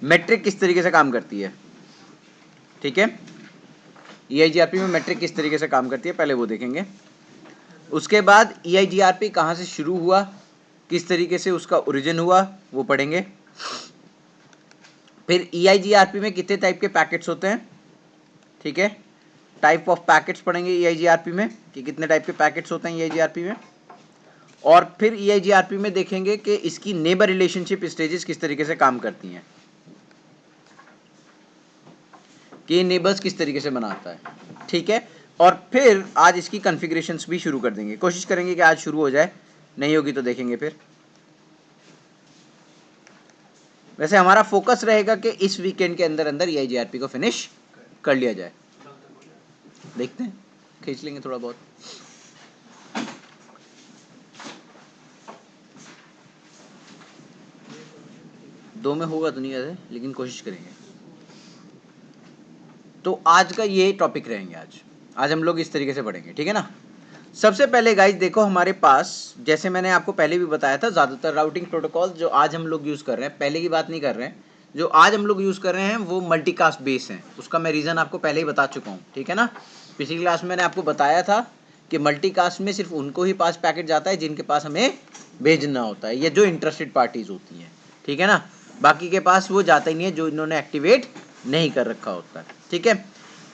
Matric किस तरीके से काम करती है, ठीक है। EIGRP में मैट्रिक किस तरीके से काम करती है पहले वो देखेंगे। उसके बाद EIGRP कहाँ से शुरू हुआ, किस तरीके से उसका ओरिजिन हुआ वो पढ़ेंगे। फिर EIGRP में कितने टाइप के पैकेट्स होते हैं, ठीक है, टाइप ऑफ पैकेट्स पढ़ेंगे EIGRP में कि कितने टाइप के पैकेट्स होते हैं EIGRP में। और फिर EIGRP में देखेंगे कि इसकी नेबर रिलेशनशिप स्टेजेस किस तरीके से काम करती हैं, कि नेबर्स किस तरीके से बनाता है, ठीक है। और फिर आज इसकी कॉन्फ़िगरेशंस भी शुरू कर देंगे, कोशिश करेंगे कि आज शुरू हो जाए, नहीं होगी तो देखेंगे फिर। वैसे हमारा फोकस रहेगा कि इस वीकेंड के अंदर अंदर EIGRP को फिनिश कर लिया जाए। देखते हैं, खींच लेंगे थोड़ा बहुत। दो में होगा तो नहीं है, लेकिन कोशिश करेंगे। तो आज का ये टॉपिक रहेंगे, आज हम लोग इस तरीके से पढ़ेंगे, ठीक है ना। सबसे पहले गाइज देखो हमारे पास, जैसे मैंने आपको पहले भी बताया था, ज़्यादातर राउटिंग प्रोटोकॉल जो आज हम लोग यूज़ कर रहे हैं, पहले की बात नहीं कर रहे हैं, जो आज हम लोग यूज़ कर रहे हैं वो मल्टीकास्ट बेस हैं। उसका मैं रीज़न आपको पहले ही बता चुका हूँ, ठीक है ना। पिछली क्लास में मैंने आपको बताया था कि मल्टीकास्ट में सिर्फ उनको ही पास पैकेट जाता है जिनके पास हमें भेजना होता है, या जो इंटरेस्टेड पार्टीज होती हैं, ठीक है ना। बाकी के पास वो जाता ही नहीं है जो इन्होंने एक्टिवेट नहीं कर रखा होता है, ठीक है।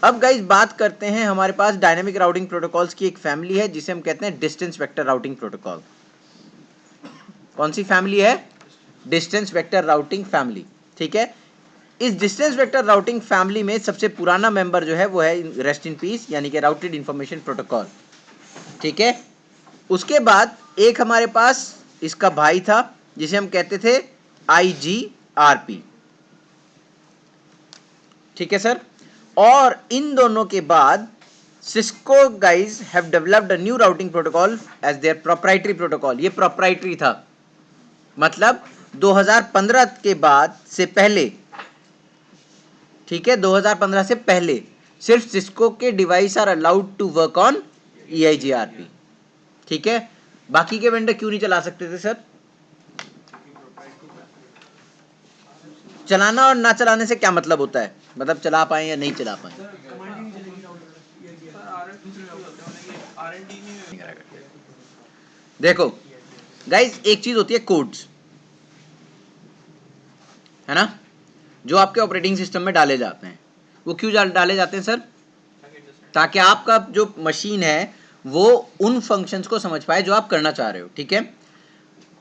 अब गाइस बात करते हैं, हमारे पास डायनेमिक राउटिंग प्रोटोकॉल्स की एक फैमिली है जिसे हम कहते हैं डिस्टेंस वेक्टर राउटिंग प्रोटोकॉल। कौन सी फैमिली है, डिस्टेंस वेक्टर राउटिंग फैमिली, ठीक है। इस डिस्टेंस वेक्टर राउटिंग फैमिली में सबसे पुराना मेंबर जो है वो है रेस्ट इन पीस, यानी कि राउटेड इंफॉर्मेशन प्रोटोकॉल, ठीक है। उसके बाद एक हमारे पास इसका भाई था जिसे हम कहते थे IGRP, ठीक है सर। और इन दोनों के बाद Cisco guys have developed a new routing protocol as their proprietary protocol. ये प्रोप्राइटरी था, मतलब 2015 के बाद से पहले, ठीक है, 2015 से पहले सिर्फ सिस्को के device are allowed to work on EIGRP, ठीक है। बाकी के वेंडर क्यों नहीं चला सकते थे सर? चलाना और ना चलाने से क्या मतलब होता है, मतलब चला पाए या नहीं चला पाए? देखो गाइज एक चीज होती है कोड्स, है ना, जो आपके ऑपरेटिंग सिस्टम में डाले जाते हैं। वो क्यों डाले जाते हैं सर? ताकि आपका जो मशीन है वो उन फंक्शंस को समझ पाए जो आप करना चाह रहे हो, ठीक है।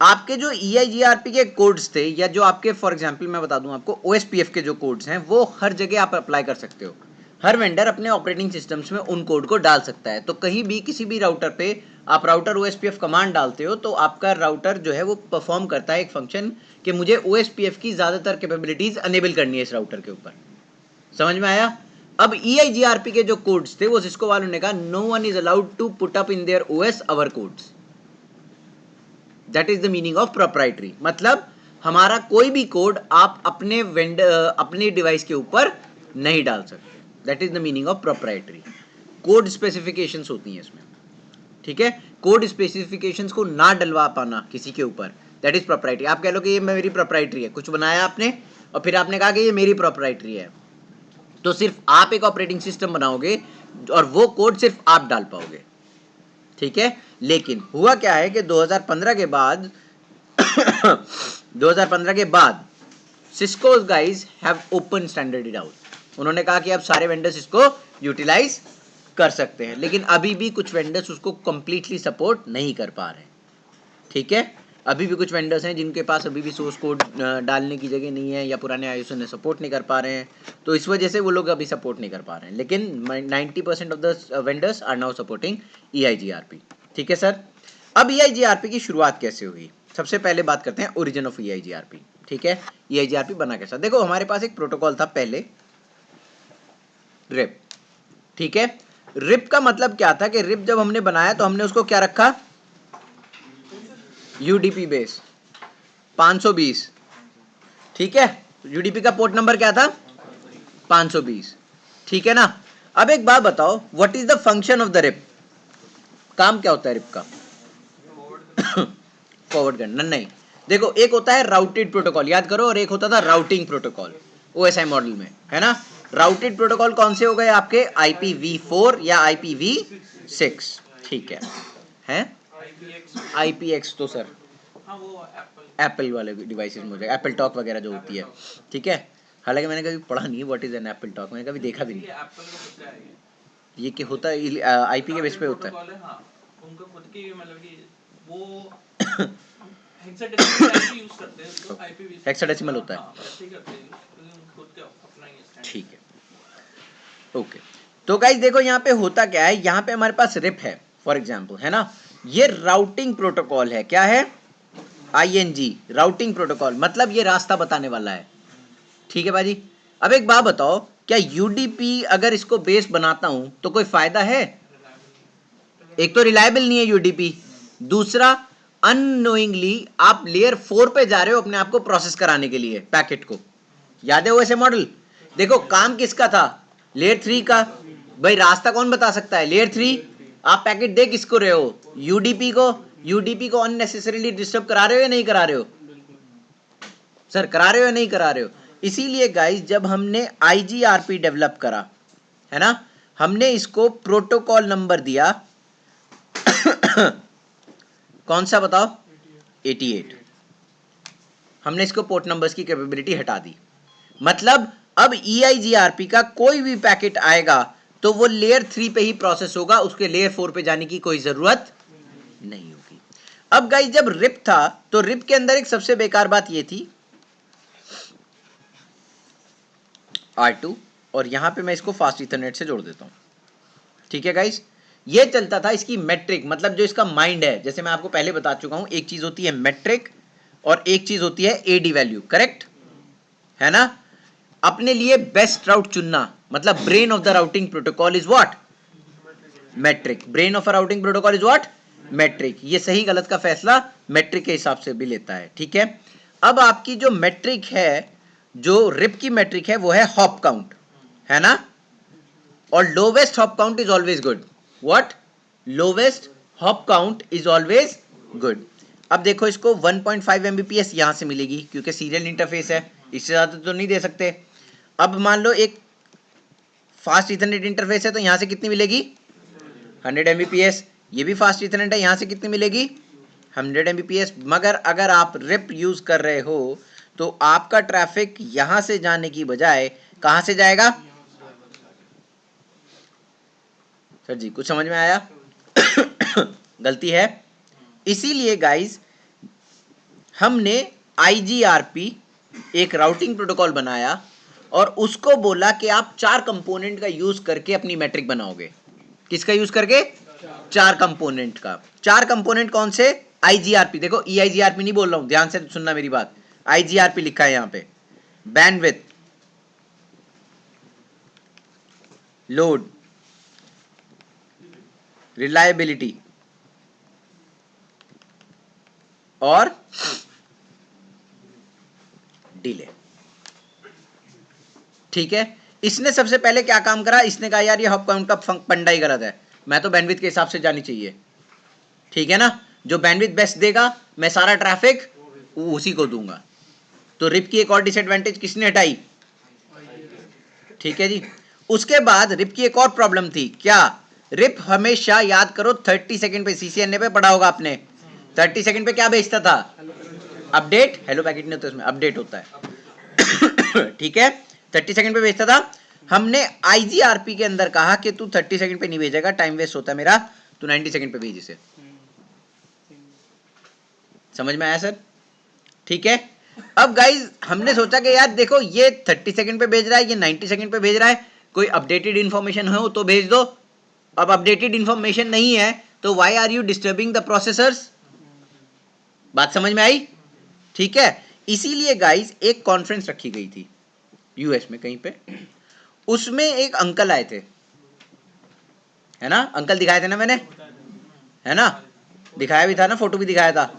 आपके जो EIGRP के कोड्स थे, या जो आपके फॉर एग्जांपल मैं बता दूं आपको OSPF के जो कोड्स हैं, वो हर जगह आप अप्लाई कर सकते हो। हर वेंडर अपने ऑपरेटिंग सिस्टम्स में उन कोड को डाल सकता है। तो कहीं भी किसी भी राउटर पे आप राउटर OSPF कमांड डालते हो तो आपका राउटर जो है वो परफॉर्म करता है एक फंक्शन कि मुझे OSPF की ज़्यादातर कैपेबिलिटीज अनेबल करनी है इस राउटर के ऊपर। समझ में आया? अब EIGRP के जो कोड्स थे वो सिस्को वालों ने कहा no one is allowed to put up in their OS our codes. That is the meaning of proprietary, मतलब हमारा कोई भी कोड आप अपने अपने डिवाइस के ऊपर नहीं डाल सकते। That is the meaning of proprietary. Code specifications होती हैं इसमें, ठीक है। कोड स्पेसिफिकेशंस को ना डलवा पाना किसी के ऊपर, दैट इज प्रोप्राइटरी। आप कह लो कि ये मेरी प्रोप्राइटरी है, कुछ बनाया आपने और फिर आपने कहा कि ये मेरी प्रोप्राइटरी है, तो सिर्फ आप एक ऑपरेटिंग सिस्टम बनाओगे और वो कोड सिर्फ आप डाल पाओगे, ठीक है। लेकिन हुआ क्या है कि 2015 के बाद 2015 के बाद Cisco guys have open standard it out. उन्होंने कहा कि अब सारे वेंडर्स इसको यूटिलाइज कर सकते हैं, लेकिन अभी भी कुछ वेंडर्स उसको कंप्लीटली सपोर्ट नहीं कर पा रहे, ठीक है। अभी भी कुछ वेंडर्स हैं जिनके पास अभी भी सोर्स कोड डालने की जगह नहीं है, या पुराने आईएसओ ने सपोर्ट नहीं कर पा रहे हैं, तो इस वजह से वो लोग अभी सपोर्ट नहीं कर पा रहे हैं। लेकिन 90% of the vendors are now supporting EIGRP, ठीक है सर। अब EIGRP की शुरुआत कैसे हुई? सबसे पहले बात करते हैं ओरिजिन ऑफ EIGRP, ठीक है। EIGRP बना कैसा? देखो हमारे पास एक प्रोटोकॉल था पहले, रिप, ठीक है। रिप का मतलब क्या था कि रिप जब हमने बनाया तो हमने उसको क्या रखा, UDP बेस 520, ठीक है। UDP का पोर्ट नंबर क्या था, 520, ठीक है ना। अब एक बात बताओ, what is the function of the RIP? काम क्या होता है रिप का? फॉरवर्ड करना नहीं, देखो एक होता है राउटेड प्रोटोकॉल, याद करो, और एक होता था राउटिंग प्रोटोकॉल OSI मॉडल में, है ना। राउटेड प्रोटोकॉल कौन से हो गए आपके, IPv4 या IPv6, ठीक है IPX तो सर एप्पल वाले डिवाइसेस में हो जाएगा, एप्पल टॉक वगैरह जो होती है, ठीक है। हालांकि मैंने कभी पढ़ा नहीं what is an apple talk, मैंने कभी देखा भी नहीं ये क्या होता है, आईपी के बेस पे होता है। उनका खुद की मतलब कि वो हेक्साडेसिमल यूज करते हैं, उसको आईपी हेक्साडेसिमल होता है, ऐसे ही करते हैं खुद का अपना ही स्टैंडर्ड, ठीक है ओके। तो गाइस देखो यहाँ पे होता क्या है, यहाँ पे हमारे पास रिप है फॉर एग्जांपल, है ना। ये राउटिंग प्रोटोकॉल है, क्या है, ING राउटिंग प्रोटोकॉल, मतलब ये रास्ता बताने वाला है, ठीक है भाजी। अब एक बात बताओ, क्या UDP अगर इसको बेस बनाता हूं तो कोई फायदा है, एक तो रिलायबल नहीं है UDP, दूसरा अननोइंगली आप लेयर 4 पे जा रहे हो अपने आप को प्रोसेस कराने के लिए पैकेट को, याद है OSI मॉडल। देखो काम किसका था, लेयर 3 का, भाई रास्ता कौन बता सकता है, लेयर 3। आप पैकेट दे किसको रहे हो, UDP को अननेसेसरीली डिस्टर्ब करा रहे हो या नहीं करा रहे हो सर, करा रहे हो या नहीं करा रहे हो। इसीलिए गाइस जब हमने IGRP डेवलप करा, है ना, हमने इसको प्रोटोकॉल नंबर दिया कौन सा बताओ, 88। हमने इसको पोर्ट नंबर्स की कैपेबिलिटी हटा दी, मतलब अब EIGRP का कोई भी पैकेट आएगा तो वो लेयर 3 पे ही प्रोसेस होगा, उसके लेयर 4 पे जाने की कोई जरूरत नहीं होगी। अब गाइस जब रिप था तो रिप के अंदर एक सबसे बेकार बात ये थी R2, और यहां पे मैं इसको फास्ट इथरनेट से जोड़ देता हूं, ठीक है गाइस। ये चलता था इसकी मेट्रिक, मतलब जो इसका माइंड है, जैसे मैं आपको पहले बता चुका हूं, एक चीज होती है मेट्रिक और एक चीज होती है AD वैल्यू, करेक्ट है ना। अपने लिए बेस्ट राउट चुनना, मतलब brain of the routing protocol is what, metric. Brain of a routing protocol is what, metric. ये सही गलत का फैसला मेट्रिक के हिसाब से भी लेता है, ठीक है। अब आपकी जो मेट्रिक है, जो रिप की मेट्रिक है, वो है हॉप काउंट, है ना, और lowest hop count is always good. What, lowest hop count is always good. अब देखो इसको 1.5 Mbps यहां से मिलेगी क्योंकि सीरियल इंटरफेस है, इससे ज्यादा तो नहीं दे सकते। अब मान लो एक फास्ट इथरनेट इंटरफेस है तो यहां से कितनी मिलेगी, 100 Mbps। ये भी फास्ट इथरनेट है, यहां से कितनी मिलेगी, 100 Mbps। मगर अगर आप रिप यूज कर रहे हो तो आपका ट्रैफिक यहां से जाने की बजाय कहां से जाएगा, सर जी कुछ समझ में आया गलती है। इसीलिए गाइस हमने IGRP एक राउटिंग प्रोटोकॉल बनाया और उसको बोला कि आप 4 कंपोनेंट का यूज करके अपनी मैट्रिक बनाओगे। किसका यूज करके, 4 कंपोनेंट का। 4 कंपोनेंट कौन से, IGRP, देखो EIGRP नहीं बोल रहा हूं, ध्यान से सुनना मेरी बात, IGRP लिखा है यहां पे, बैंडविड्थ, लोड, रिलायबिलिटी और डिले, ठीक है। इसने सबसे पहले क्या काम करा, इसने कहा यार ये हॉप काउंट का पंडा ही गलत है, मैं तो बैंडविड्थ के हिसाब से जानी चाहिए, ठीक है ना, जो बैंडविड्थ बेस्ट देगा मैं सारा ट्रैफिक उसी को दूंगा। तो रिप की एक और डिसएडवांटेज किसने हटाई, ठीक है जी। उसके बाद रिप की एक और प्रॉब्लम थी, क्या, रिप हमेशा, याद करो 30 सेकंड पे, CCNA पे पढ़ा होगा आपने, 30 सेकंड पे क्या भेजता था, अपडेट, हेलो पैकेट नहीं होता इसमें, अपडेट होता है ठीक है, 30 सेकंड पे भेजता था। हमने IGRP के अंदर कहा कि तू 30 सेकंड पे नहीं भेजेगा, टाइम वेस्ट होता है मेरा, तू 90 सेकंड पे भेज इसे। समझ में आया सर, ठीक है। अब गाइज हमने सोचा कि यार देखो ये 30 सेकंड पे भेज रहा है, ये 90 सेकंड पे भेज रहा है, कोई अपडेटेड इंफॉर्मेशन हो तो भेज दो। अब अपडेटेड इंफॉर्मेशन नहीं है तो why are you disturbing the processors, बात समझ में आई, ठीक है। इसीलिए गाइज एक कॉन्फ्रेंस रखी गई थी US में कहीं पे, उसमें एक अंकल आए थे, है ना, अंकल दिखाए थे ना मैंने, है ना, दिखाया भी था ना, फोटो भी दिखाया था।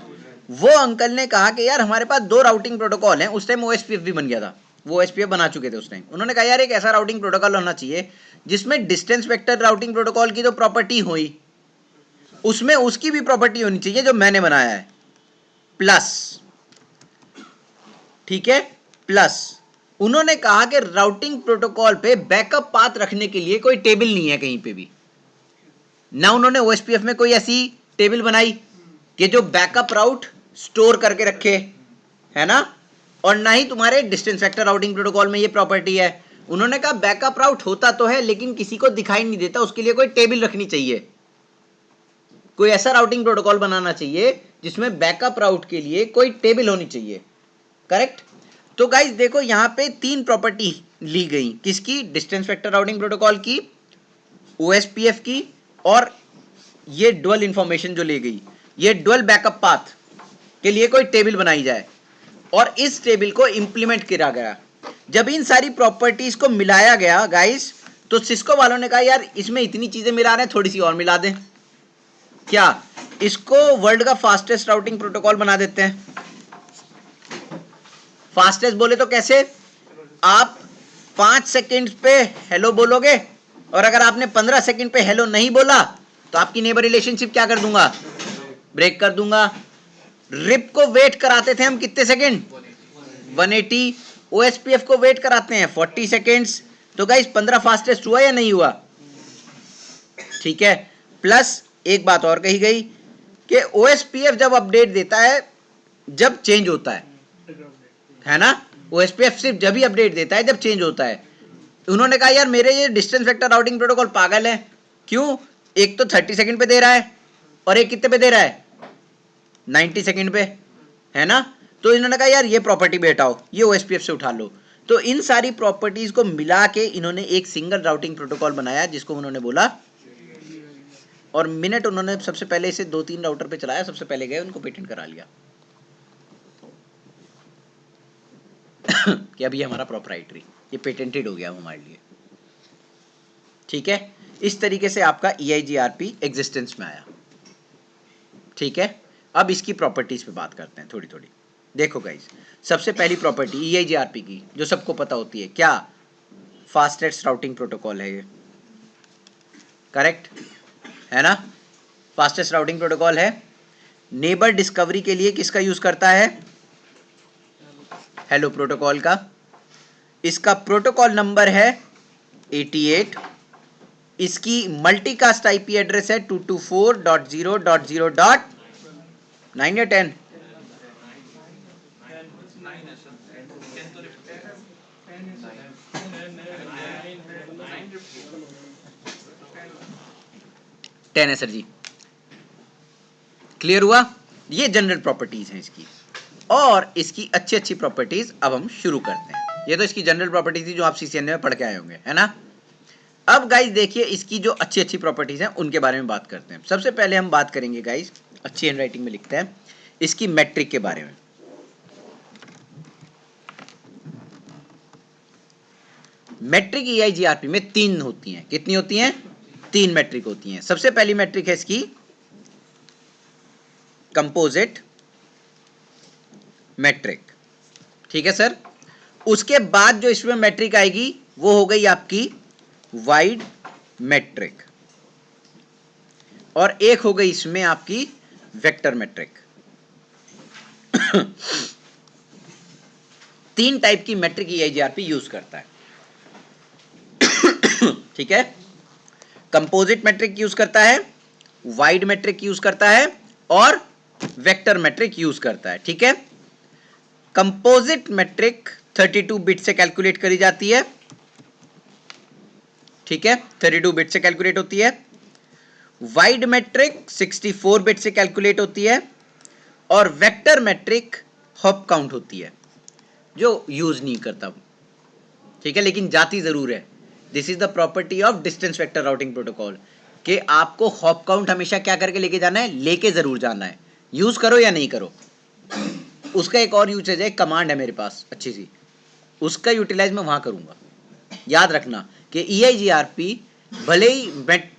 वो अंकल ने कहा कि यार हमारे पास 2 राउटिंग प्रोटोकॉल हैं, उस टाइम OSPF भी बन गया था, वो OSPF बना चुके थे उस टाइम। उन्होंने कहा यार एक ऐसा राउटिंग प्रोटोकॉल होना चाहिए जिसमें डिस्टेंस वेक्टर राउटिंग प्रोटोकॉल की जो प्रॉपर्टी हुई उसमें उसकी भी प्रॉपर्टी होनी चाहिए जो मैंने बनाया है, प्लस ठीक है। प्लस उन्होंने कहा कि राउटिंग प्रोटोकॉल पे बैकअप पाथ रखने के लिए कोई टेबल नहीं है कहीं पे भी ना। उन्होंने ओएसपीएफ में कोई ऐसी टेबल बनाई कि जो बैकअप राउट स्टोर करके रखे, है ना, और ना ही तुम्हारे डिस्टेंस वेक्टर राउटिंग प्रोटोकॉल में ये प्रॉपर्टी है। उन्होंने कहा बैकअप राउट होता तो है लेकिन किसी को दिखाई नहीं देता, उसके लिए कोई टेबल रखनी चाहिए, कोई ऐसा राउटिंग प्रोटोकॉल बनाना चाहिए जिसमें बैकअप राउट के लिए कोई टेबल होनी चाहिए। करेक्ट। तो गाइस देखो यहां पे 3 प्रॉपर्टी ली गई, किसकी? डिस्टेंस वेक्टर राउटिंग प्रोटोकॉल की, ओएसपीएफ की, और ये डुअल इंफॉर्मेशन जो ले गई, ये डुअल बैकअप पाथ के लिए कोई टेबल बनाई जाए और इस टेबल को इंप्लीमेंट किया गया। जब इन सारी प्रॉपर्टीज को मिलाया गया गाइस, तो सिस्को वालों ने कहा यार इसमें इतनी चीजें मिला रहे हैं, थोड़ी सी और मिला दें। क्या इसको वर्ल्ड का फास्टेस्ट राउटिंग प्रोटोकॉल बना देते हैं? फास्टेस्ट बोले तो कैसे? आप 5 सेकंड पे हेलो बोलोगे और अगर आपने 15 सेकंड पे हेलो नहीं बोला तो आपकी नेबर रिलेशनशिप क्या कर दूंगा? ब्रेक कर दूंगा। रिप को वेट कराते थे हम कितने सेकंड? 180। ओएसपीएफ को वेट कराते हैं 40 सेकंड्स। तो गाइस 15 फास्टेस्ट हुआ या नहीं हुआ? ठीक है। प्लस एक बात और कही गई कि ओएसपीएफ जब अपडेट देता है जब चेंज होता है ना, ओएसपीएफ सिर्फ जब ही अपडेट देता है जब चेंज होता है। उन्होंने कहा यार मेरे ये डिस्टेंस वेक्टर राउटिंग प्रोटोकॉल पागल है, क्यों? एक तो 30 सेकंड पे दे रहा है और एक कितने पे दे रहा है? 90 सेकंड पे, है ना। तो इन्होंने कहा यार ये प्रॉपर्टी भी हटाओ, ये ओएसपीएफ से उठा लो। तो इन सारी प्रॉपर्टीज को मिला के इन्होंने एक सिंगल राउटिंग प्रोटोकॉल बनाया जिसको उन्होंने बोला, और मिनट उन्होंने सबसे पहले इसे 2-3 राउटर पे चलाया, सबसे पहले गए उनको पेटेंट करा लिया कि अभी हमारा प्रोप्राइटरी, ये पेटेंटेड हो गया हमारे लिए। ठीक है। इस तरीके से आपका EIGRP एग्जिस्टेंस में आया। ठीक है। अब इसकी प्रॉपर्टीज पे बात करते हैं थोड़ी थोड़ी। देखो गाइस, सबसे पहली प्रॉपर्टी EIGRP की जो सबको पता होती है, क्या? फास्टेस्ट राउटिंग प्रोटोकॉल है ये। करेक्ट है ना, फास्टेस्ट राउटिंग प्रोटोकॉल है। नेबर डिस्कवरी के लिए किसका यूज करता है? हेलो प्रोटोकॉल का। इसका प्रोटोकॉल नंबर है 88। इसकी मल्टीकास्ट आईपी एड्रेस है 224.0.0.9 या 10? 10 है सर जी। क्लियर हुआ? ये जनरल प्रॉपर्टीज हैं इसकी, और इसकी अच्छी अच्छी प्रॉपर्टीज अब हम शुरू करते हैं। ये तो इसकी जनरल प्रॉपर्टीज थी जो आप CCNA में पढ़ के आए होंगे, है ना। अब गाइस देखिए इसकी जो अच्छी अच्छी प्रॉपर्टीज हैं उनके बारे में बात करते हैं। सबसे पहले हम बात करेंगे गाइस, अच्छी हैंडराइटिंग में लिखते हैं, इसकी मैट्रिक के बारे में। मैट्रिक EIGRP में 3 होती हैं। कितनी होती हैं? 3 मैट्रिक होती हैं। सबसे पहली मैट्रिक है इसकी कंपोजिट मैट्रिक। ठीक है सर। उसके बाद जो इसमें मैट्रिक आएगी वो हो गई आपकी वाइड मैट्रिक, और एक हो गई इसमें आपकी वेक्टर मैट्रिक। 3 टाइप की मैट्रिक EIGRP यूज करता है। ठीक है। कंपोजिट मैट्रिक यूज करता है, वाइड मैट्रिक यूज करता है, और वेक्टर मैट्रिक यूज करता है। ठीक है। कंपोजिट मैट्रिक 32 बिट से कैलकुलेट करी जाती है। ठीक है, 32 बिट से कैलकुलेट होती है। वाइड मैट्रिक 64 बिट से कैलकुलेट होती है, और वेक्टर मैट्रिक हॉप काउंट होती है जो यूज नहीं करता। ठीक है, लेकिन जाती जरूर है। This is the property of distance vector routing protocol कि आपको हॉप काउंट हमेशा क्या करके लेके जाना है? लेके जरूर जाना है। यूज करो या नहीं करो, उसका एक और यूजेज है, कमांड है मेरे पास अच्छी सी, उसका यूटिलाइज मैं वहां करूंगा। याद रखना कि EIGRP भले ही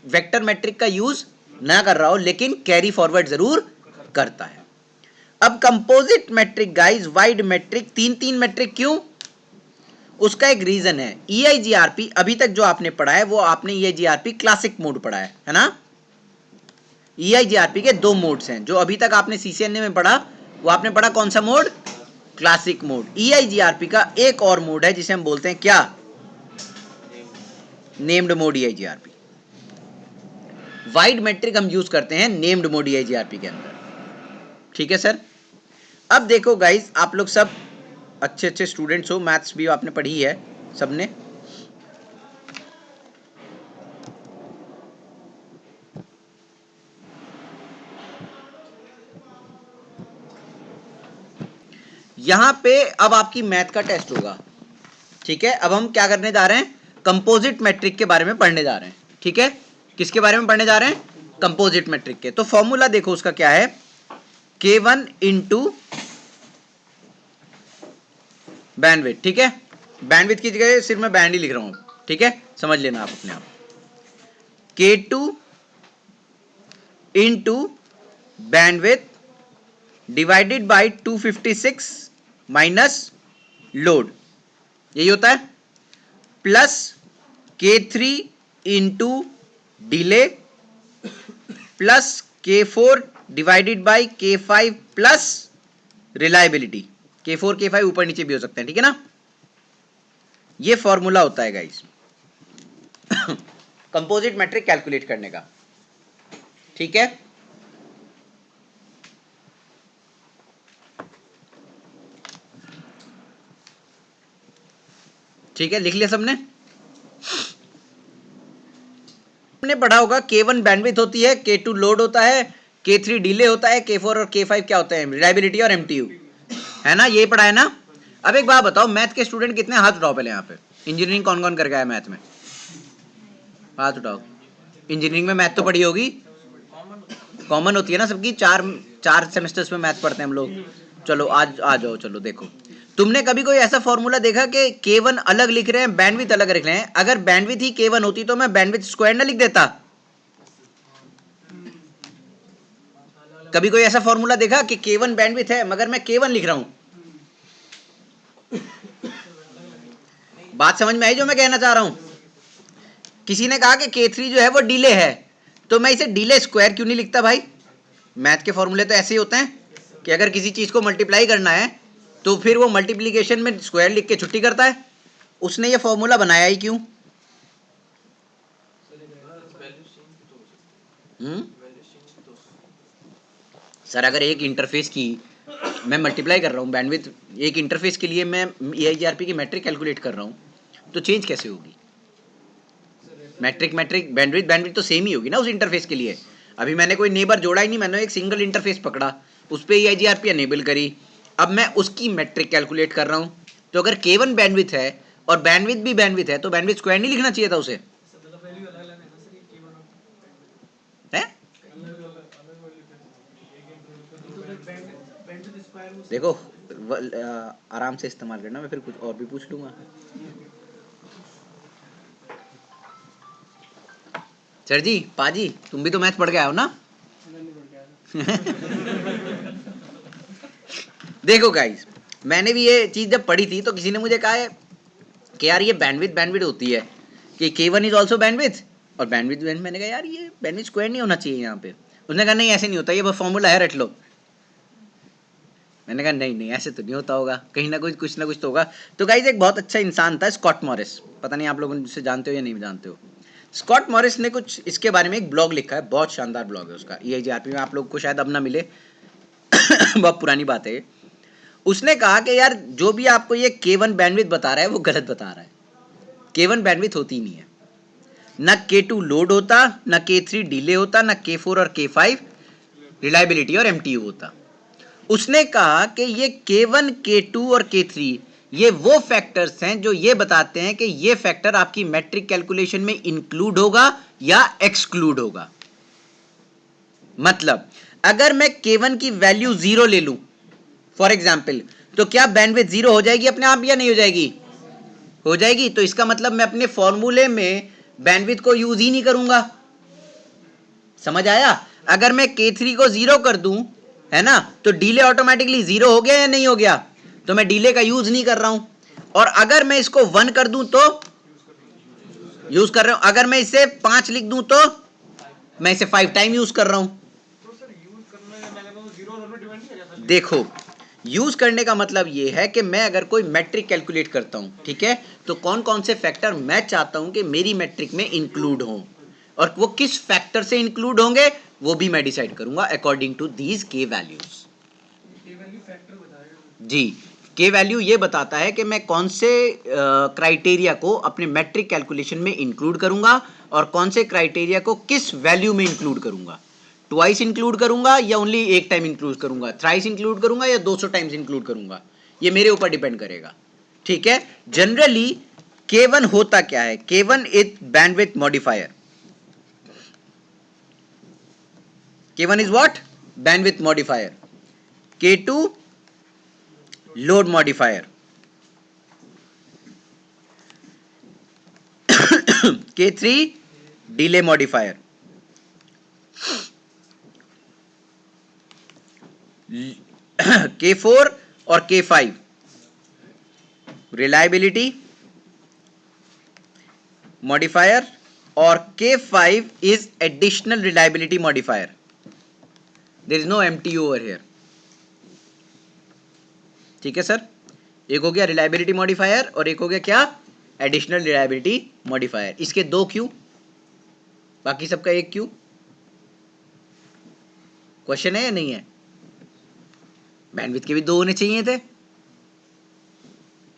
वेक्टर मैट्रिक का यूज ना कर रहा हो लेकिन कैरी फॉरवर्ड जरूर करता है। अब composite metric guys, wide metric, 3 metric क्यों? उसका एक रीजन है। EIGRP अभी तक जो आपने पढ़ा है वो आपने EIGRP क्लासिक मोड पढ़ा है ना। EIGRP के 2 मोड्स हैं जो अभी तक आपने CCNA में पढ़ा। वो आपने पढ़ा कौन सा मोड? Classic mode. EIGRP का एक और मोड है जिसे हम बोलते हैं क्या? Named mode EIGRP। Wide metric हम यूज करते हैं नेम्ड मोड EIGRP के अंदर। ठीक है सर। अब देखो गाइस, आप लोग सब अच्छे अच्छे स्टूडेंट्स हो, मैथ्स भी आपने पढ़ी है सबने। यहां पे अब आपकी मैथ का टेस्ट होगा। ठीक है, अब हम क्या करने जा रहे हैं? कंपोजिट मैट्रिक के बारे में पढ़ने जा रहे हैं। ठीक है, किसके बारे में पढ़ने जा रहे हैं? कंपोजिट मैट्रिक के। तो फॉर्मूला देखो उसका क्या है, K1 इंटू बैंडविड्थ। ठीक है, बैंडविड्थ की जगह सिर्फ मैं बैंड ही लिख रहा हूं। ठीक है, समझ लेना आप अपने आप। K2 into bandwidth divided by 256 minus load, यही होता है, plus K3 into delay plus K4 divided by K5 plus reliability. K4 K5 ऊपर नीचे भी हो सकते हैं, ठीक है ना। ये फॉर्मूला होता है गाइस कंपोजिट मैट्रिक कैलकुलेट करने का। ठीक है, ठीक है, लिख लिया सबने? हमने पढ़ा होगा K1 बैंडविड्थ होती है, K2 लोड होता है, K3 डिले होता है, K4 और K5 क्या होता है? रिलायबिलिटी और MTU, है ना, ये पढ़ा है ना। अब एक बात बताओ, मैथ के स्टूडेंट कितने? हाथ उठाओ पहले। यहाँ पे इंजीनियरिंग कौन कौन करके आया मैथ में? हाथ उठाओ। इंजीनियरिंग में मैथ तो पढ़ी होगी, कॉमन होती है ना सबकी, चार सेमेस्टर्स में मैथ पढ़ते हैं हम लोग। चलो आज आ जाओ, चलो देखो, तुमने कभी कोई ऐसा फॉर्मूला देखा कि K1 अलग लिख रहे हैं, बैंडविड्थ अलग लिख रहे हैं? अगर बैंडविड्थ ही K1 होती तो मैं बैंडविड्थ स्क्वायर ना लिख देता? कभी कोई ऐसा फॉर्मूला देखा कि K1 बैंडविड्थ है मगर मैं K1 लिख रहा हूं? बात समझ में आई जो मैं कहना चाह रहा हूं? किसी ने कहा कि K3 जो है वो डिले है, तो मैं इसे डिले स्क्वायर क्यों नहीं लिखता भाई? मैथ के फॉर्मूले तो ऐसे ही होते हैं कि अगर किसी चीज को मल्टीप्लाई करना है तो फिर वो मल्टीप्लीकेशन में स्क्वायर लिख के छुट्टी करता है। उसने ये फॉर्मूला बनाया ही क्यों? सर अगर एक इंटरफेस की मैं मल्टीप्लाई कर रहा हूँ बैंडविड्थ, एक इंटरफेस के लिए मैं EIGRP की मैट्रिक कैलकुलेट कर रहा हूँ, तो चेंज कैसे होगी? मैट्रिक बैंडविड्थ तो सेम ही होगी ना उस इंटरफेस के लिए। अभी मैंने कोई नेबर जोड़ा ही नहीं, मैंने एक सिंगल इंटरफेस पकड़ा, उस पर EIGRP एनेबल करी, अब मैं उसकी मैट्रिक कैलकुलेट कर रहा हूँ। तो अगर K1 बैंडविड्थ है और बैंडविड्थ भी बैंडविड्थ है तो बैंडविड्थ स्क्वायर नहीं लिखना चाहिए था उसे? है? देखो आराम से इस्तेमाल करना, मैं फिर कुछ और भी पूछ लूंगा। सर जी, पाजी, तुम भी तो मैथ पढ़ के आए हो ना? देखो गाइस, मैंने भी ये चीज जब पढ़ी थी तो किसी ने मुझे कहा है कि यार ये बैंडविड्थ होती है कि K1 इज ऑल्सो बैंडविड्थ और बैंडविड्थ। मैंने कहा यार ये बैंडविड्थ स्क्वायर नहीं होना चाहिए यहाँ पे। उसने कहा नहीं ऐसे नहीं होता, ये बस फॉर्मूला है, रट लो। मैंने कहा नहीं ऐसे तो नहीं होता होगा, कहीं ना कुछ ना कुछ तो होगा। तो गाइस एक बहुत अच्छा इंसान था स्कॉट मॉरिस, पता नहीं आप लोग उनसे जानते हो या नहीं जानते हो। स्कॉट मॉरिस ने कुछ इसके बारे में एक ब्लॉग लिखा है, बहुत शानदार ब्लॉग है उसका, EIGRP में आप लोग को शायद अब ना मिले बहुत पुरानी बात है। उसने कहा कि यार जो भी आपको ये K1 बैंडविड्थ बता रहा है वो गलत बता रहा है। K1 बैंडविड्थ होती नहीं है, ना K2 लोड होता, ना K3 डिले होता, ना K4 और K5 रिलायबिलिटी और MTU होता। उसने कहा कि ये K1 K2 और K3 ये वो फैक्टर्स हैं जो ये बताते हैं कि ये फैक्टर आपकी मैट्रिक कैलकुलेशन में इंक्लूड होगा या एक्सक्लूड होगा। मतलब अगर मैं K1 की वैल्यू 0 ले लूं फॉर एग्जाम्पल, तो क्या बैंडविड्थ 0 हो जाएगी अपने आप या नहीं हो जाएगी? हो जाएगी। तो इसका मतलब मैं अपने फॉर्मूले में बैंडविड्थ को यूज ही नहीं करूंगा। समझ आया? अगर मैं K3 को 0 कर दूं, है ना, तो डिले ऑटोमेटिकली 0 हो गया या नहीं हो गया? तो मैं डिले का यूज नहीं कर रहा हूं। और अगर मैं इसको 1 कर दूं तो यूज कर रहा हूं, अगर मैं इसे 5 लिख दूं तो मैं इसे 5 टाइम यूज कर रहा हूं। देखो यूज करने का मतलब ये है कि मैं अगर कोई मैट्रिक कैलकुलेट करता हूं, ठीक है, तो कौन कौन से फैक्टर मैं चाहता हूं कि मेरी मैट्रिक में इंक्लूड हों और वो किस फैक्टर से इंक्लूड होंगे वो भी मैं डिसाइड करूंगा अकॉर्डिंग टू दीज के वैल्यूज। जी, के वैल्यू ये बताता है कि मैं कौन से क्राइटेरिया को अपने मैट्रिक कैलकुलेशन में इंक्लूड करूंगा और कौन से क्राइटेरिया को किस वैल्यू में इंक्लूड करूंगा। ट्वाइस इंक्लूड करूंगा या ओनली एक टाइम इंक्लूड करूंगा, थ्राइस इंक्लूड करूंगा या 200 टाइम्स इंक्लूड करूंगा, ये मेरे ऊपर डिपेंड करेगा। ठीक है, जनरली K1 होता क्या है, K1 is bandwidth modifier. K1 is what? Bandwidth modifier. K2 load modifier. K3 delay modifier. K4 और K5 reliability modifier और K5 is additional reliability modifier. There is no MTU over here. ठीक है sir, एक हो गया reliability modifier और एक हो गया क्या, एडिशनल रिलायबिलिटी मॉडिफायर। इसके दो क्यों, बाकी सबका एक क्यों? क्वेश्चन है या नहीं है? बैंडविड्थ के भी दो होने चाहिए थे,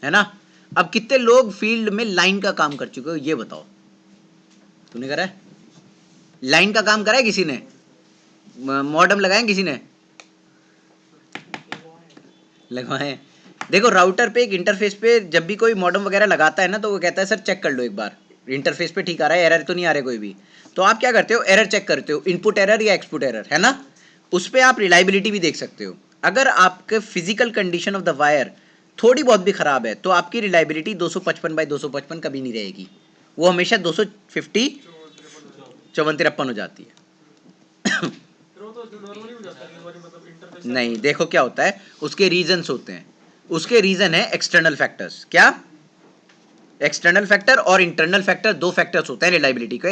है ना। अब कितने लोग फील्ड में लाइन का काम कर चुके हो ये बताओ। तूने करा है लाइन का काम, करा है किसी ने? मॉडम लगाए किसी ने? लगवाए। देखो राउटर पे एक इंटरफेस पे जब भी कोई मॉडम वगैरह लगाता है ना तो वो कहता है सर चेक कर लो एक बार इंटरफेस पे ठीक आ रहा है, एरर तो नहीं आ रहा कोई भी। तो आप क्या करते हो, एरर चेक करते हो, इनपुट एरर या एक्सपुट एरर, है ना। उस पर आप रिलायबिलिटी भी देख सकते हो। अगर आपके physical condition of the wire थोड़ी बहुत भी खराब है तो आपकी रिलायबिलिटी 255/255 कभी नहीं रहेगी, वो हमेशा 250 54-53 हो जाती है। नहीं, देखो क्या होता है, उसके रीजंस होते हैं। उसके रीजन है एक्सटर्नल फैक्टर्स। क्या? एक्सटर्नल फैक्टर और इंटरनल फैक्टर, दो फैक्टर्स होते हैं रिलायबिलिटी को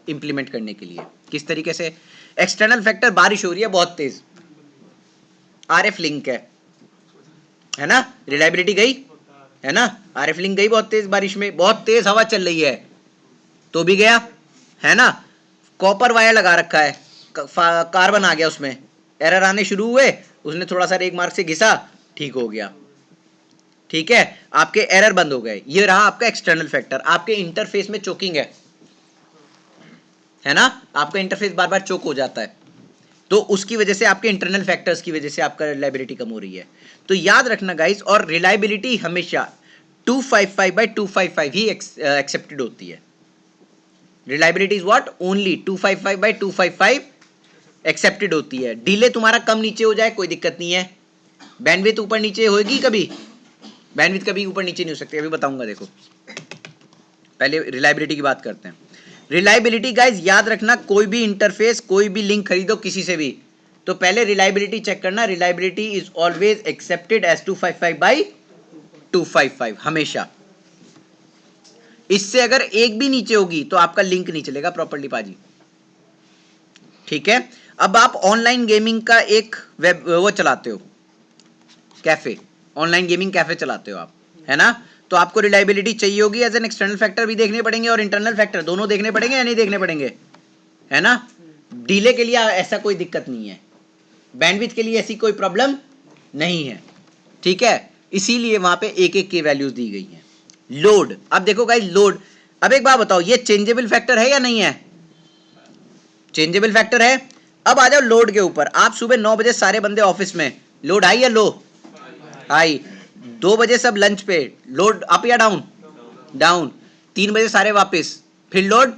इंप्लीमेंट करने के लिए। किस तरीके से? एक्सटर्नल फैक्टर, बारिश हो रही है बहुत तेज, आरएफ लिंक है ना, रिलायबिलिटी गई, है ना। आरएफ लिंक गई बहुत तेज बारिश में, बहुत तेज हवा चल रही है तो भी गया, है ना। कॉपर वायर लगा रखा है, कार्बन आ गया उसमें, एरर आने शुरू हुए, उसने थोड़ा सा एक मार्क से घिसा, ठीक हो गया। ठीक है, आपके एरर बंद हो गए। ये रहा आपका एक्सटर्नल फैक्टर। आपके इंटरफेस में चोकिंग है ना, आपका इंटरफेस बार बार चोक हो जाता है, तो उसकी वजह से आपके इंटरनल फैक्टर्स की वजह से आपका रिलायबिलिटी कम हो रही है। तो याद रखना गाइस, और रिलायबिलिटी हमेशा 255/255 ही एक्सेप्टेड होती है। Reliability is what, only 255/255 accepted होती है। डिले तुम्हारा कम नीचे हो जाए कोई दिक्कत नहीं है, बैंडविड्थ ऊपर नीचे होगी कभी, बैंडविड्थ कभी ऊपर नीचे नहीं हो सकती, अभी बताऊंगा। देखो पहले रिलायबिलिटी की बात करते हैं। रिलायबिलिटी गाइस याद रखना, कोई भी इंटरफेस, कोई भी लिंक खरीदो किसी से भी, तो पहले रिलायबिलिटी चेक करना। Reliability is always accepted as 255/255 हमेशा। इससे अगर एक भी नीचे होगी तो आपका लिंक नहीं चलेगा प्रॉपर्ली पाजी। ठीक है, अब आप ऑनलाइन गेमिंग का एक वेब वो चलाते हो, कैफे, ऑनलाइन गेमिंग कैफे चलाते हो आप, है ना। तो आपको रिलायबिलिटी चाहिए होगी, एज एन एक्सटर्नल फैक्टर भी देखने पड़ेंगे और इंटरनल फैक्टर, दोनों देखने पड़ेंगे या नहीं देखने पड़ेंगे, है ना। डिले के लिए ऐसा कोई दिक्कत नहीं है, बैंडविड्थ के लिए ऐसी कोई प्रॉब्लम नहीं है। ठीक है, इसीलिए वहां पे एक एक की वैल्यूज दी गई हैं। लोड, अब देखो गाइस लोड, अब एक बात बताओ, ये चेंजेबल फैक्टर है या नहीं है? चेंजेबल फैक्टर है। अब आ जाओ लोड के ऊपर। आप सुबह 9 बजे सारे बंदे ऑफिस में, लोड हाई या लो? हाई। 2 बजे सब लंच पे, लोड अप या डाउन? डाउन। 3 बजे सारे वापस, फिर लोड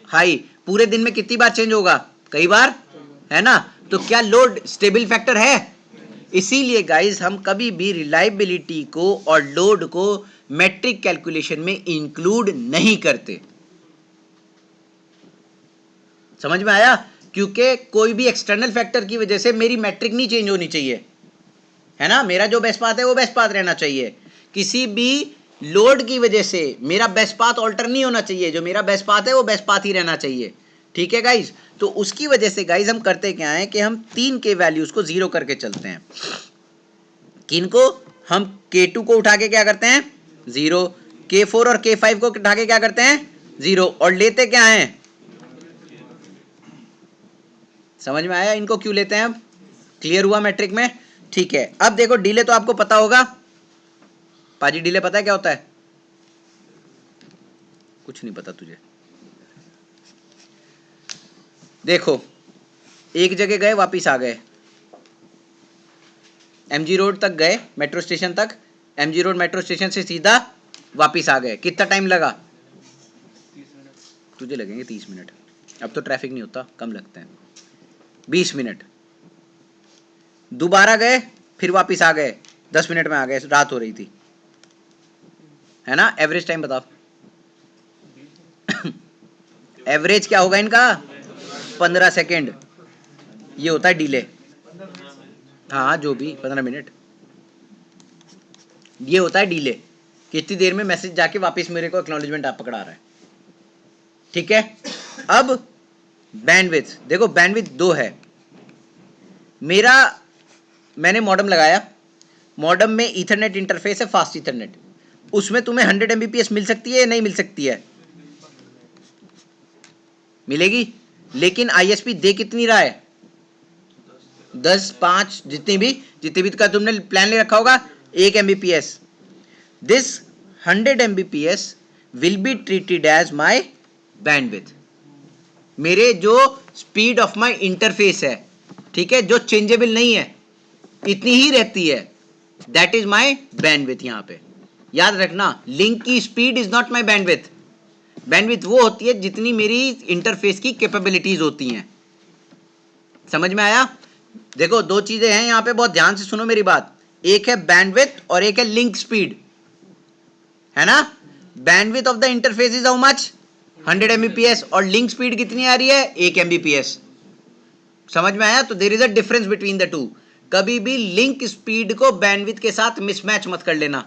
हाई। पूरे दिन में कितनी बार चेंज होगा? कई बार, है ना। तो क्या लोड स्टेबल फैक्टर है? इसीलिए गाइस हम कभी भी रिलायबिलिटी को और लोड को मैट्रिक कैलकुलेशन में इंक्लूड नहीं करते। समझ में आया? क्योंकि कोई भी एक्सटर्नल फैक्टर की वजह से मेरी मैट्रिक नहीं चेंज होनी चाहिए, है ना। मेरा जो बेस्ट पाथ है वो बेस्ट पाथ रहना चाहिए। किसी भी लोड की वजह से मेरा बेस्ट पाथ ऑल्टर नहीं होना चाहिए, जो मेरा बेस्ट पाथ है वो बेस्ट पाथ ही रहना चाहिए। ठीक है गाइज, तो उसकी वजह से गाइज हम करते क्या है कि हम 3 के वैल्यूज को 0 करके चलते हैं। किनको हम K2 को उठा के क्या करते हैं 0, K4 और K5 को उठा के क्या करते हैं 0 और लेते क्या हैं, समझ में आया इनको क्यों लेते हैं, अब क्लियर हुआ मैट्रिक में। ठीक है, अब देखो डिले तो आपको पता होगा, पाजी डिले पता है क्या होता है, कुछ नहीं पता तुझे। देखो एक जगह गए वापिस आ गए, MG रोड तक गए, मेट्रो स्टेशन तक, MG रोड मेट्रो स्टेशन से सीधा वापिस आ गए, कितना टाइम लगा, तुझे लगेंगे 30 मिनट, अब तो ट्रैफिक नहीं होता, कम लगते हैं 20 मिनट। दोबारा गए फिर वापिस आ गए, 10 मिनट में आ गए, रात हो रही थी, है ना। एवरेज टाइम बताओ एवरेज क्या होगा इनका 15 सेकेंड, ये होता है डिले। हाँ जो भी 15 मिनट, ये होता है डिले, कितनी देर में मैसेज जाके वापस मेरे को एक्नॉलेजमेंट आप पकड़ा रहा है। ठीक है, अब बैंडविड्थ देखो, बैंडविड्थ 2 है मेरा, मैंने मॉडेम लगाया, मॉडेम में ईथरनेट इंटरफेस है, फास्ट ईथरनेट, उसमें तुम्हें 100 Mbps मिल सकती है या नहीं मिल सकती है, मिलेगी, लेकिन ISP दे कितनी रहा है 10, 5 जितनी भी का तुमने प्लान ले रखा होगा 1 Mbps, this 100 Mbps will be treated as my bandwidth, मेरे जो स्पीड ऑफ माई इंटरफेस है, ठीक है, जो चेंजेबल नहीं है, इतनी ही रहती है, दैट इज माई बैंडविड्थ। यहां पे याद रखना, लिंक की speed is not my bandwidth, bandwidth वो होती है जितनी मेरी इंटरफेस की कैपेबिलिटीज होती हैं, समझ में आया। देखो दो चीजें हैं यहां पे, बहुत ध्यान से सुनो मेरी बात, एक है बैंडविड्थ और एक है लिंक स्पीड, है ना। Bandwidth of the interface is how much 100 Mbps और लिंक स्पीड कितनी आ रही है 1 Mbps, समझ में आया। तो there is a difference between the two, कभी भी लिंक स्पीड को बैंडविड्थ के साथ मिसमैच मत कर लेना,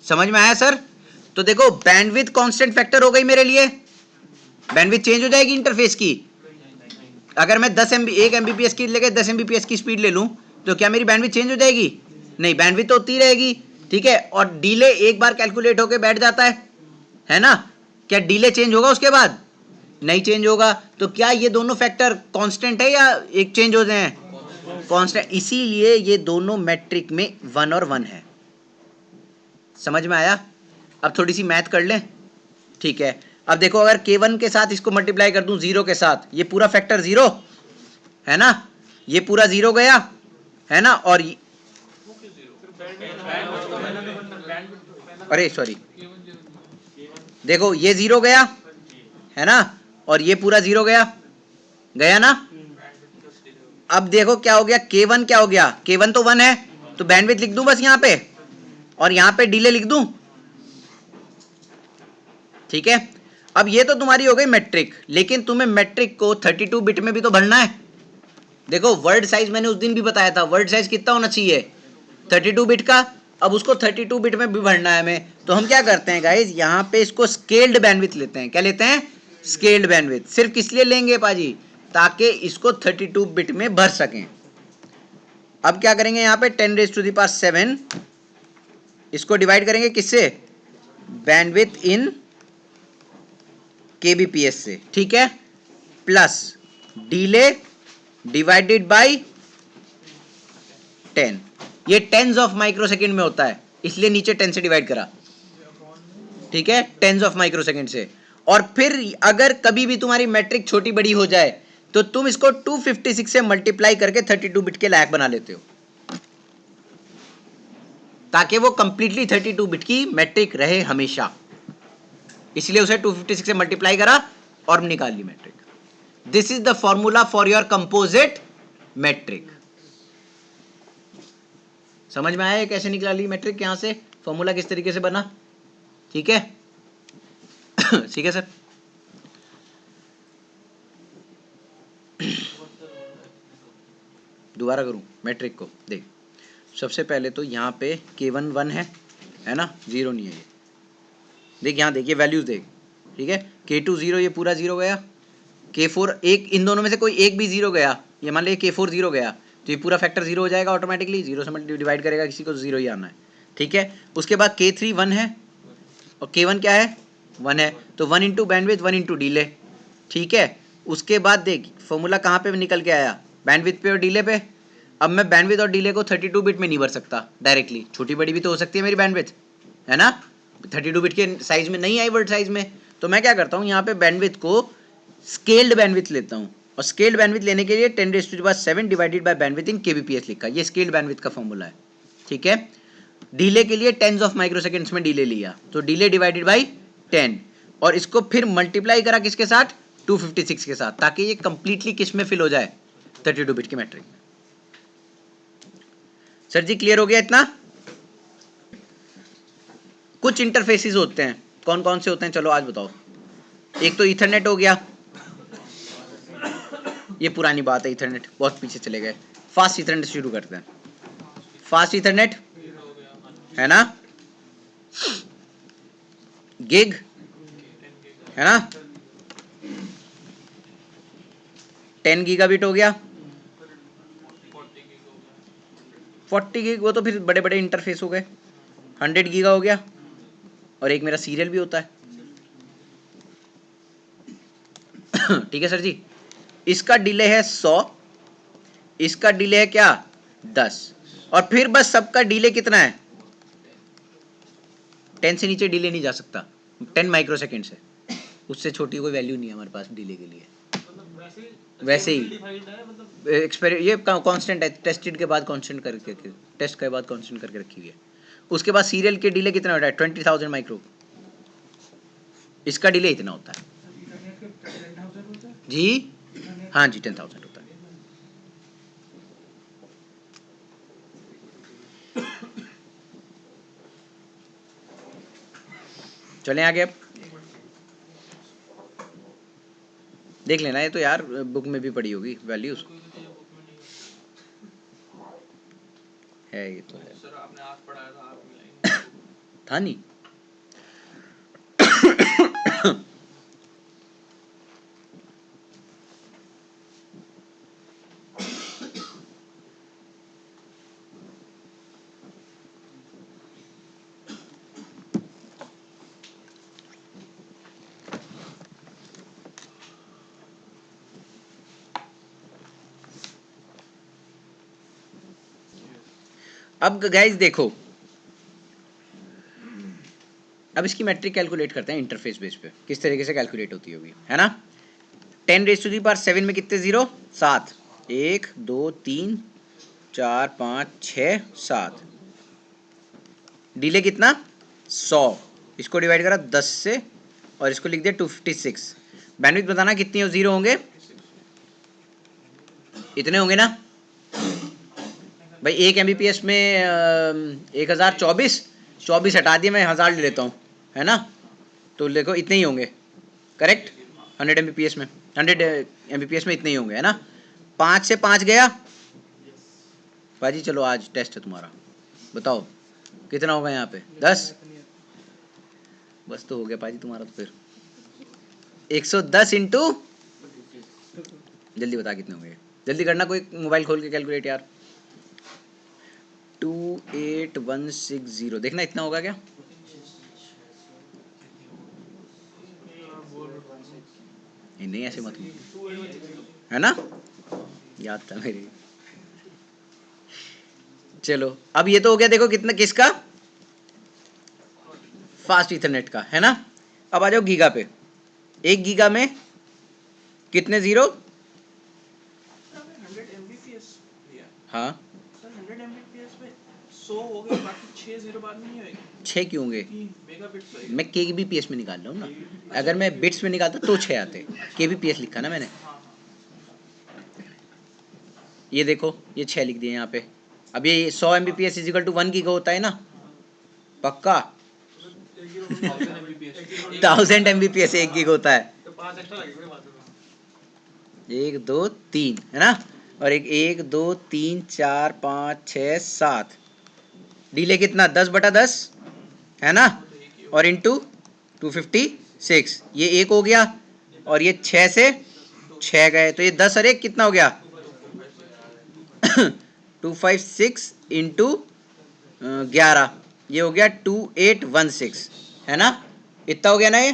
समझ में आया सर। तो देखो बैंडविड्थ कांस्टेंट फैक्टर हो गई मेरे लिए, बैंडविड्थ चेंज हो जाएगी इंटरफेस की, अगर मैं 1 Mbps की लेके 10 Mbps की स्पीड ले लूं तो क्या मेरी बैंडविड्थ चेंज हो जाएगी, नहीं, बैंडविड्थ तो होती रहेगी। ठीक है, और डिले एक बार कैलकुलेट होके बैठ जाता है ना, क्या डिले चेंज होगा उसके बाद, नहीं चेंज होगा। तो क्या ये दोनों फैक्टर कांस्टेंट है या एक चेंज होते हैं, कांस्टेंट, इसीलिए ये दोनों मैट्रिक में 1 और 1 है, समझ में आया। अब थोड़ी सी मैथ कर लें, ठीक है। अब देखो अगर K1 के साथ इसको मल्टीप्लाई कर दूं 0 के साथ, ये पूरा फैक्टर 0 है ना, ये पूरा 0 गया है ना, और अरे सॉरी, देखो ये 0 गया है ना, और ये पूरा 0 गया ना। अब देखो क्या हो गया, K1 क्या हो गया, K1 तो 1 है, तो बैंडविड्थ लिख दूं बस यहां पे, और यहां पे डिले लिख दूं, ठीक है। अब ये तो तुम्हारी हो गई मैट्रिक, लेकिन तुम्हें मैट्रिक को 32 बिट में भी तो भरना है। देखो वर्ड साइज मैंने उस दिन भी बताया था, वर्ड साइज कितना होना चाहिए 32 बिट का, अब उसको 32 बिट में भी भरना है हमें, तो हम क्या करते हैं गाइज, यहाँ पे इसको स्केल्ड बैंडविड्थ लेते हैं, क्या लेते हैं, स्केल्ड बैंडविड्थ। सिर्फ किस लिए लेंगे पाजी, ताकि इसको 32 बिट में भर सकें। अब क्या करेंगे, यहाँ पे 10⁻⁷ इसको डिवाइड करेंगे किससे, बैंडविड्थ इन kbps से, ठीक है, प्लस डिले डिवाइडेड बाय 10, ये टेंस ऑफ माइक्रो सेकेंड में होता है, इसलिए नीचे 10 से डिवाइड करा, ठीक है, टेंस ऑफ माइक्रो सेकेंड से। और फिर अगर कभी भी तुम्हारी मैट्रिक छोटी बड़ी हो जाए तो तुम इसको 256 से मल्टीप्लाई करके 32 बिट के लायक बना लेते हो, ताकि वो कंप्लीटली 32 बिट की मैट्रिक रहे हमेशा, इसलिए उसे 256 से मल्टीप्लाई करा और निकाल ली metric. This is the formula for your composite metric, समझ में आया कैसे निकाल ली मैट्रिक, यहां से फॉर्मूला किस तरीके से बना, ठीक है ठीक है सर। दोबारा करूं मैट्रिक को, देख सबसे पहले तो यहां पे K1 1 है ना, 0 नहीं है ये, देख यहाँ देख ये वैल्यूज देख, ठीक है, K2 0, ये पूरा 0 गया, K4 एक, इन दोनों में से कोई एक भी 0 गया, ये मान लीजिए K4 0 गया, तो ये पूरा फैक्टर 0 हो जाएगा ऑटोमेटिकली, 0 से डिवाइड करेगा किसी को 0 ही आना है, ठीक है। उसके बाद K3 1 है और K1 क्या है 1 है, तो 1 इंटू बैंडविथ 1 इंटू डिले, ठीक है। उसके बाद देख फॉर्मूला कहाँ पे निकल के आया, बैंडविथ पे और डिले पे। अब मैं बैंडविथ और डिले को 32 बिट में नहीं भर सकता डायरेक्टली, छोटी बड़ी भी तो हो सकती है मेरी बैंडविथ, है ना। 32 बिट के साइज में नहीं आई वर्ड साइज में, तो मैं क्या करता हूँ यहाँ पे बैंडविथ को स्केल्ड बैंडविथ लेता हूँ, और स्केल्ड बैंडविथ लेने के लिए 10⁻7 divided by bandwidth in kbps लिखा, ये स्केल्ड बैंडविथ का फॉर्मूला है, ठीक है। डिले के लिए टेंस ऑफ माइक्रोसेकंड्स में डिले लिया, तो डिले डिवाइडेड बाय 10, और इसको फिर मल्टीप्लाई करा किसके साथ 256 के साथ, ताकि ये कंप्लीटली किस में फिल हो जाए 32 बिट की मैट्रिक में। सर जी क्लियर हो गया इतना। कुछ इंटरफेसेस होते हैं, कौन कौन से होते हैं चलो आज बताओ। एक तो ईथरनेट हो गया, ये पुरानी बात है, ईथरनेट बहुत पीछे चले गए। फास्ट ईथरनेट शुरू करते हैं, फास्ट ईथरनेट है ना, गिग है ना, 10 गीगाबिट हो गया, 40 गिग वो तो फिर बड़े बड़े इंटरफेस हो गए, 100 गीगा हो गया, और एक मेरा सीरियल भी होता है ठीक है सर जी। इसका डिले है 100, इसका डिले है क्या 10, और फिर बस सबका डिले कितना है 10 से नीचे डिले नहीं जा सकता, 10 माइक्रोसेकंड से, उससे छोटी कोई वैल्यू नहीं है हमारे पास डिले के लिए। वैसे ही ये कांस्टेंट है, टेस्टेड के बाद कांस्टेंट करके, टेस्ट के बाद कांस्टेंट करके रखी हुई है। उसके बाद सीरियल के डिले कितना होता है 20,000 माइक्रो, इसका डिले इतना होता है जी, हाँ जी 10,000 होता है। चलें आगे, अब देख लेना, ये तो यार बुक में भी पड़ी होगी वैल्यूज है, ये तो है सर आपने आज पढ़ाया था, आप मिलाएंगे था नहीं अब गाइस देखो, अब इसकी मैट्रिक कैलकुलेट करते हैं इंटरफेस बेस पे, किस तरीके से कैलकुलेट होती होगी, है ना। 10⁻7 में कितने जीरो 7, 1 2 3 4 5 6 7, डिले कितना 100, इसको डिवाइड करा 10 से और इसको लिख दिया 256। बैंडविड्थ बताना कितनी हो, 0 होंगे, इतने होंगे ना भाई। 1 MBPS में 1024 हटा दिए, मैं 1000 ले लेता हूँ, है ना, तो देखो इतने ही होंगे, करेक्ट। 100 MBPS में 100 MBPS में इतने ही होंगे, है ना। 5 से 5 गया भाजी, चलो आज टेस्ट है तुम्हारा, बताओ कितना होगा यहाँ पे 10, बस तो हो गया पाजी तुम्हारा, तो फिर 110 इंटू, जल्दी बता कितने होंगे, जल्दी करना, कोई मोबाइल खोल के कैलकुलेट यार। 28160, देखना इतना होगा क्या, नहीं ऐसे मत, है ना, याद था मेरी। चलो अब ये तो हो गया, देखो कितना किसका, फास्ट ईथरनेट का, है ना। अब आ जाओ गीगा पे, 1 गीगा में कितने जीरो, हाँ 100 हो गए, बाकी 6 जीरो बाद में नहीं होएगी, 6 क्यों होंगे, मेगाबिट्स मैं kbps में निकाल रहा हूँ ना, अगर मैं बिट्स में निकालता तो 6 आते, kbps लिखा ना मैंने, ये देखो ये 6 लिख दिए यहाँ पे। अब ये 100 MBPS is equal to 1 giga होता है ना, पक्का 1000 MBPS 1 गीगा होता है, 1 2 3 है ना, और एक 1 2 3 4 5 6 7, डिले कितना 10/10 है ना, और इंटू 256, ये 1 हो गया, और ये 6 से 6 गए, तो ये 10 और 1 कितना हो गया 256 इंटू 11, ये हो गया 2816, है ना, इतना हो गया ना ये,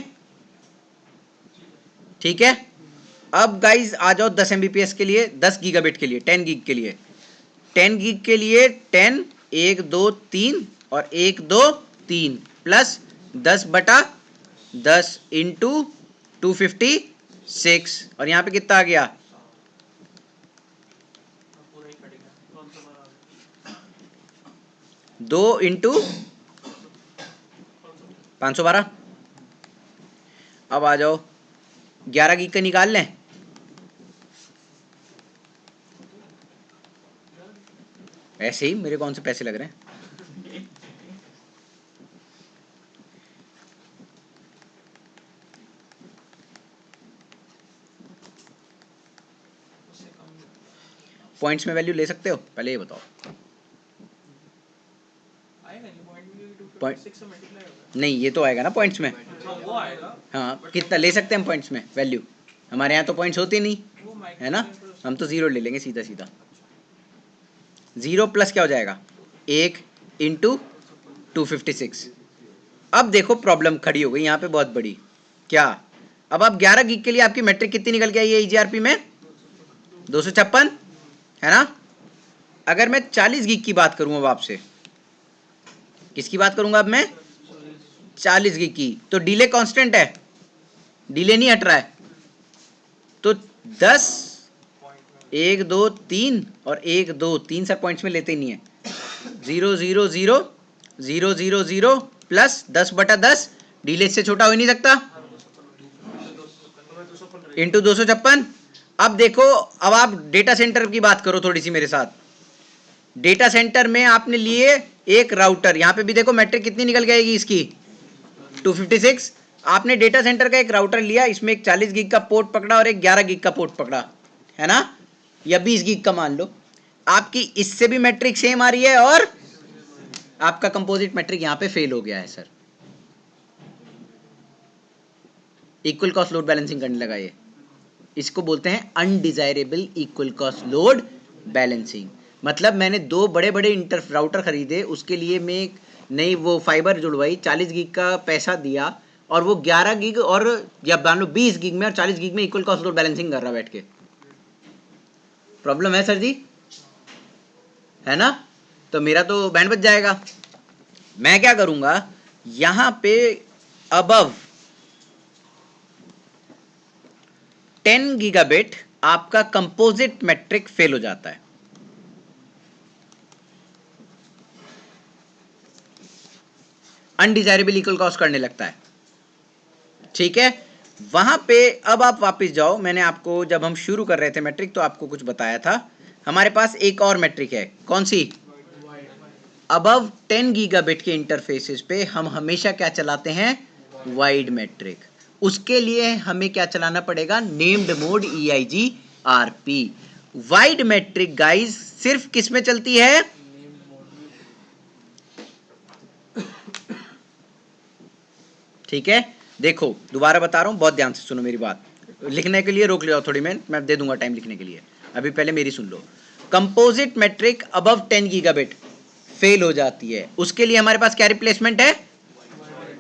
ठीक है। अब गाइज आ जाओ 10 Mbps के लिए, 10 गीगाबिट के लिए, 10 गीग के लिए, 10 गीग के लिए 10 1 2 3 और 1 2 3 प्लस 10/10 इंटू 256, और यहाँ पे कितना आ गया, पूरा ही कट गया। कौन सा बना? 2 इंटू 512। अब आ जाओ 11 गीग का निकाल लें, ऐसे ही मेरे कौन से पैसे लग रहे हैं, उससे कम पॉइंट्स में वैल्यू ले सकते हो, पहले ये बताओ। आएगा नहीं पॉइंट में, 256 से मल्टीप्लाई होगा। नहीं, ये तो आएगा ना पॉइंट्स में, हाँ वो आएगा, हाँ कितना ले सकते हैं हम पॉइंट्स में वैल्यू, हमारे यहाँ तो पॉइंट्स होते नहीं, वो माइक्रो है ना, सेकंड पर हम तो 0 ले लेंगे सीधा सीधा। 0 प्लस क्या हो जाएगा, 1 इंटू 256। अब देखो प्रॉब्लम खड़ी हो गई यहाँ पे बहुत बड़ी, क्या, अब आप 11 गीग के लिए आपकी मैट्रिक कितनी निकल के आई है EGRP में, 256, है ना। अगर मैं 40 गीग की बात करूँ अब आपसे, किसकी बात करूंगा अब मैं, 40 गीग की, तो डिले कांस्टेंट है, डिले नहीं हट रहा है, तो 10 1 2 3 और 1 2 3 सब पॉइंट्स में लेते ही नहीं है, 0 0 0 0 0 0 प्लस 10/10, डिले से छोटा हो ही नहीं सकता, इंटू 256। अब देखो, अब आप डेटा सेंटर की बात करो थोड़ी सी मेरे साथ, डेटा सेंटर में आपने लिए एक राउटर, यहां पे भी देखो मैट्रिक कितनी निकल के आएगी इसकी, 256। आपने डेटा सेंटर का एक राउटर लिया, इसमें एक 40 गीग का पोर्ट पकड़ा और एक 11 गीग का पोर्ट पकड़ा, है ना, या 20 गीग का मान लो, आपकी इससे भी मैट्रिक सेम आ रही है और आपका कंपोजिट मैट्रिक यहां पे फेल हो गया है sir, equal cost load balancing करने लगा ये, इसको बोलते हैं undesirable equal cost load balancing. मतलब मैंने 2 बड़े बड़े इंटर राउटर खरीदे, उसके लिए मैं एक नई वो फाइबर जुड़वाई, 40 गीग का पैसा दिया, और वो 11 गीग और या मान लो 20 गीग में और 40 गीग में इक्वल कॉस्ट लोड बैलेंसिंग कर रहा बैठ के, प्रॉब्लम है सर जी, है ना। तो मेरा तो बैंड बच जाएगा। मैं क्या करूंगा, यहां पे अबव 10 गीगाबिट आपका कंपोजिट मैट्रिक फेल हो जाता है, अनडिजायरेबल इक्वल कॉस्ट करने लगता है, ठीक है। वहां पे अब आप वापस जाओ, मैंने आपको जब हम शुरू कर रहे थे मैट्रिक तो आपको कुछ बताया था, हमारे पास एक और मैट्रिक है, कौन सी, अबव 10 गीगाबिट के इंटरफेसेस पे हम हमेशा क्या चलाते हैं, वाइड मैट्रिक। उसके लिए हमें क्या चलाना पड़ेगा, named mode EIGRP। Wide metric guys सिर्फ किस में चलती है, ठीक है। देखो दोबारा बता रहा हूं, बहुत ध्यान से सुनो मेरी बात, लिखने के लिए रोक ले थोड़ी, मैं दे दूंगा टाइम लिखने के लिए, अभी पहले मेरी सुन लो। Composite metric above 10 gigabit fail हो जाती है, उसके लिए हमारे पास क्या रिप्लेसमेंट है,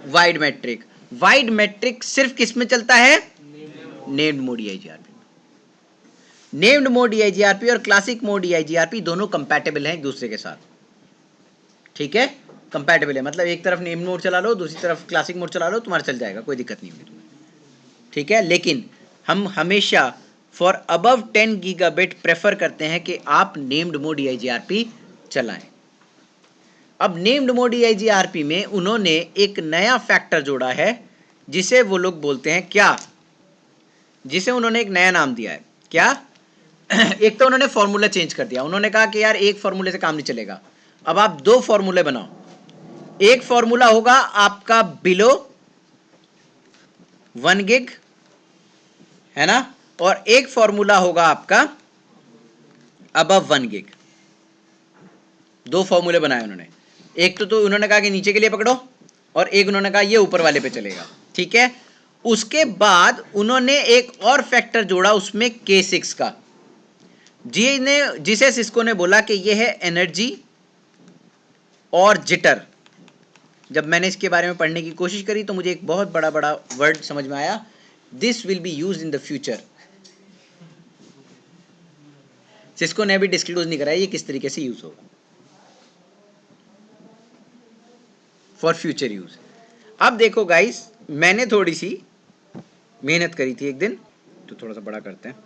वाइड मैट्रिक। वाइड मैट्रिक सिर्फ किस में चलता है, named mode EIGRP। Named mode EIGRP और क्लासिक मोड EIGRP दोनों कंपैटिबल हैं एक दूसरे के साथ, ठीक है, कंपैटिबल है, मतलब एक तरफ नेम्ड मोड चला लो, दूसरी तरफ क्लासिक मोड चला लो, तुम्हारा चल जाएगा, कोई दिक्कत नहीं होगी तुम्हें, ठीक है। लेकिन हम हमेशा फॉर अबव 10 गीगाबिट प्रेफर करते हैं कि आप नेम्ड मोड EIGRP चलाएं। अब नेम्ड मोड EIGRP में उन्होंने एक नया फैक्टर जोड़ा है, जिसे वो लोग बोलते हैं क्या, जिसे उन्होंने एक नया नाम दिया है, क्या एक तो उन्होंने फॉर्मूला चेंज कर दिया, उन्होंने कहा कि यार एक फॉर्मूले से काम नहीं चलेगा, अब आप 2 फॉर्मूले बनाओ, एक फॉर्मूला होगा आपका बिलो 1 गिग, है ना, और एक फॉर्मूला होगा आपका अबव 1 गिग। 2 फॉर्मूले बनाए उन्होंने, एक तो उन्होंने कहा कि नीचे के लिए पकड़ो, और एक उन्होंने कहा ये ऊपर वाले पे चलेगा, ठीक है। उसके बाद उन्होंने एक और फैक्टर जोड़ा उसमें K6 का, जिसे सिस्को ने बोला कि ये है एनर्जी और जिटर। जब मैंने इसके बारे में पढ़ने की कोशिश करी तो मुझे एक बहुत बड़ा बड़ा वर्ड समझ में आया, this will be used in the future. Cisco ने भी डिस्क्लोज नहीं कराया ये किस तरीके से यूज होगा फॉर फ्यूचर यूज। अब देखो गाइस, मैंने थोड़ी सी मेहनत करी थी एक दिन, तो थोड़ा सा बड़ा करते हैं,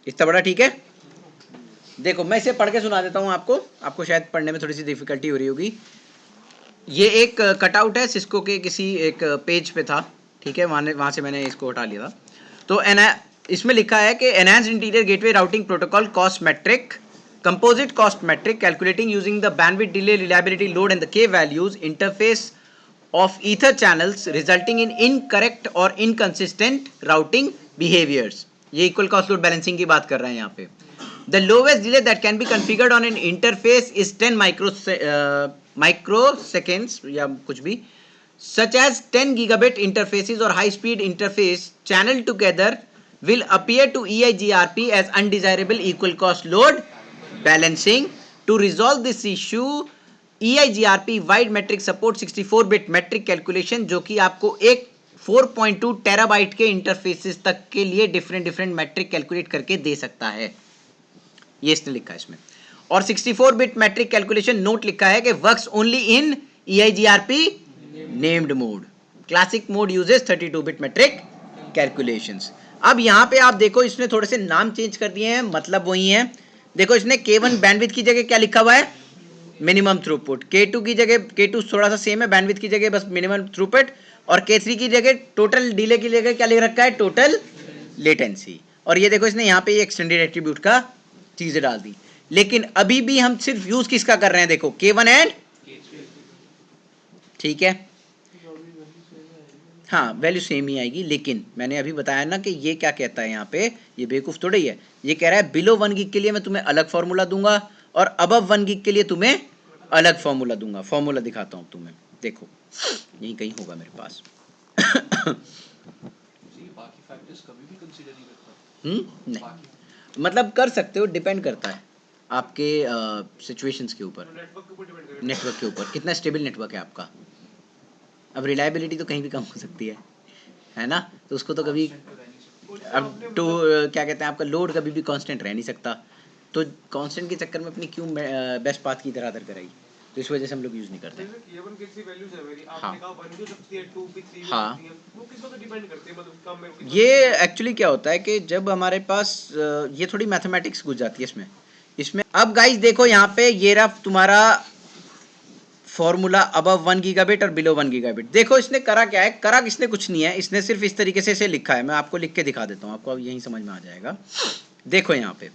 इतना बड़ा ठीक है। देखो मैं इसे पढ़ के सुना देता हूं आपको शायद पढ़ने में थोड़ी सी डिफिकल्टी हो रही होगी। ये एक कटआउट है सिस्को के किसी एक पेज पे था, ठीक है, वहां से मैंने इसको हटा लिया था। तो इसमें लिखा है कि enhanced interior gateway routing protocol cost metric, composite cost metric calculating using the bandwidth, delay, reliability, load and the K values, interface of ether channels resulting in incorrect or inconsistent routing behaviors। ये equal cost load balancing की बात कर रहे हैं यहाँ पे। The lowest delay that can be configured on an interface is 10 microseconds या कुछ भी, such as 10 gigabit interfaces or high speed interface channel together will appear to EIGRP as undesirable equal cost load balancing। To resolve this issue EIGRP wide metric support 64 bit metric calculation, जो कि आपको एक 4.2 terabyte के interfaces तक के लिए different matric calculate करके दे सकता है। ये इसने लिखा है इसमें। और 64 बिट मैट्रिक कैलकुलेशन नोट लिखा है कि works only in EIGRP named mode. Classic mode uses 32 bit metric calculations. अब यहां पे आप देखो इसने थोड़े से नाम चेंज कर दिए हैं, मतलब वही है। देखो इसने K1 बैंडविड्थ की जगह क्या लिखा हुआ है, मिनिमम थ्रूपुट। K2 की जगह, K2 थोड़ा सा सेम है, बैंडविड्थ की जगह बस मिनिमम थ्रूपुट, और K3 की जगह टोटल डिले की जगह क्या लिख रखा है, टोटल लेटेंसी। और ये देखो इसने यहाँ पे एक्सटेंडेड एट्रीब्यूट का चीजें डाल दी। लेकिन अभी भी हम सिर्फ यूज किसका कर रहे हैं, देखो K1 एंड, ठीक है, हाँ वैल्यू सेम ही आएगी। लेकिन मैंने अभी बताया ना कि ये क्या कहता है यहाँ पे, ये बेवकूफ थोड़ा ही है, ये कह रहा है बिलो 1 गीग के लिए मैं तुम्हें अलग फॉर्मूला दूंगा और अबव 1 गीग के लिए तुम्हें अलग फॉर्मूला दूंगा। फॉर्मूला दिखाता हूं तुम्हें, देखो यही कहीं होगा मेरे पास। बाकी फैक्टर्स कभी भी कंसीडर नहीं करता। नहीं, मतलब कर सकते हो, डिपेंड करता है आपके सिचुएशंस के ऊपर, नेटवर्क के ऊपर डिपेंड करेगा, नेटवर्क के ऊपर, कितना स्टेबल नेटवर्क है आपका। अब रिलायबिलिटी तो कहीं भी कम हो सकती है ना, तो उसको तो कभी, अब तो क्या कहते हैं, आपका लोड कभी भी कांस्टेंट रह नहीं सकता, तो कांस्टेंट के चक्कर में अपनी क्यों बेस्ट पाथ की तरह दर कराई, तो इस वजह से हम लोग यूज नहीं करते। K1 की थ्री वैल्यूज है मेरी, आपने कहा 1 की सकती है, 2 की 3 की हाँ। सकती है, वो किस पे डिपेंड करते हैं, मतलब कम में ये एक्चुअली क्या होता है कि जब हमारे पास ये थोड़ी मैथमेटिक्स घुस जाती है इसमें। अब गाइस देखो यहाँ पे ये रहा तुम्हारा फॉर्मूला अबव 1 गीगाबिट और बिलो 1 गीगाबिट। देखो इसने करा क्या है, करा इसने कुछ नहीं है, इसने सिर्फ इस तरीके से इसे लिखा है। मैं आपको लिख के दिखा देता हूँ, आपको अब यही समझ में आ जाएगा। देखो यहाँ पे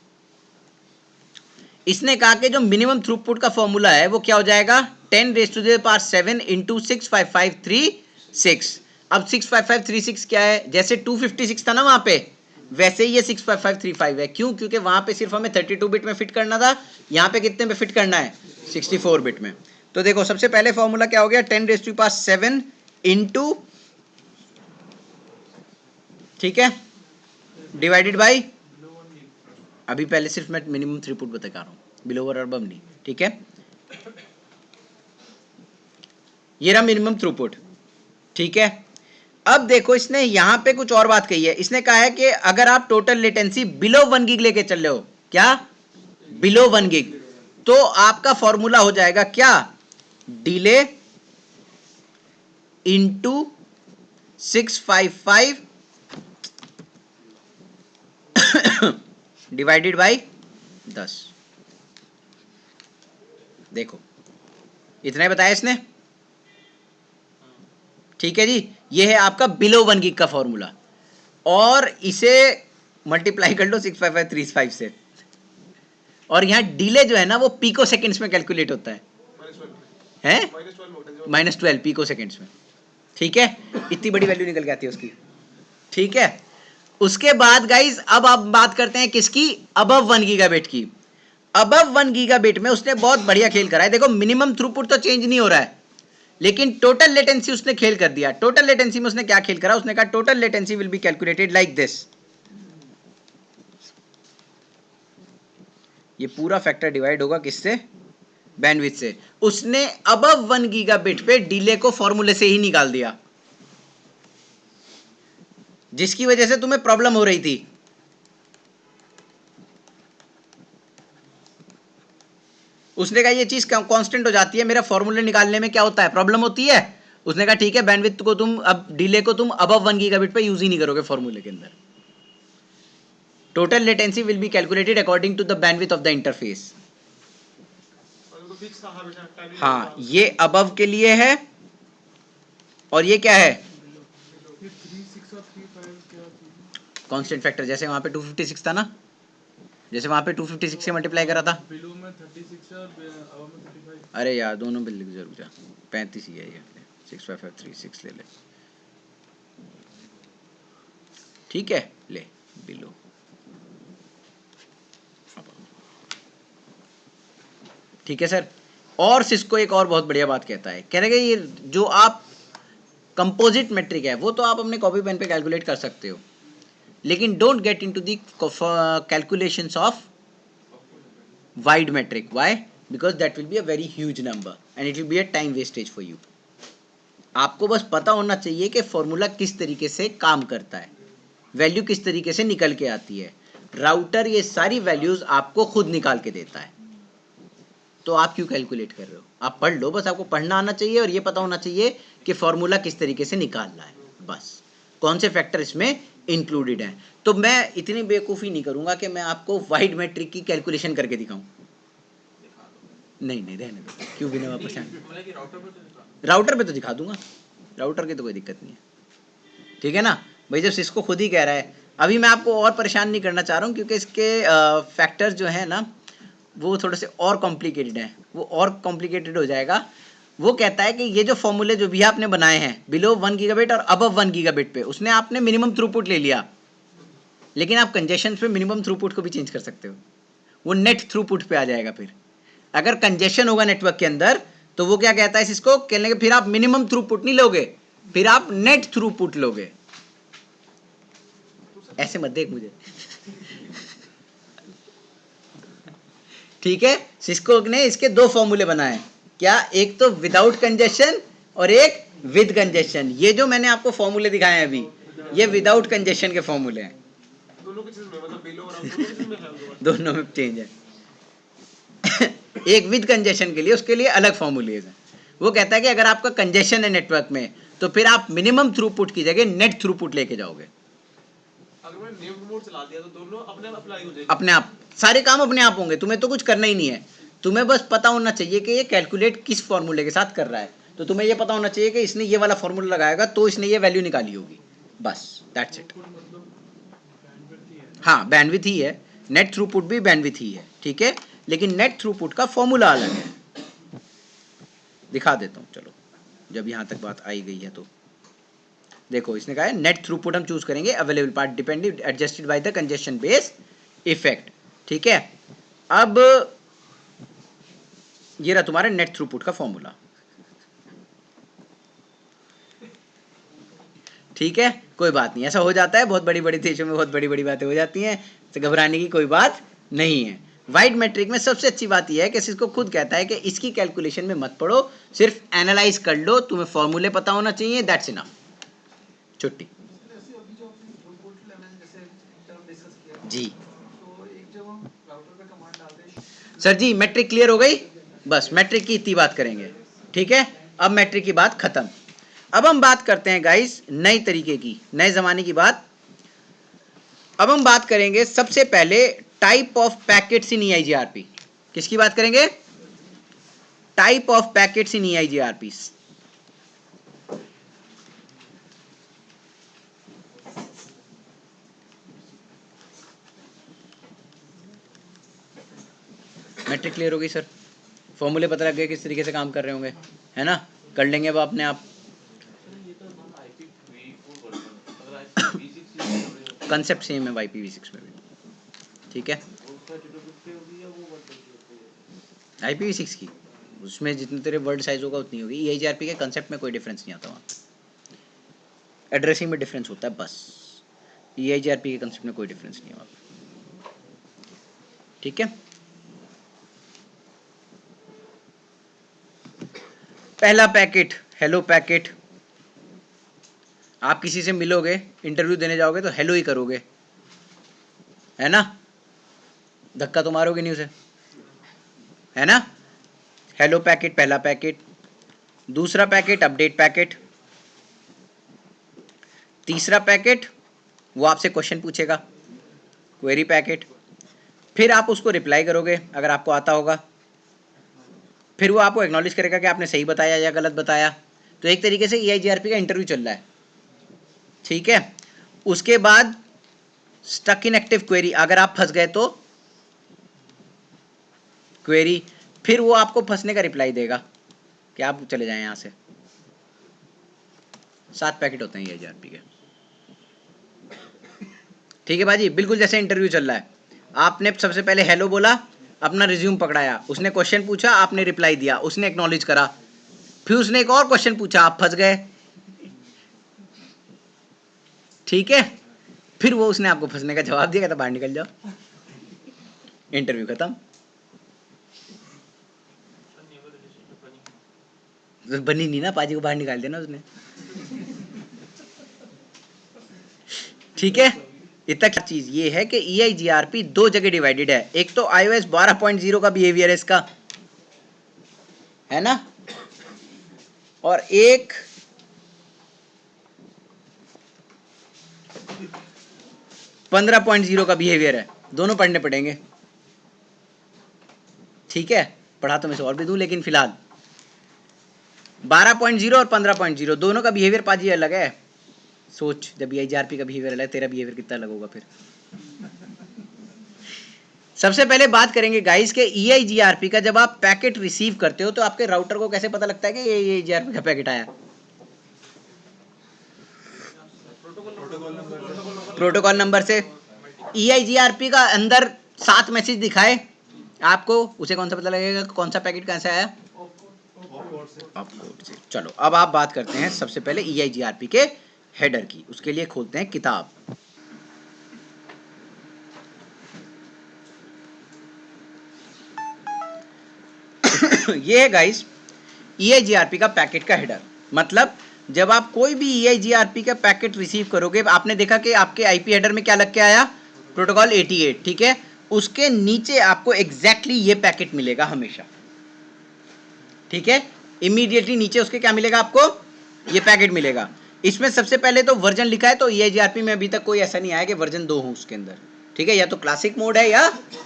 इसने कहा कि जो मिनिमम थ्रूपुट का फॉर्मूला है वो क्या हो जाएगा, 10⁻⁷ इंटू 65536। अब 65536 क्या है, जैसे 256 था ना वहां पे, वैसे ही ये 65535 है। क्यों, क्योंकि वहां पे सिर्फ हमें 32 बिट में फिट करना था, यहाँ पे कितने में फिट करना है, 64 बिट में। तो देखो सबसे पहले फॉर्मूला क्या हो गया, 10⁻⁷ इंटू, ठीक है, डिवाइडेड बाई, अभी पहले सिर्फ मैं मिनिमम थ्रूपुट बता रहा हूं, बिलो और अबव नहीं, ठीक है। ये रहा मिनिमम थ्रूपुट, ठीक है। अब देखो इसने यहां पे कुछ और बात कही है, इसने कहा है कि अगर आप टोटल लेटेंसी बिलो 1 गीग लेके चल रहे हो, क्या, बिलो 1 गीग, तो आपका फॉर्मूला हो जाएगा क्या, डिले इंटू 655 डिवाइडेड बाई 10। देखो इतना ही बताया इसने, ठीक है जी। ये है आपका बिलो 1 गीग का फॉर्मूला, और इसे मल्टीप्लाई कर लो 65535 से, और यहां डिले जो है ना वो पिको सेकंड्स में कैलकुलेट होता है, -12 पिको सेकंड्स में, ठीक है। इतनी बड़ी वैल्यू निकल के आती है उसकी, ठीक है। उसके बाद गाइस अब आप बात करते हैं किसकी, अबव 1 गीगाबिट की। अबव 1 गीगाबिट में उसने बहुत बढ़िया खेल करा है। देखो मिनिमम थ्रूपुट तो चेंज नहीं हो रहा है, लेकिन टोटल लेटेंसी उसने खेल कर दिया। टोटल लेटेंसी में उसने क्या खेल करा, उसने कहा total latency will be calculated like this, ये पूरा फैक्टर डिवाइड होगा किससे? बैंडविड्थ से। उसने अबव 1 गीगाबिट पे डिले को फॉर्मूले से ही निकाल दिया, जिसकी वजह से तुम्हें प्रॉब्लम हो रही थी। उसने कहा ये चीज कांस्टेंट हो जाती है, मेरा फॉर्मूले निकालने में क्या होता है, प्रॉब्लम होती है। उसने कहा ठीक है, बैंडविड्थ को तुम अब डिले को तुम अबव 1 गीगाबिट पे यूज ही नहीं करोगे फॉर्मूले के अंदर। Total latency will be calculated according to the bandwidth of the interface. हाँ, ये अबव के लिए है और ये क्या है, ये 3 6 और 3 5 क्या थी? Constant factor. जैसे वहां पे 256 था ना, जैसे वहां पे 256 से मल्टीप्लाई करा था। बिलो में 36 है और अब में 35। अरे यार दोनों बिल लिख जरूर जा, 35 ही है ये, 65536 ले ले, ठीक है, ले बिलो। ठीक है सर। और सिस्को एक और बहुत बढ़िया बात कहता है, कह रहे हैं कि ये जो आप कंपोजिट मेट्रिक है वो तो आप अपने कॉपी पेन पे कैलकुलेट कर सकते हो, लेकिन don't get into the calculations of wide metric. Why? Because that will be a very huge number and it will be a time wastage for you. आपको बस पता होना चाहिए कि फॉर्मूला किस तरीके से काम करता है, वैल्यू किस तरीके से निकल के आती है। राउटर ये सारी वैल्यूज आपको खुद निकाल के देता है, तो आप क्यों कैलकुलेट कर रहे हो? आप पढ़ लो, बस आपको पढ़ना आना चाहिए और ये पता होना चाहिए कि फॉर्मूला किस तरीके से निकालना है, बस कौन से फैक्टर इसमें इंक्लूडेड हैं। तो मैं इतनी बेवकूफ़ी नहीं करूंगा कि मैं आपको वाइड मैट्रिक की कैलकुलेशन करके दिखाऊं। नहीं नहीं, रहने दो, क्यों बिना परेशान। राउटर पे तो दिखा दूंगा, राउटर की तो कोई दिक्कत नहीं है, ठीक है ना भाई। जब सिस्को खुद ही कह रहा है, अभी मैं आपको और परेशान नहीं करना चाह रहा हूँ क्योंकि इसके फैक्टर्स जो है ना वो थोड़े से और कॉम्प्लिकेटेड हैं, वो और कॉम्प्लिकेटेड हो जाएगा। वो कहता है कि ये जो फॉर्मूले जो भी आपने बनाए हैं बिलो 1 गीगाबिट और अबव 1 गीगाबिट पे, उसने आपने मिनिमम थ्रूपुट ले लिया, लेकिन आप कंजेशन पे मिनिमम थ्रूपुट को भी चेंज कर सकते हो, वो नेट थ्रूपुट पे आ जाएगा। फिर अगर कंजेशन होगा नेटवर्क के अंदर तो वो क्या कहता है इसको, कहने के फिर आप मिनिमम थ्रूपुट नहीं लोगे, फिर आप नेट थ्रूपुट लोगे। ऐसे मत देख मुझे ठीक है। सिस्को ने इसके दो फॉर्मूले बनाए, क्या, एक तो विदाउट कंजेशन और एक विद कंजेशन। ये जो मैंने आपको फॉर्मूले दिखाए हैं अभी, ये विदाउट कंजेशन के फॉर्मूले हैं। दोनों की चीज में मतलब बिलो और दोनों की चीज में है। दोनों में चेंज है एक विद कंजेशन के लिए, उसके लिए अलग फॉर्मूलेज हैं। वो कहता है कि अगर आपका कंजेशन है नेटवर्क में तो फिर आप मिनिमम थ्रूपुट की जगह नेट थ्रूपुट लेके जाओगे। अगर मैंने नेम मोड चला दिया तो दोनों अपने आप अप्लाई हो जाएंगे, अपने आप सारे काम अपने आप होंगे, तुम्हें तो कुछ करना ही नहीं है। तुम्हें बस पता होना चाहिए कि ये कैलकुलेट किस फॉर्मूले के साथ कर रहा है। तो तुम्हें ये पता होना चाहिए कि इसने ये वाला फॉर्मूला लगाएगा तो इसने ये वैल्यू निकाली होगी, बस दैट्स इट। हाँ, बैंडविड्थ ही है, नेट थ्रूपुट भी बैंडविड्थ ही है, ठीक है, लेकिन नेट थ्रूपुट का फॉर्मूला अलग है। दिखा देता हूँ, चलो जब यहाँ तक बात आई गई है तो देखो, इसने कहा है नेट थ्रूपुट हम चूज करेंगे, available part dependent adjusted by the congestion base effect, ठीक है। अब ये रहा तुम्हारा नेट थ्रूपुट का फॉर्मूला, ठीक है। कोई बात नहीं, ऐसा हो जाता है, बहुत बड़ी बड़ी देशों में बहुत बड़ी बड़ी बातें हो जाती हैं, तो घबराने की कोई बात नहीं है। वाइड मैट्रिक में सबसे अच्छी बात यह है कि इसको खुद कहता है कि इसकी कैलकुलेशन में मत पड़ो, सिर्फ एनालाइज कर लो, तुम्हें फॉर्मूले पता होना चाहिए, दैट्स इनफ, छुट्टी। जी सर जी, मैट्रिक क्लियर हो गई, बस मैट्रिक की इतनी बात करेंगे, ठीक है। अब मैट्रिक की बात खत्म। अब हम बात करते हैं गाइस नई तरीके की, नए जमाने की बात। अब हम बात करेंगे सबसे पहले type of packets in EIGRP। किसकी बात करेंगे? Type of packets in EIGRP। Metric clear हो गई सर, फॉर्मूले पता लग गए किस तरीके से काम कर रहे होंगे, है ना, कर लेंगे अब अपने आप। कंसेप्ट सेम है IPv6 में भी, ठीक है। IPv6 की उसमें जितने तेरे वर्ड साइज होगा उतनी होगी, EIGRP के कंसेप्ट में कोई डिफरेंस नहीं आता, वहाँ एड्रेसिंग में डिफरेंस होता है बस, EIGRP के कंसेप्ट में कोई डिफरेंस नहीं है वहाँ, ठीक है। पहला पैकेट हेलो पैकेट, आप किसी से मिलोगे, इंटरव्यू देने जाओगे तो हेलो ही करोगे, है ना, धक्का तो मारोगे नहीं उसे, है ना। हेलो पैकेट पहला पैकेट। दूसरा पैकेट अपडेट पैकेट। तीसरा पैकेट वो आपसे क्वेश्चन पूछेगा, क्वेरी पैकेट, फिर आप उसको रिप्लाई करोगे अगर आपको आता होगा, फिर वो आपको एक्नॉलेज करेगा कि आपने सही बताया या गलत बताया। तो एक तरीके से EIGRP का इंटरव्यू चल रहा है, ठीक है। उसके बाद स्टक इन एक्टिव क्वेरी, अगर आप फंस गए तो क्वेरी, फिर वो आपको फंसने का रिप्लाई देगा कि आप चले जाएं यहां से। 7 पैकेट होते हैं EIGRP के, ठीक है बाजी, बिल्कुल जैसे इंटरव्यू चल रहा है। आपने सबसे पहले हेलो बोला, अपना रिज्यूम पकड़ाया, उसने क्वेश्चन पूछा, आपने रिप्लाई दिया, उसने एक्नॉलेज करा, फिर उसने एक और क्वेश्चन पूछा, आप फंस गए, ठीक है। फिर वो उसने आपको फंसने का जवाब दिया, कहता बाहर निकल जाओ, इंटरव्यू खत्म। तो बनी नहीं ना, पाजी को बाहर निकाल दिया ना उसने, ठीक है। इतना चीज ये है कि EIGRP 2 जगह डिवाइडेड है, एक तो iOS 12.0 का बिहेवियर है इसका, है ना, और एक 15.0 का बिहेवियर है, दोनों पढ़ने पड़ेंगे, ठीक है। पढ़ा तो मैं और भी दूं, लेकिन फिलहाल 12.0 और 15.0 दोनों का बिहेवियर पाजी अलग है। सोच, जब EIGRP का बिहेवियर अलग है, तेरा बिहेवियर कितना अलग होगा फिर। सबसे पहले बात करेंगे गाइस के EIGRP का, जब आप पैकेट रिसीव करते हो तो आपके राउटर को कैसे पता लगता है कि ये EIGRP का पैकेट आया? प्रोटोकॉल नंबर से। EIGRP का अंदर 7 मैसेज दिखाए आपको, उसे कौन सा पता लगेगा कौन सा पैकेट कहां से आया? ऑपकोड से। चलो अब आप बात करते हैं सबसे पहले EIGRP के हेडर की, उसके लिए खोलते हैं किताब। ये है गाइस EIGRP का पैकेट का हेडर, मतलब जब आप कोई भी EIGRP का पैकेट रिसीव करोगे, आपने देखा कि आपके IP हेडर में क्या लग के आया? प्रोटोकॉल 88, ठीक है। उसके नीचे आपको एग्जैक्टली ये पैकेट मिलेगा हमेशा, ठीक है। इमीडिएटली नीचे उसके क्या मिलेगा आपको? ये पैकेट मिलेगा। इसमें सबसे पहले तो वर्जन लिखा है, तो EIGRP में अभी तक कोई ऐसा नहीं आया कि वर्जन 2 हो उसके अंदर, ठीक है। या तो क्लासिक मोड है या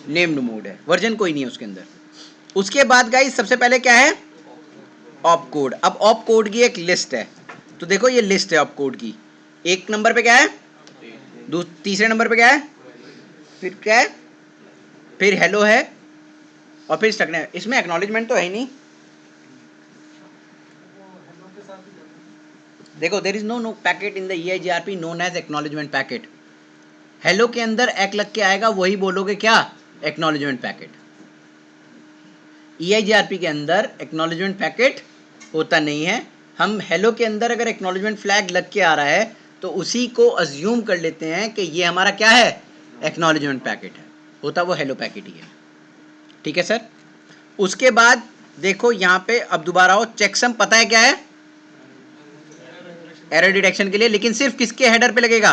नेम्ड मोड है, वर्जन कोई नहीं है उसके अंदर। उसके बाद गाइस सबसे पहले क्या है? Op code. अब ऑप कोड की एक लिस्ट है, तो देखो ये लिस्ट है ऑप कोड की। एक नंबर पे क्या है? तीसरे नंबर पे क्या है? फिर क्या है? फिर हेलो है, और फिर स्टकने। इसमें एक्नॉलेजमेंट तो है ही नहीं। देखो, there is no packet in the EIGRP known as acknowledgement packet. Hello के अंदर एक लग के आएगा, वही बोलोगे क्या? Acknowledgement packet. EIGRP के अंदर एक्नॉलेजमेंट पैकेट होता नहीं है। हम हेलो के अंदर अगर एक्नॉलेजमेंट फ्लैग लग के आ रहा है तो उसी को अज्यूम कर लेते हैं कि ये हमारा क्या है? एक्नॉलेजमेंट पैकेट है। होता वो हेलो पैकेट ही है, ठीक है सर। उसके बाद देखो यहाँ पे, अब दोबारा हो, चेकसम पता है क्या है? एरर डिटेक्शन के लिए, लेकिन सिर्फ किसके हेडर पे लगेगा?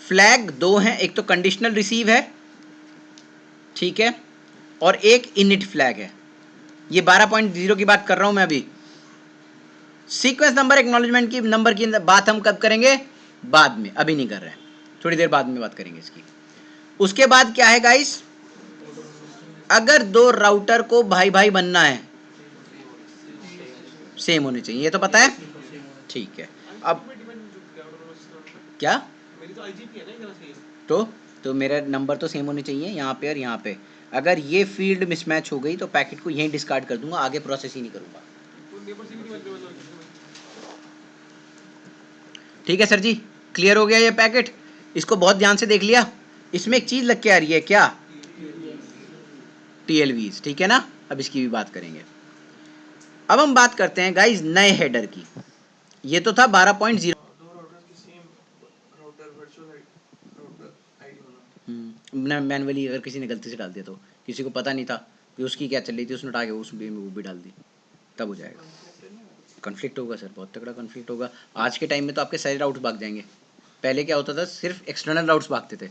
फ्लैग 2 हैं, एक तो कंडीशनल रिसीव है, ठीक है, और एक इनिट फ्लैग है। ये 12.0 की बात कर रहा हूं मैं अभी। सीक्वेंस नंबर एक्नॉलेजमेंट की नंबर की बात हम कब करेंगे? बाद में, अभी नहीं कर रहे हैं, थोड़ी देर बाद में बात करेंगे इसकी। उसके बाद क्या है गाइस? अगर 2 राउटर को भाई भाई बनना है, सेम होने चाहिए, ये तो पता है, ठीक है। अब क्या? मेरी तो IGP है ना इधर से। तो मेरा नंबर तो सेम होने चाहिए यहाँ पे और यहाँ पे। अगर ये फील्ड मिसमैच हो गई तो पैकेट को यहीं डिस्कार्ड कर दूंगा, आगे प्रोसेस ही नहीं करूंगा, ठीक है सर जी। क्लियर हो गया ये पैकेट? इसको बहुत ध्यान से देख लिया। इसमें एक चीज लग के आ रही है, क्या? TLVs, ठीक है ना। अब इसकी भी बात करेंगे। अब हम बात करते हैं गाइस नए हेडर की। ये तो था 12.0। मैनुअली अगर किसी ने गलती से डाल दिया तो, किसी को पता नहीं था कि उसकी क्या चल रही थी, उसने उठा के उसमें वो भी डाल दी, तब हो जाएगा। कन्फ्लिक्ट होगा सर, बहुत तगड़ा कन्फ्लिक्ट होगा। आज के टाइम में तो आपके सारे राउट्स भाग जाएंगे। पहले क्या होता था, सिर्फ एक्सटर्नल राउट्स भागते थे।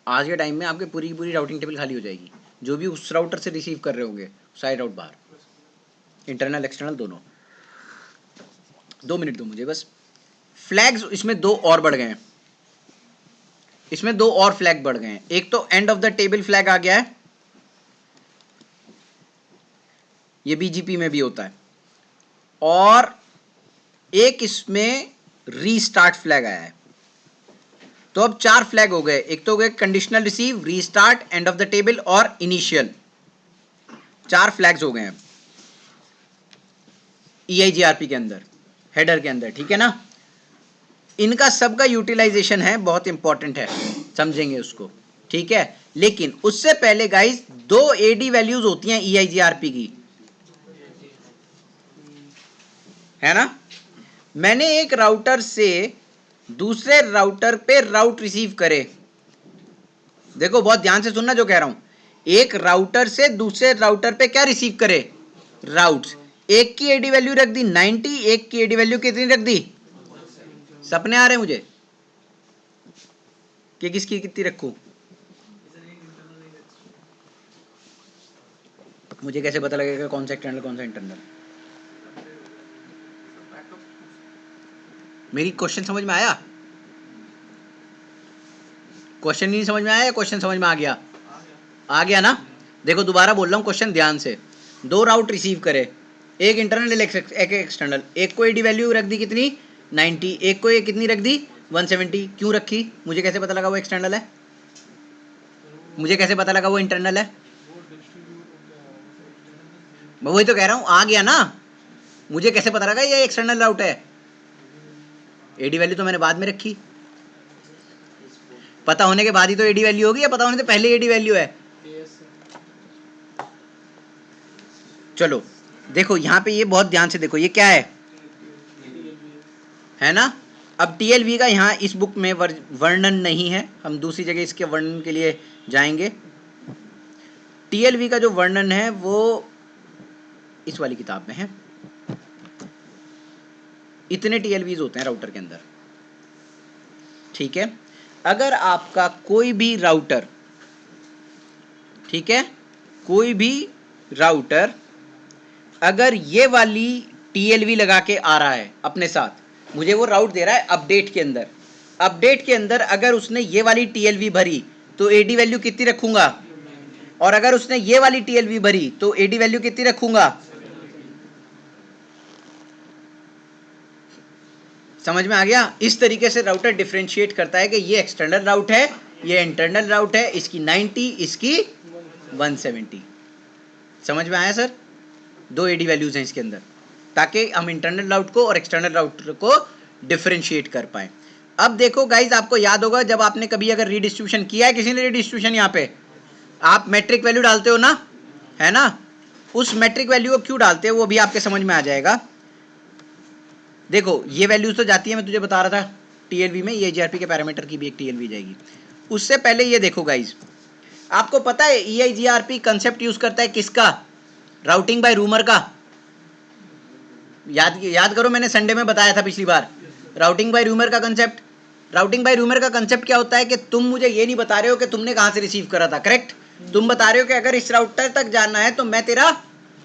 आज के टाइम में आपकी पूरी की पूरी राउटिंग टेबल खाली हो जाएगी। जो भी उस राउटर से रिसीव कर रहे होंगे सारे राउट बाहर, इंटरनल एक्सटर्नल दोनों। 2 मिनट दो मुझे बस। फ्लैग्स इसमें 2 और बढ़ गए हैं, इसमें 2 और फ्लैग बढ़ गए हैं। एक तो end of the table flag आ गया है, ये बीजीपी में भी होता है, और एक इसमें रीस्टार्ट फ्लैग आया है। तो अब 4 फ्लैग हो गए। एक तो हो गए conditional receive, restart, and of the table और इनिशियल। 4 फ्लैग्स हो गए हैं EIGRP के अंदर, हेडर के अंदर, ठीक है ना। इनका सबका यूटिलाइजेशन है, बहुत इंपॉर्टेंट है, समझेंगे उसको, ठीक है। लेकिन उससे पहले गाइस 2 AD वैल्यूज होती हैं EIGRP की, है ना। मैंने एक राउटर से दूसरे राउटर पे राउट रिसीव करे, देखो बहुत ध्यान से सुनना जो कह रहा हूं। एक राउटर से दूसरे राउटर पे क्या रिसीव करे, राउट्स। एक की एडी वैल्यू रख दी 90, एक की एडी वैल्यू कितनी रख दी, सपने आ रहे हैं मुझे कि किसकी कितनी रखूं। मुझे कैसे पता लगेगा कौन सा एक्सटर्नल कौन सा इंटरनल। मेरी क्वेश्चन समझ में आया, क्वेश्चन नहीं समझ में आया, क्वेश्चन समझ में आ गया, आ गया ना। देखो दोबारा बोल रहा हूं क्वेश्चन ध्यान से। 2 राउट रिसीव करे, एक इंटरनल एक एक्सटर्नल। एक को एडी वैल्यू रख दी कितनी 90, एक को ये कितनी रख दी 170। क्यों रखी, मुझे कैसे पता लगा वो एक्सटर्नल है, मुझे कैसे पता लगा वो इंटरनल है। मैं वही तो कह रहा हूं, आ गया ना। मुझे कैसे पता लगा ये एक्सटर्नल राउट है, एडी वैल्यू तो मैंने बाद में रखी। पता होने के बाद ही तो एडी वैल्यू होगी, या पता होने से पहले एडी वैल्यू है। चलो देखो यहां पे ये बहुत ध्यान से देखो, ये क्या है ना। अब TLV का यहाँ इस बुक में वर्णन नहीं है, हम दूसरी जगह इसके वर्णन के लिए जाएंगे। TLV का जो वर्णन है वो इस वाली किताब में है। इतने TLVs होते हैं राउटर के अंदर, ठीक है। अगर आपका कोई भी राउटर, ठीक है, कोई भी राउटर अगर ये वाली TLV लगा के आ रहा है अपने साथ, मुझे वो राउट दे रहा है अपडेट के अंदर, अपडेट के अंदर अगर उसने ये वाली TLV भरी तो एडी वैल्यू कितनी रखूंगा, और अगर उसने ये वाली TLV भरी तो एडी वैल्यू कितनी रखूंगा। समझ में आ गया। इस तरीके से राउटर डिफरेंशिएट करता है कि ये एक्सटर्नल राउट है, ये इंटरनल राउट है, इसकी 90, इसकी 170। समझ में आया सर। 2 एडी वैल्यूज हैं इसके अंदर, ताकि हम इंटरनल राउट को और एक्सटर्नल राउटर को डिफरेंशिएट कर पाए। अब देखो गाइज, आपको याद होगा जब आपने कभी अगर रीडिस्ट्रीब्यूशन किया है, किसी ने रीडिस्ट्रीब्यूशन, यहाँ पे आप मैट्रिक वैल्यू डालते हो ना, है ना। उस मैट्रिक वैल्यू को क्यों डालते हो वो भी आपके समझ में आ जाएगा। देखो ये वैल्यूज तो जाती है, मैं तुझे बता रहा था TLV में, ये EIGRP के पैरामीटर की भी एक TLV जाएगी। उससे पहले ये देखो गाइज, आपको पता है EIGRP कंसेप्ट यूज करता है किसका, राउटिंग बाय रूमर का। याद करो, मैंने संडे में बताया था पिछली बार, राउटिंग बाय रूमर का कंसेप्ट। राउटिंग बाय रूमर का कंसेप्ट क्या होता है कि तुम मुझे ये नहीं बता रहे हो कि तुमने कहां से रिसीव करा था, करेक्ट। तुम बता रहे हो कि अगर इस राउटर तक जाना है तो मैं तेरा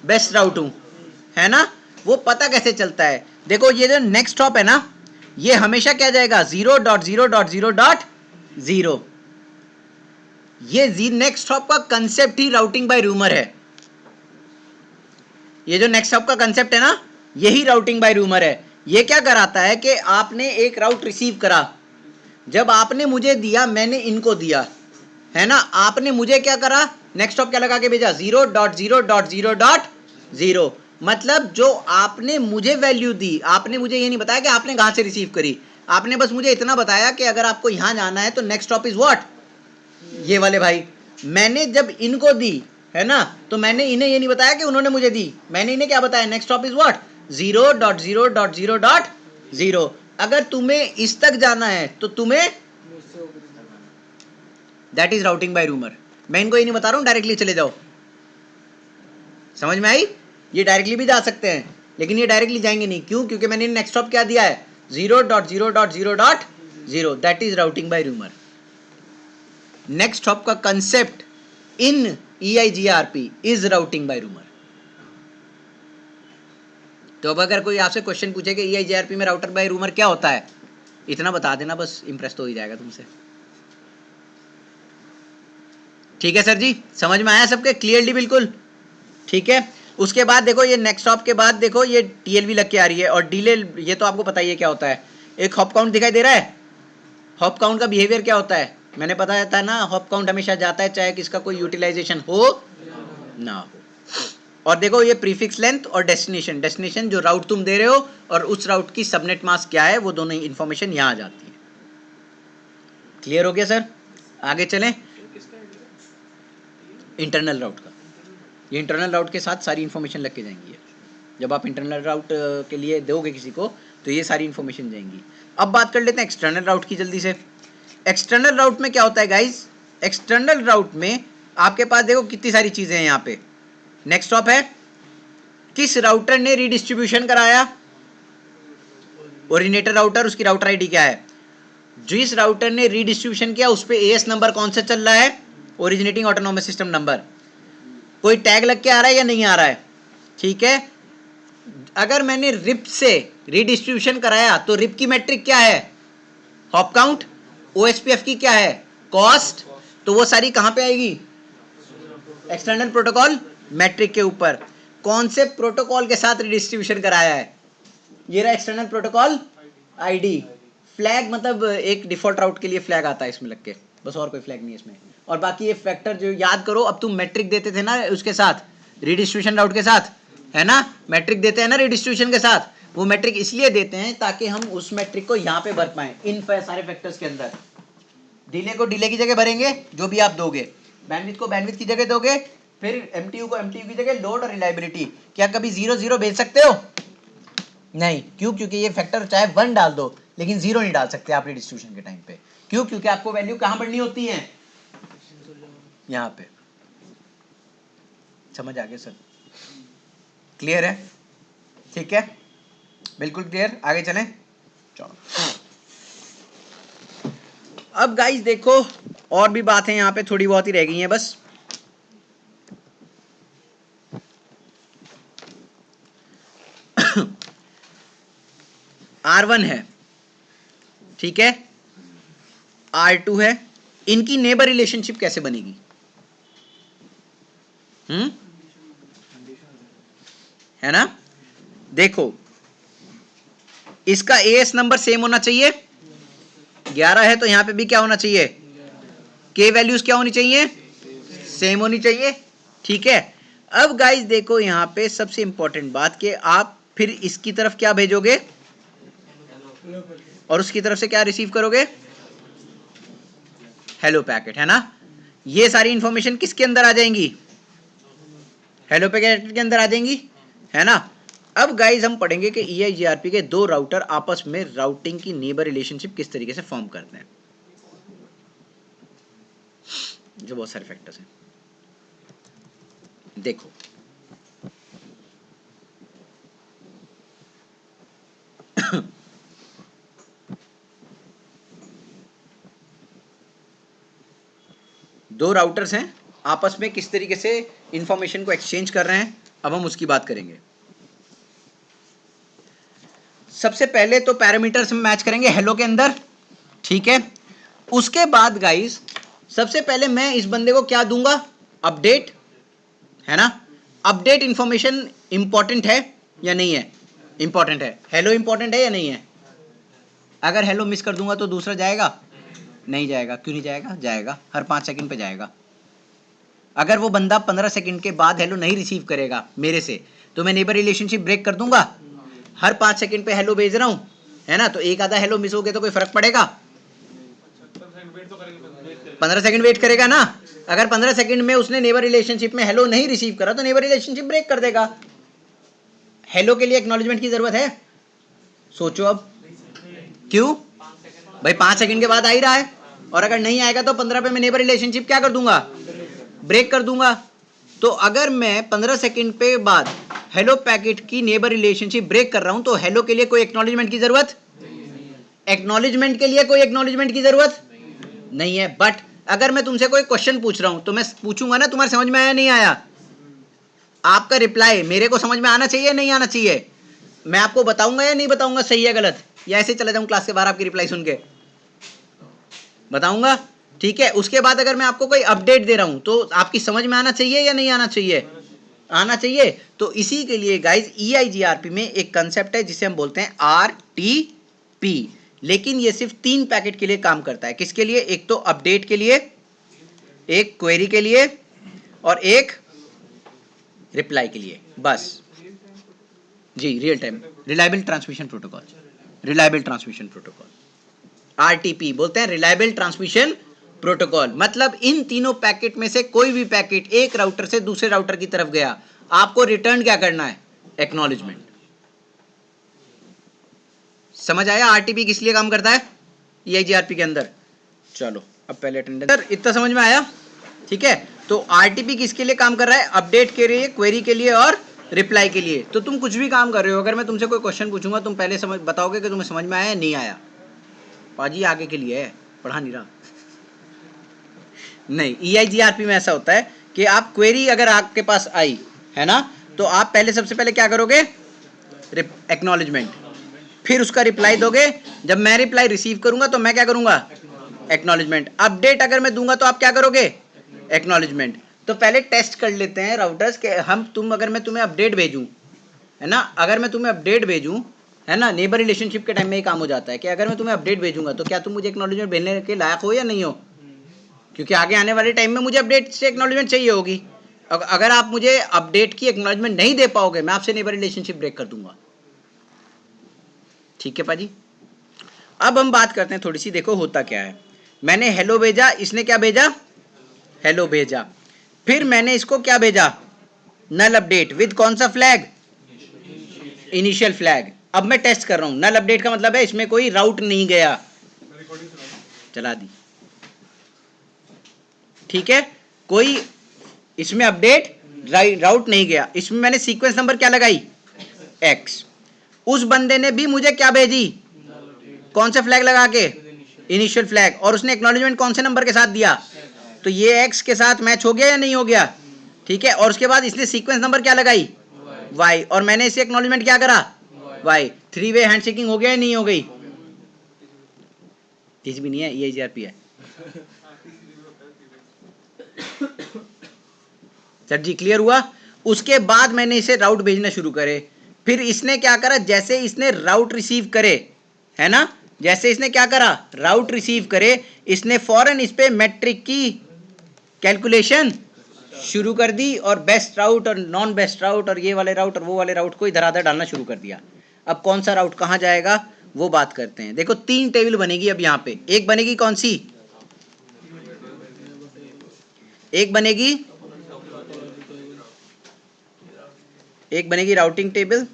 बेस्ट राउट हूं, है ना। वो पता कैसे चलता है, देखो ये जो नेक्स्ट स्टॉप है ना, ये हमेशा क्या जाएगा 0.0.0.0। ये नेक्स्ट स्टॉप का concept he routing by rumour है। ये जो नेक्स्ट स्टॉप का कंसेप्ट है ना, यही राउटिंग बाय रूमर है। ये क्या कराता है कि आपने एक राउट रिसीव करा, जब आपने मुझे दिया, मैंने इनको दिया, है ना। आपने मुझे क्या करा, नेक्स्ट स्टॉप क्या लगा के भेजा 0.0.0.0। मतलब जो आपने मुझे वैल्यू दी, आपने मुझे ये नहीं बताया कि आपने कहां से रिसीव करी, आपने बस मुझे इतना बताया कि अगर आपको यहां जाना है तो नेक्स्ट स्टॉप इज व्हाट, ये वाले भाई। मैंने जब इनको दी, है ना, तो मैंने इन्हें ये नहीं बताया कि उन्होंने मुझे दी, मैंने इन्हें क्या बताया, नेक्स्ट स्टॉप इज व्हाट 0.0.0.0। अगर तुम्हें इस तक जाना है तो तुम्हें, that is routing by rumour. मैं इनको ये नहीं बता रहा हूं डायरेक्टली चले जाओ, समझ में आई? ये डायरेक्टली भी जा सकते हैं, लेकिन ये डायरेक्टली जाएंगे नहीं। क्यों? क्योंकि मैंने नेक्स्ट हॉप क्या दिया है, 0.0.0.0, that is routing by rumour. Next hop का concept in EIGRP is routing by rumour. तो अब अगर कोई आपसे क्वेश्चन पूछे कि EIGRP में राउटर बाय रूमर क्या होता है, इतना बता देना बस, इंप्रेस तो हो ही जाएगा तुमसे। ठीक है सर जी, समझ में आया सबके क्लियरली? बिल्कुल ठीक है। उसके बाद देखो ये नेक्स्ट हॉप के बाद देखो ये TLV लग के आ रही है, और डिले ये तो आपको पता ही है क्या होता है। एक हॉप काउंट दिखाई दे रहा है, हॉप काउंट का बिहेवियर क्या होता है, मैंने बताया था ना, हॉप काउंट हमेशा जाता है चाहे किसका कोई यूटिलाइजेशन हो ना हो। और देखो ये प्रीफिक्स लेंथ और डेस्टिनेशन, डेस्टिनेशन जो राउट तुम दे रहे हो और उस राउट की सबनेट मास्क क्या है, वो दोनों इंफॉर्मेशन यहाँ आ जाती है। क्लियर हो गया सर? आगे चलें। इंटरनल राउट का, ये इंटरनल राउट के साथ सारी इंफॉर्मेशन लग के जाएंगी। जब आप इंटरनल राउट के लिए दोगे किसी को तो ये सारी इंफॉर्मेशन जाएंगी। अब बात कर लेते हैं एक्सटर्नल राउट की जल्दी से। एक्सटर्नल राउट में क्या होता है गाइज? एक्सटर्नल राउट में आपके पास देखो कितनी सारी चीजें हैं यहाँ पे। नेक्स्ट हॉप है, किस राउटर ने रीडिस्ट्रीब्यूशन कराया, ओरिजिनेटर राउटर, उसकी राउटर आईडी क्या है। जिस राउटर ने रीडिस्ट्रीब्यूशन किया उस पे AS नंबर कौन सा चल रहा है, ओरिजिनेटिंग ऑटोनोमस सिस्टम नंबर। कोई टैग लग के आ रहा है या नहीं आ रहा है? ठीक है। अगर मैंने रिप से रीडिस्ट्रीब्यूशन कराया तो रिप की मैट्रिक क्या है, हॉप काउंट। OSPF की क्या है, कॉस्ट। तो वो सारी कहां पे आएगी, एक्सटर्नल प्रोटोकॉल मैट्रिक के ऊपर। कौन से प्रोटोकॉल के साथ रीडिस्ट्रीब्यूशन कराया है, ये रहा एक्सटर्नल प्रोटोकॉल आईडी। फ्लैग मतलब एक डिफॉल्ट राउट के लिए फ्लैग आता है इसमें लग के, बस और कोई फ्लैग नहीं है इसमें। और बाकी ये फैक्टर जो याद करो, अब तुम मैट्रिक देते थे ना उसके साथ, रीडिस्ट्रीब्यूशन राउट के साथ, है ना, मैट्रिक देते हैं ना रीडिस्ट्रीब्यूशन के साथ। वो मैट्रिक इसलिए देते हैं ताकि हम उस मैट्रिक को यहाँ पे भर पाए इन सारे फैक्टर्स के अंदर। डिले को डिले की जगह भरेंगे जो भी आप दोगे, बैंडविड्थ को बैंडविड्थ की जगह दोगे, फिर MTU को MTU की जगह, लोड और रिलायबिलिटी। क्या कभी 0-0 भेज सकते हो? नहीं। क्यों? क्योंकि ये फैक्टर चाहे 1 डाल दो लेकिन 0 नहीं डाल सकते आप रीडिस्ट्रीब्यूशन के टाइम पे। क्यों? क्योंकि आपको वैल्यू कहां बढ़नी होती है, यहां पे। समझ आ गया सर? क्लियर है? ठीक है, बिल्कुल क्लियर। आगे चलें। चलो अब गाइस देखो और भी बात है यहाँ पे, थोड़ी बहुत ही रह गई हैं बस। R1 है, ठीक है, R2 है, इनकी नेबर रिलेशनशिप कैसे बनेगी? है ना, देखो इसका AS नंबर सेम होना चाहिए, 11 है तो यहां पे भी क्या होना चाहिए, K वैल्यूज क्या होनी चाहिए, सेम होनी चाहिए। ठीक है। अब गाइस देखो यहां पे सबसे इंपॉर्टेंट बात कि आप फिर इसकी तरफ क्या भेजोगे और उसकी तरफ से क्या रिसीव करोगे, हेलो पैकेट, है ना। ये सारी इंफॉर्मेशन किसके अंदर आ जाएंगी, हेलो पैकेट के अंदर आ जाएंगी, है ना। अब गाइज हम पढ़ेंगे कि EIGRP के दो राउटर आपस में राउटिंग की नेबर रिलेशनशिप किस तरीके से फॉर्म करते हैं, जो बहुत सारे फैक्टर्स हैं। देखो दो राउटर्स हैं, आपस में किस तरीके से इंफॉर्मेशन को एक्सचेंज कर रहे हैं, अब हम उसकी बात करेंगे। सबसे पहले तो पैरामीटर्स में मैच करेंगे हेलो के अंदर, ठीक है। उसके बाद गाइस सबसे पहले मैं इस बंदे को क्या दूंगा, अपडेट, है ना। अपडेट इंफॉर्मेशन इंपॉर्टेंट है या नहीं है, इंपॉर्टेंट है। हेलो इंपॉर्टेंट है या नहीं है? अगर हेलो मिस कर दूंगा तो दूसरा जाएगा, नहीं जाएगा। क्यों नहीं जाएगा? जाएगा, हर 5 सेकंड पे जाएगा। अगर वो बंदा 15 सेकंड के बाद हेलो नहीं रिसीव करेगा मेरे से, तो मैं नेबर रिलेशनशिप ब्रेक कर दूंगा। हर 5 सेकंड पे हेलो भेज रहा हूं, है ना, तो एक आधा हेलो मिस हो गया तो कोई फर्क पड़ेगा? 15 सेकंड वेट करेगा ना। अगर 15 सेकंड में उसने नेबर रिलेशनशिप में हेलो नहीं रिसीव करा तो नेबर रिलेशनशिप ब्रेक कर देगा। हेलो के लिए एक्नॉलेजमेंट की जरूरत है? सोचो अब, क्यों भाई? 5 सेकंड के बाद आ ही रहा है, और अगर नहीं आएगा तो 15 पे मैं नेबर रिलेशनशिप क्या कर दूंगा, ब्रेक कर दूंगा। तो अगर मैं 15 सेकंड पे बाद हेलो पैकेट की नेबर रिलेशनशिप ब्रेक कर रहा हूं तो हेलो के लिए कोई एक्नॉलेजमेंट की जरूरत, एक्नॉलेजमेंट के लिए कोई एक्नॉलेजमेंट की जरूरत नहीं है। बट अगर मैं तुमसे कोई क्वेश्चन पूछ रहा हूं तो मैं पूछूंगा ना तुम्हारे समझ में आया नहीं आया, आपका रिप्लाई मेरे को समझ में आना चाहिए नहीं आना चाहिए, मैं आपको बताऊंगा या नहीं बताऊंगा सही है गलत, या ऐसे चले जाऊं क्लास के बाहर आपकी रिप्लाई सुन के, बताऊंगा, ठीक है। उसके बाद अगर मैं आपको कोई अपडेट दे रहा हूं तो आपकी समझ में आना चाहिए या नहीं आना चाहिए, आना चाहिए। तो इसी के लिए गाइज EIGRP में एक कंसेप्ट है जिसे हम बोलते हैं RTP, लेकिन ये सिर्फ 3 पैकेट के लिए काम करता है। किसके लिए? एक तो अपडेट के लिए, एक क्वेरी के लिए और एक रिप्लाई के लिए, बस जी। Real time reliable transmission protocol, reliable transmission protocol RTP बोलते हैं, रिलायबल ट्रांसमिशन प्रोटोकॉल। मतलब इन तीनों पैकेट में से कोई भी पैकेट एक राउटर से दूसरे राउटर की तरफ गया, आपको रिटर्न क्या करना है? एक्नॉलेजमेंट। समझ आया RTP किस लिए काम करता है EIGRP के अंदर? चलो अब पहले अटेंडेंस, सर इतना समझ में आया, ठीक है। तो RTP किसके लिए काम कर रहा है? अपडेट के लिए, क्वेरी के लिए और रिप्लाई के लिए। तो तुम कुछ भी काम कर रहे हो, अगर मैं तुमसे कोई क्वेश्चन पूछूंगा तुम पहले समझ बताओगे कि तुम्हें समझ में आया या नहीं आया। पाजी आगे के लिए है, पढ़ा नहीं रहा। नहीं, EIGRP में ऐसा होता है कि आप क्वेरी अगर आपके पास आई है ना, तो आप पहले सबसे पहले क्या करोगे? एक्नॉलेजमेंट, फिर उसका रिप्लाई दोगे। जब मैं रिप्लाई रिसीव करूंगा तो मैं क्या करूंगा? एक्नॉलेजमेंट। अपडेट अगर मैं दूंगा तो आप क्या करोगे? एक्नॉलेजमेंट। तो पहले टेस्ट कर लेते हैं राउटर्स के अगर मैं तुम्हें अपडेट भेजूं, है ना, अगर मैं तुम्हें अपडेट भेजूं, है ना, नेबर रिलेशनशिप के टाइम में ये काम हो जाता है कि अगर मैं तुम्हें अपडेट भेजूंगा तो क्या तुम मुझे एक्नॉलेजमेंट भेजने के लायक हो या नहीं हो? क्योंकि आगे आने वाले टाइम में मुझे अपडेट से एक्नॉलेजमेंट चाहिए होगी। अगर आप मुझे अपडेट की एक्नॉलेजमेंट नहीं दे पाओगे, मैं आपसे नेबर रिलेशनशिप ब्रेक कर दूंगा। ठीक है पाजी। अब हम बात करते हैं थोड़ी सी, देखो होता क्या है। मैंने हेलो भेजा, इसने क्या भेजा? हेलो भेजा। फिर मैंने इसको क्या भेजा? नल अपडेट विद कौन सा फ्लैग? Initial flag. अब मैं टेस्ट कर रहा हूं, नल अपडेट का मतलब है इसमें कोई राउट नहीं गया। चला दी, ठीक है, कोई इसमें अपडेट राउट नहीं गया। इसमें मैंने सीक्वेंस नंबर क्या लगाई? X। उस बंदे ने भी मुझे क्या भेजी? कौन से फ्लैग लगा के? Initial flag. और उसने एक्नॉलेजमेंट कौन से नंबर के साथ दिया? तो ये X के साथ मैच हो गया या नहीं हो गया? ठीक है। और उसके बाद इसने सीक्वेंस नंबर क्या लगाई? Y। और मैंने इसे एक्नॉलेजमेंट क्या करा? Y। 3 वे हैंडशेकिंग हो गया या नहीं हो गई? तीस भी नहीं है, EIGRP है। सर जी क्लियर हुआ? उसके बाद मैंने इसे राउट भेजना शुरू करे। फिर इसने क्या करा? जैसे इसने राउट रिसीव करे, है ना, जैसे इसने क्या करा? राउट रिसीव करे, इसने फौरन इस पे मैट्रिक की कैलकुलेशन शुरू कर दी और बेस्ट राउट और नॉन बेस्ट राउट और ये वाले राउट और वो वाले राउट को इधर आधर डालना शुरू कर दिया। अब कौन सा राउट कहाँ जाएगा वो बात करते हैं। देखो 3 टेबल बनेगी अब यहाँ पे। एक बनेगी कौन सी? एक बनेगी राउटिंग टेबल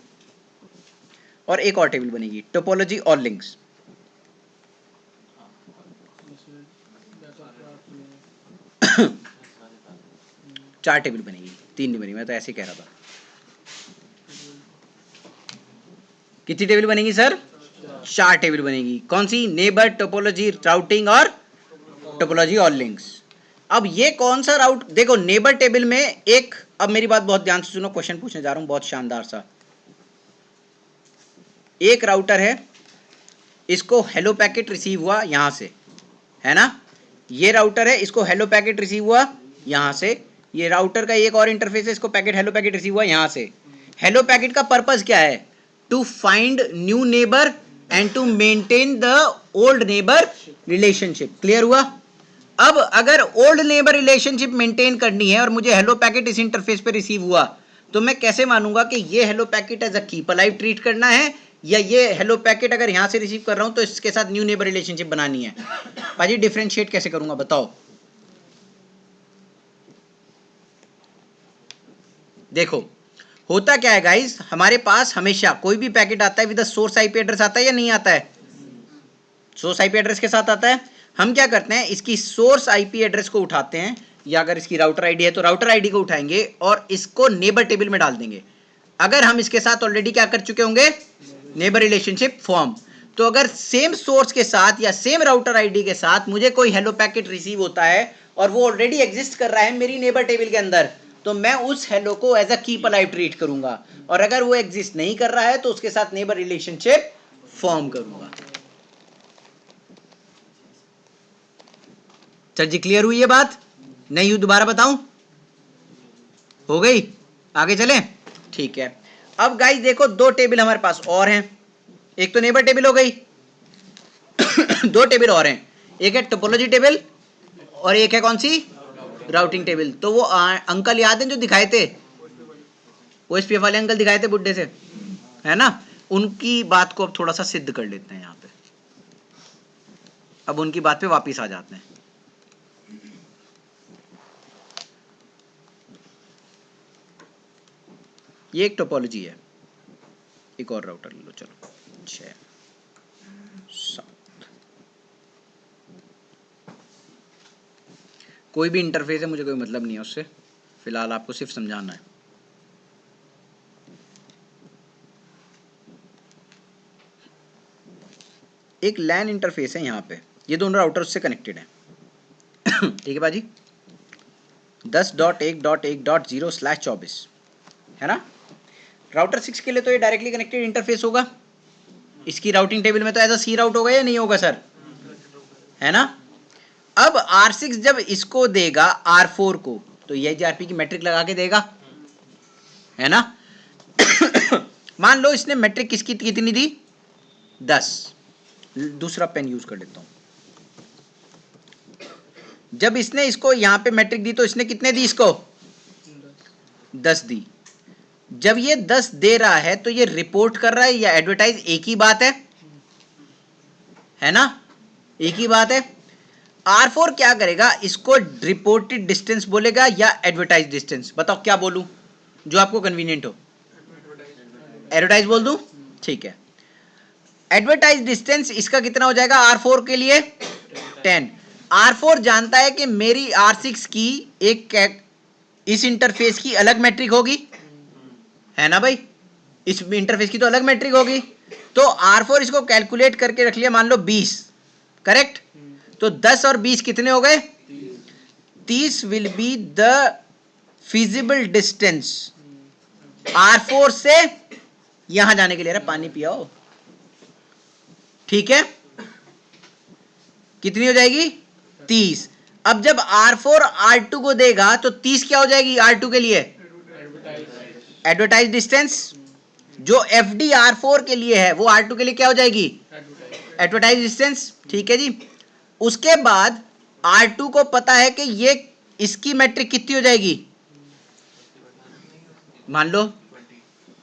और एक और टेबल बनेगी टोपोलॉजी और लिंक्स। चार टेबल बनेगी, 3 नहीं बनी, मैं तो ऐसे ही कह रहा था। कितनी टेबल बनेगी सर? 4 टेबल बनेगी। कौन सी? नेबर, टोपोलॉजी, राउटिंग और टोपोलॉजी और लिंक्स। अब ये कौन सा राउट? देखो नेबर टेबल में एक, अब मेरी बात बहुत ध्यान से सुनो, क्वेश्चन पूछने जा रहा हूं बहुत शानदार सा। एक राउटर है, इसको हेलो पैकेट रिसीव हुआ यहां से, है ना, ये राउटर है, इसको हेलो पैकेट रिसीव हुआ यहां से। ये राउटर का एक और इंटरफेस है, इसको पैकेट हेलो पैकेट रिसीव हुआ यहां से। हेलो पैकेट का पर्पस क्या है? To find new neighbour and to maintain the old neighbour relationship. Clear हुआ? अब अगर ओल्ड नेबर रिलेशनशिप मेंटेन करनी है और मुझे हेलो पैकेट इस इंटरफेस पे रिसीव हुआ, तो मैं कैसे मानूंगा कि ये hello packet as a keep alive treat करना है, या ये हेलो पैकेट अगर यहां से रिसीव कर रहा हूं तो इसके साथ न्यू नेबर रिलेशनशिप बनानी है? पाजी डिफरेंशिएट कैसे करूंगा बताओ? देखो होता क्या है गाइस, हमारे पास हमेशा कोई भी पैकेट आता है विद सोर्स आईपी एड्रेस आता है या नहीं आता है? सोर्स आईपी एड्रेस के साथ आता है। हम क्या करते हैं, इसकी सोर्स आईपी एड्रेस को उठाते हैं, या अगर इसकी राउटर आईडी है तो राउटर आईडी को उठाएंगे और इसको नेबर टेबल में डाल देंगे। अगर हम इसके साथ ऑलरेडी क्या कर चुके होंगे, नेबर रिलेशनशिप फॉर्म, तो अगर सेम सोर्स के साथ या सेम राउटर आईडी के साथ मुझे कोई हेलो पैकेट रिसीव होता है और वो ऑलरेडी एग्जिस्ट कर रहा है मेरी नेबर टेबल के अंदर, तो मैं उस हेलो को as a keep alive treat करूंगा, और अगर वो एग्जिस्ट नहीं कर रहा है तो उसके साथ नेबर रिलेशनशिप फॉर्म करूंगा। सर जी क्लियर हुई ये बात? नहीं हुई दोबारा बताऊं? हो गई? आगे चलें? ठीक है। अब गाइस देखो, दो टेबल हमारे पास और हैं। एक तो नेबर टेबल हो गई दो टेबल और हैं, एक है टोपोलॉजी टेबल और एक है कौन सी, राउटिंग टेबल। तो वो अंकल याद हैं जो दिखाए थे, ओएसपीएफ वाले अंकल दिखाए थे बुड्ढे से, है ना, उनकी बात को अब थोड़ा सा सिद्ध कर लेते हैं यहाँ पे। अब उनकी बात पे वापिस आ जाते हैं। ये एक टोपोलॉजी है, एक और राउटर ले लो, चलो 6 7। कोई भी इंटरफेस है, मुझे कोई मतलब नहीं है उससे, फिलहाल आपको सिर्फ समझाना है। एक लैन इंटरफेस है यहाँ पे, ये दोनों राउटर उससे कनेक्टेड हैं ठीक है बाजी, 10.1.1.0/24 है ना। राउटर 6 के लिए तो ये डायरेक्टली कनेक्टेड इंटरफेस होगा, इसकी राउटिंग टेबल में तो एज अ सी राउट होगा या नहीं होगा सर, है ना। अब R6 जब इसको देगा R4 को, तो ये जीआरपी की मैट्रिक लगा के देगा, है ना मान लो इसने मैट्रिक किसकी कितनी दी, 10। दूसरा पेन यूज कर लेता हूं। जब इसने इसको यहां पे मैट्रिक दी तो इसने कितने दी, इसको 10 दी। जब ये 10 दे रहा है तो ये रिपोर्ट कर रहा है या एडवर्टाइज, एक ही बात है ना, एक ही बात है। R4 क्या करेगा, इसको रिपोर्टेड डिस्टेंस बोलेगा या एडवर्टाइज डिस्टेंस, बताओ क्या बोलूं जो आपको कन्वीनियंट हो। एडवर्टाइज बोल दूं, ठीक है। एडवर्टाइज डिस्टेंस इसका कितना हो जाएगा R4 के लिए, 10। R4 जानता है कि मेरी R6 की एक इस इंटरफेस की अलग मैट्रिक होगी, है ना भाई, इस इंटरफेस की तो अलग मैट्रिक होगी। तो R4 इसको कैलकुलेट करके रख लिया, मान लो 20, करेक्ट। तो 10 और 20 कितने हो गए, 30 will be the feasible distance R4 से यहां जाने के लिए। पानी पियाओ, ठीक है, कितनी हो जाएगी, 30। अब जब R4 R2 को देगा तो 30 क्या हो जाएगी R2 के लिए, एडवर्टाइज डिस्टेंस। जो FD R4 के लिए है वो R2 के लिए क्या हो जाएगी, एडवर्टाइज डिस्टेंस, ठीक है जी। उसके बाद R2 को पता है कि ये इसकी मैट्रिक कितनी हो जाएगी, मान लो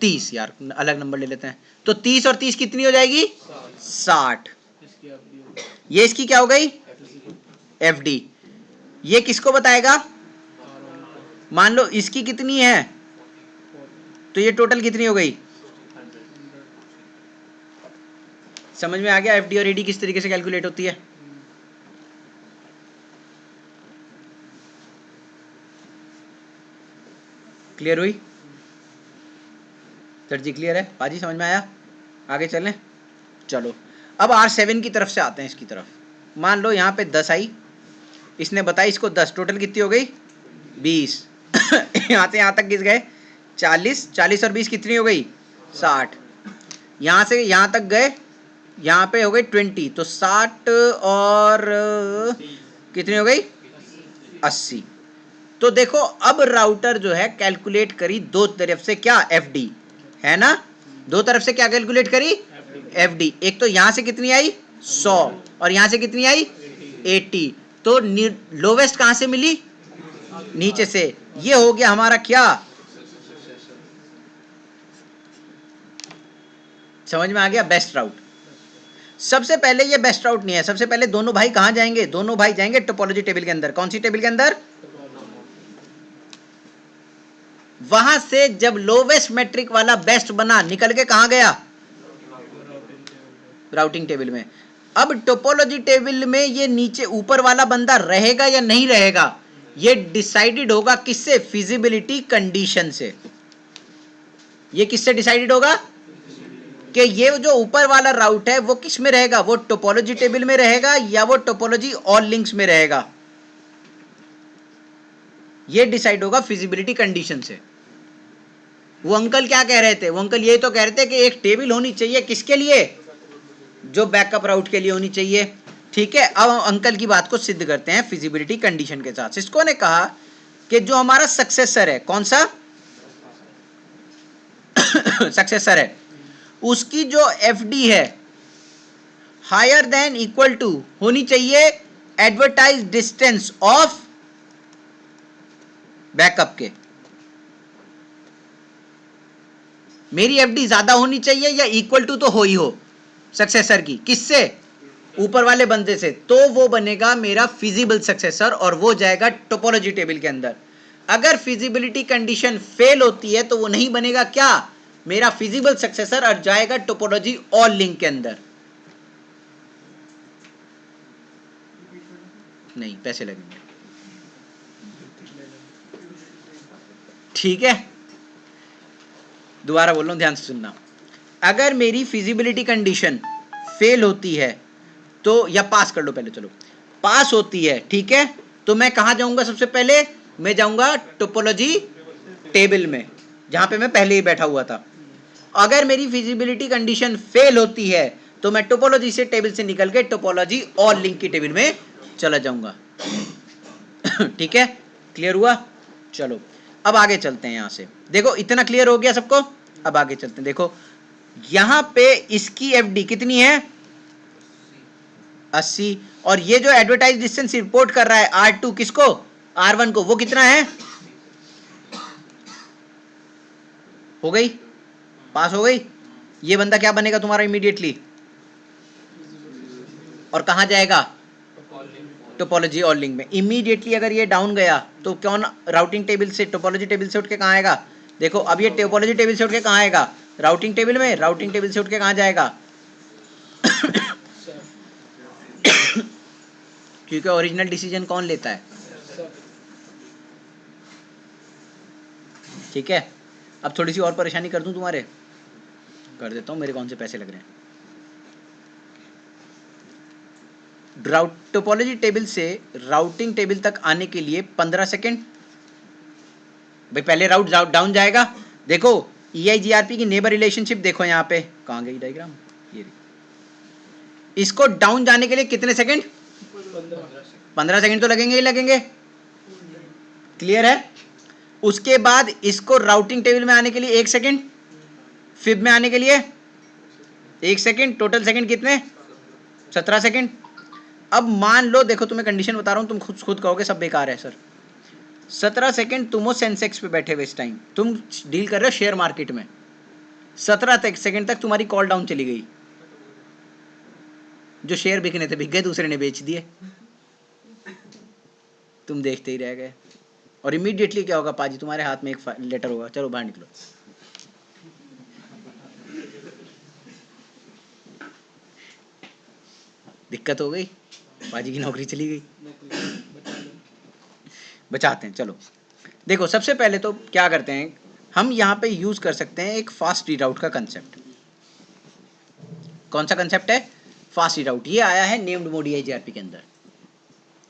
30, यार अलग नंबर ले लेते हैं, तो 30 और 30 कितनी हो जाएगी, 60। ये इसकी क्या हो गई, FD। ये किसको बताएगा, मान लो इसकी कितनी है, तो ये टोटल कितनी हो गई। समझ में आ गया FD और AD किस तरीके से कैलकुलेट होती है। क्लियर हुई सर जी, क्लियर है पाजी, समझ में आया। आगे चलें, चलो अब R7 की तरफ से आते हैं, इसकी तरफ। मान लो यहाँ पे 10 आई, इसने बताई इसको 10, टोटल कितनी हो गई 20 यहाँ से यहाँ तक किस गए 40, 40 और 20 कितनी हो गई 60। यहाँ से यहाँ तक गए, यहाँ पे हो गई 20, तो 60 और कितनी हो गई 80। तो देखो अब राउटर जो है कैलकुलेट करी दो तरफ से क्या, FD, है ना, दो तरफ से क्या कैलकुलेट करी, FD। एक तो यहां से कितनी आई 100 और यहां से कितनी आई 80, तो लोवेस्ट कहां से मिली, नीचे से। ये हो गया हमारा क्या, समझ में आ गया, बेस्ट राउट। सबसे पहले ये बेस्ट राउट नहीं है, सबसे पहले दोनों भाई कहां जाएंगे, दोनों भाई जाएंगे टोपोलॉजी टेबल के अंदर। कौन सी टेबल के अंदर, वहां से जब लोवेस्ट मैट्रिक वाला बेस्ट बना, निकल के कहां गया, राउटिंग टेबल में। अब टोपोलॉजी टेबल में ये नीचे ऊपर वाला बंदा रहेगा या नहीं रहेगा, ये डिसाइडेड होगा किससे? फिजिबिलिटी कंडीशन से। ये किससे डिसाइडेड होगा कि ये जो ऊपर वाला राउट है वो किस में रहेगा? वो टोपोलॉजी टेबल में रहेगा या वो टोपोलॉजी ऑल लिंक्स में रहेगा? ये डिसाइड होगा फिजिबिलिटी कंडीशन से। वो अंकल क्या कह रहे थे? वो अंकल ये तो कह रहे थे कि एक टेबल होनी चाहिए किसके लिए? जो बैकअप राउट के लिए होनी चाहिए। ठीक है, अब अंकल की बात को सिद्ध करते हैं फिजिबिलिटी कंडीशन के साथ। सिस्को ने कहा कि जो हमारा सक्सेसर है, कौन सा सक्सेसर है, उसकी जो एफडी है हायर देन इक्वल टू होनी चाहिए एडवर्टाइज डिस्टेंस ऑफ बैकअप के। मेरी एफडी ज्यादा होनी चाहिए या इक्वल टू तो हो ही हो सक्सेसर की, किससे? ऊपर वाले बंदे से। तो वो बनेगा मेरा फिजिबल सक्सेसर और वो जाएगा टोपोलॉजी टेबल के अंदर। अगर फिजिबिलिटी कंडीशन फेल होती है तो वो नहीं बनेगा क्या? मेरा फिजिबल सक्सेसर और जाएगा टोपोलॉजी ऑल लिंक के अंदर। नहीं, पैसे लगेंगे। ठीक है, दोबारा बोल रहा हूं, ध्यान से सुनना। अगर मेरी फिजिबिलिटी कंडीशन फेल होती है तो, या पास कर लो पहले, चलो पास होती है, ठीक है, तो मैं कहां जाऊंगा? सबसे पहले मैं जाऊंगा टोपोलॉजी टेबल में, जहां पे मैं पहले ही बैठा हुआ था। अगर मेरी फिजिबिलिटी कंडीशन फेल होती है तो मैं टोपोलॉजी से टेबल से निकल के टोपोलॉजी ऑल लिंक की टेबल में चला जाऊंगा। ठीक है, क्लियर हुआ? चलो अब आगे चलते हैं। यहां से देखो, इतना क्लियर हो गया सबको? अब आगे चलते हैं। देखो यहां पे इसकी एफडी कितनी है? 80। और ये जो एडवर्टाइज डिस्टेंस रिपोर्ट कर रहा है R2 किसको? R1 को, वो कितना है? हो गई? पास हो गई? ये बंदा क्या बनेगा तुम्हारा इमीडिएटली? और कहां जाएगा? टोपोलॉजी ऑल लिंक में। इमीडिएटली अगर ये डाउन गया तो कौन राउटिंग टेबल से, टोपोलॉजी टेबल से उठ के कहां आएगा? देखो अब ये टोपोलॉजी टेबल से उठ के कहां आएगा? राउटिंग टेबल में। राउटिंग टेबल से उठ के कहां जाएगा? क्योंकि ओरिजिनल डिसीजन कौन लेता है? ठीक है, अब थोड़ी सी और परेशानी कर दूं तुम्हारे? कर देता हूं, मेरे कौन से पैसे लग रहे हैं। टोपोलॉजी टेबल से राउटिंग टेबल तक आने के लिए 15 सेकेंड। भाई पहले राउट डाउन जाएगा। देखो EIGRP की नेबर रिलेशनशिप देखो, यहाँ पे कहाँ गई डायग्राम? ये इसको डाउन जाने के लिए कितने सेकेंड? 15 सेकेंड तो लगेंगे ही लगेंगे। क्लियर है? उसके बाद इसको राउटिंग टेबल में आने के लिए 1 सेकेंड, फिब में आने के लिए 1 सेकेंड, टोटल सेकेंड कितने? 17 सेकेंड। अब मान लो, देखो तुम्हें कंडीशन बता रहा हूं, तुम खुद कहोगे सब बेकार है सर। 17 सेकेंड तुम हो सेंसेक्स पे बैठे हुए, इस टाइम तुम डील कर रहे हो शेयर मार्केट में। 17 सेकेंड तक तुम्हारी कॉल डाउन चली गई, जो शेयर बिकने थे बिक गए, दूसरे ने बेच दिए, तुम देखते ही रह गए। और इमीडिएटली क्या होगा पाजी? तुम्हारे हाथ में एक लेटर होगा, चलो बाहर निकलो। दिक्कत हो गई, पाजी की नौकरी चली गई। बचाते हैं, चलो देखो सबसे पहले तो क्या करते हैं हम, यहाँ पे यूज कर सकते हैं एक फास्ट रीडाउट का कंसेप्ट। कौन सा कंसेप्ट है? फास्ट रीडाउट। ये आया है नेम्ड मोड EIGRP के अंदर,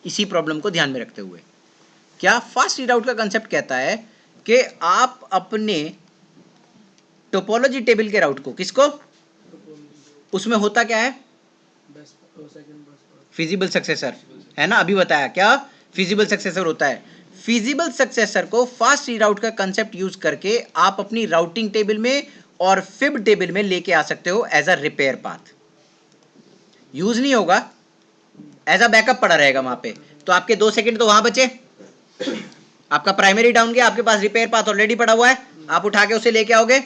इसी प्रॉब्लम को ध्यान में रखते हुए। क्या फास्ट रीडाउट का कंसेप्ट कहता है कि आप अपने टोपोलॉजी टेबल के राउट को, किसको? उसमें होता क्या है? फिजिबल सक्सेसर, है ना? अभी बताया क्या फिजिबल सक्सेसर होता है। फिजिबल सक्सेसर को फास्ट रीडाउट का कंसेप्ट यूज करके आप अपनी राउटिंग टेबल में और फिब टेबल में लेके आ सकते हो as a repair path. Use नहीं होगा, एज अ बैकअप पड़ा रहेगा वहां पे। तो आपके 2 सेकंड तो वहां बचे। आपका प्राइमरी डाउन गया, आपके पास रिपेयर पाथ ऑलरेडी पड़ा हुआ है, आप उठा के उसे लेके आओगे।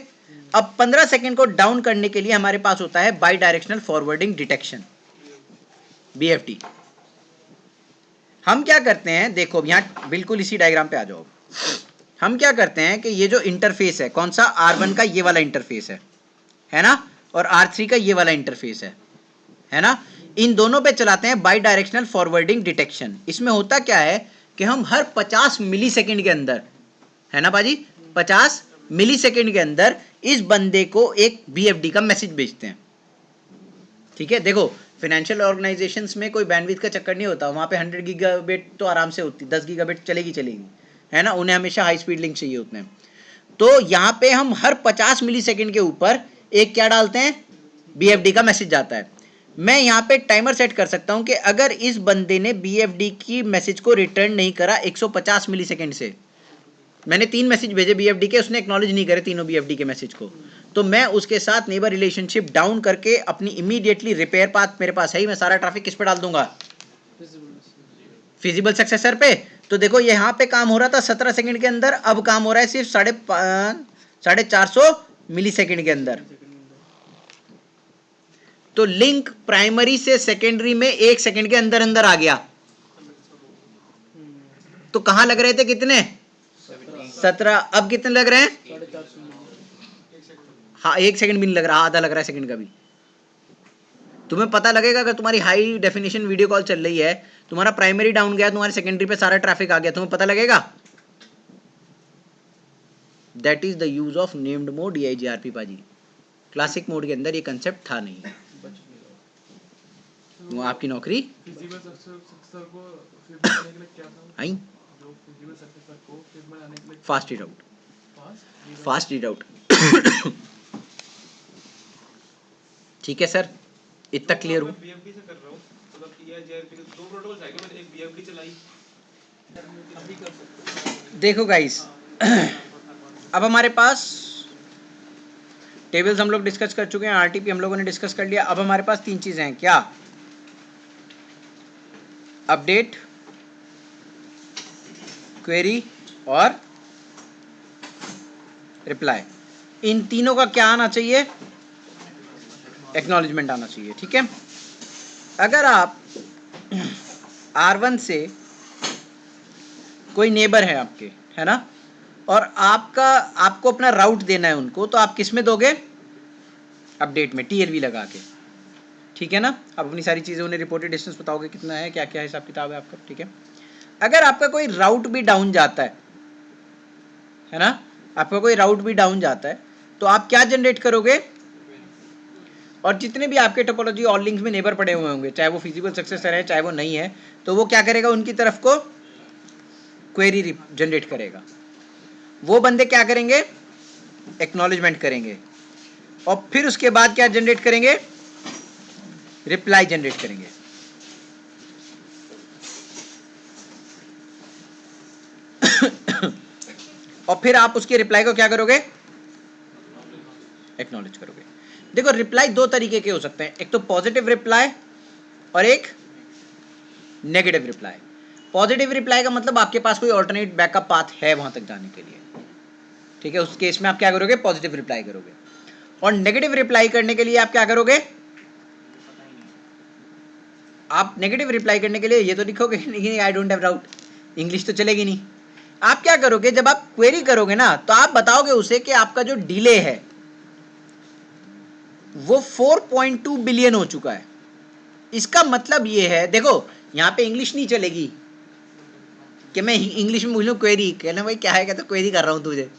अब 15 सेकंड को डाउन करने के लिए हमारे पास होता है by directional forwarding detection, BFD। हम क्या करते हैं, देखो यहां बिल्कुल इसी डायग्राम पे आ जाओ। हम क्या करते हैं कि ये जो इंटरफेस है, कौन सा? R1 का ये वाला इंटरफेस है ना, और R3 का ये वाला इंटरफेस है ना, इन दोनों पे चलाते हैं बाई डायरेक्शनल फॉरवर्डिंग डिटेक्शन। इसमें होता क्या है कि हम हर 50 मिली सेकेंड के अंदर, है ना पाजी, 50 मिली सेकेंड के अंदर इस बंदे को एक BFD का मैसेज भेजते हैं। ठीक है, देखो फाइनेंशियल ऑर्गेनाइजेशंस में कोई बैंडविड्थ का चक्कर नहीं होता, वहाँ पे 100 गीगाबिट तो आराम से होती, 10 गीगाबिट चलेगी, है ना, उन्हें हमेशा हाई स्पीड लिंक चाहिए होते हैं। तो यहाँ पे हम हर 50 मिली सेकेंड के ऊपर एक क्या डालते हैं, BFD का मैसेज जाता है। मैं यहाँ पे टाइमर सेट कर सकता हूँ कि अगर इस बंदे ने BFD की मैसेज को रिटर्न नहीं करा 150 मिली सेकेंड से, मैंने 3 मैसेज भेजे BFD के, उसने एक्नॉलेज नहीं करे तीनों BFD के मैसेज को, तो मैं उसके साथ नेबर रिलेशनशिप डाउन करके अपनी इमीडिएटली रिपेयर पाथ मेरे पास है ही, मैं सारा ट्रैफिक किस पे डाल दूंगा, फिजिबल सक्सेसर पे। तो देखो यहाँ पे काम हो रहा था 17 सेकंड के अंदर, अब काम हो रहा है सिर्फ 450 मिली सेकंड के अंदर। तो लिंक प्राइमरी से सेकेंडरी में 1 सेकंड के अंदर अंदर आ गया। तो कहां लग रहे थे कितने, 17, अब कितने लग रहे हैं, हाँ 1 सेकंड भी नहीं लग रहा, आधा लग रहा है सेकंड का भी। तुम्हें पता लगेगा अगर तुम्हारी हाई डेफिनेशन वीडियो कॉल चल रही है, तुम्हारा प्राइमरी डाउन गया, तुम्हारे सेकेंडरी पे सारा ट्रैफिक आ गया, तुम्हें पता लगेगा। That is the use of named mode EIGRP पाजी। क्लासिक मोड के अंदर ये कंसेप्ट था नहीं, वो आपकी नौकरी आई, fast read out, fast read out. ठीक है सर, इतना क्लियर हो। BFD से कर रहा हूँ, मतलब EIGRP के 2 प्रोटोकॉल्स आएंगे, मैंने एक BFD चलाई, अभी कर सकते हैं। देखो गाइस, अब हमारे पास टेबल्स हम लोग डिस्कस कर चुके हैं, RTP हम लोगों ने डिस्कस कर लिया। अब हमारे पास 3 चीजें हैं, क्या, अपडेट, क्वेरी और रिप्लाई। इन तीनों का क्या आना चाहिए, एक्नॉलेजमेंट आना चाहिए। ठीक है, अगर आप R1 से कोई नेबर है आपके, है ना, और आपको अपना राउट देना है उनको, तो आप किस में दोगे, अपडेट में, TLV लगा के। ठीक है ना, आप अपनी सारी चीज़ें उन्हें रिपोर्टेड डिस्टेंस बताओगे कितना है, क्या क्या हिसाब किताब है आपका। ठीक है, अगर आपका कोई राउट भी डाउन जाता है ना, आपका कोई राउट भी डाउन जाता है, तो आप क्या जनरेट करोगे, और जितने भी आपके टोपोलॉजी ऑल लिंक्स में नेबर पड़े हुए होंगे, चाहे वो फिजिबल सक्सेसर है चाहे वो नहीं है, तो वो क्या करेगा, उनकी तरफ को क्वेरी जनरेट करेगा। वो बंदे क्या करेंगे, एक्नॉलेजमेंट करेंगे, और फिर उसके बाद क्या जनरेट करेंगे, रिप्लाई जनरेट करेंगे। और फिर आप उसके रिप्लाई को क्या करोगे, एक्नॉलेज करोगे। देखो रिप्लाई 2 तरीके के हो सकते हैं, एक तो पॉजिटिव रिप्लाई और एक नेगेटिव रिप्लाई। पॉजिटिव रिप्लाई का मतलब आपके पास कोई ऑल्टरनेट बैकअप पाथ है वहां तक जाने के लिए। ठीक है, उस केस में आप क्या करोगे, पॉजिटिव रिप्लाई करोगे। और नेगेटिव रिप्लाई करने के लिए आप क्या करोगे, आप नेगेटिव रिप्लाई करने के लिए ये तो लिखोगे नहीं I don't have route, English तो चलेगी नहीं। आप क्या करोगे, जब आप क्वेरी करोगे ना, तो आप बताओगे उसे कि आपका जो डिले है वो 4.2 बिलियन हो चुका है। इसका मतलब ये है, देखो यहां पे इंग्लिश नहीं चलेगी कि मैं इंग्लिश में बोलूं क्वेरी, कहना भाई क्या है, कहता क्वेरी कर रहा हूं तुझे,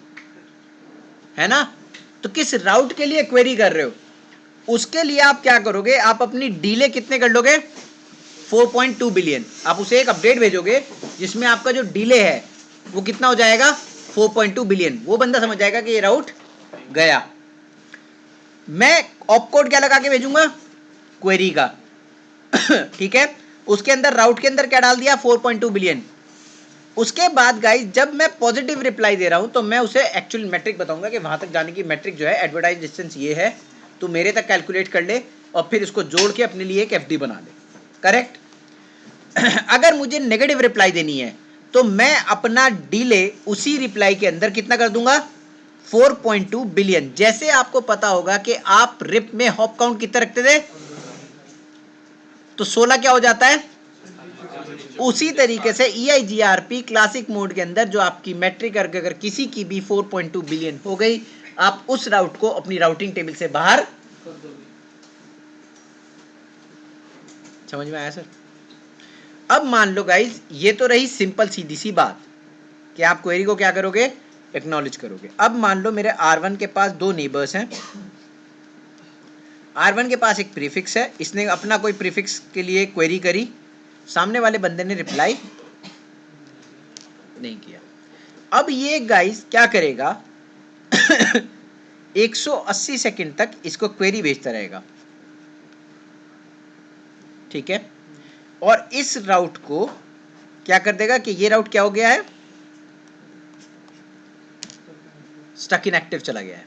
है ना। तो किस राउट के लिए क्वेरी कर रहे हो, उसके लिए आप क्या करोगे, आप अपनी डिले कितने कर लोगे, 4.2 बिलियन। आप उसे एक अपडेट भेजोगे जिसमें आपका जो डिले है वो कितना हो जाएगा, 4.2 बिलियन। वो बंदा समझ जाएगा कि ये राउट गया। मैं ऑपकोड क्या लगा के भेजूंगा, क्वेरी का। ठीक है, उसके अंदर राउट के अंदर क्या डाल दिया, 4.2 बिलियन। उसके बाद गाइस जब मैं पॉजिटिव रिप्लाई दे रहा हूं, तो मैं उसे एक्चुअल मैट्रिक बताऊंगा कि वहां तक जाने की मैट्रिक जो है, एडवर्टाइज डिस्टेंस ये है, तो मेरे तक कैलकुलेट कर ले और फिर इसको जोड़ के अपने लिए एक FD बना ले। करेक्ट। अगर मुझे नेगेटिव रिप्लाई देनी है तो मैं अपना डिले उसी रिप्लाई के अंदर कितना कर दूंगा, 4.2 बिलियन। जैसे आपको पता होगा कि आप रिप में हॉप काउंट कितना रखते थे, तो 16 क्या हो जाता है, उसी तरीके से EIGRP क्लासिक मोड के अंदर जो आपकी मैट्रिक अगर किसी की भी 4.2 बिलियन हो गई, आप उस राउट को अपनी राउटिंग टेबल से बाहर समझ में आया सर। अब मान लो गाइज, ये तो रही सिंपल सीधी सी बात कि आप क्वेरी को क्या करोगे, एक्नॉलेज करोगे। अब मान लो मेरे R1 के पास दो नेबर्स हैं, R1 के पास एक प्रीफिक्स है, इसने अपना कोई प्रीफिक्स के लिए क्वेरी करी, सामने वाले बंदे ने रिप्लाई नहीं किया। अब ये गाइस क्या करेगा 180 सेकंड तक इसको क्वेरी भेजता रहेगा, ठीक है। और इस राउट को क्या कर देगा कि ये राउट क्या हो गया है, स्टक इन एक्टिव चला गया है।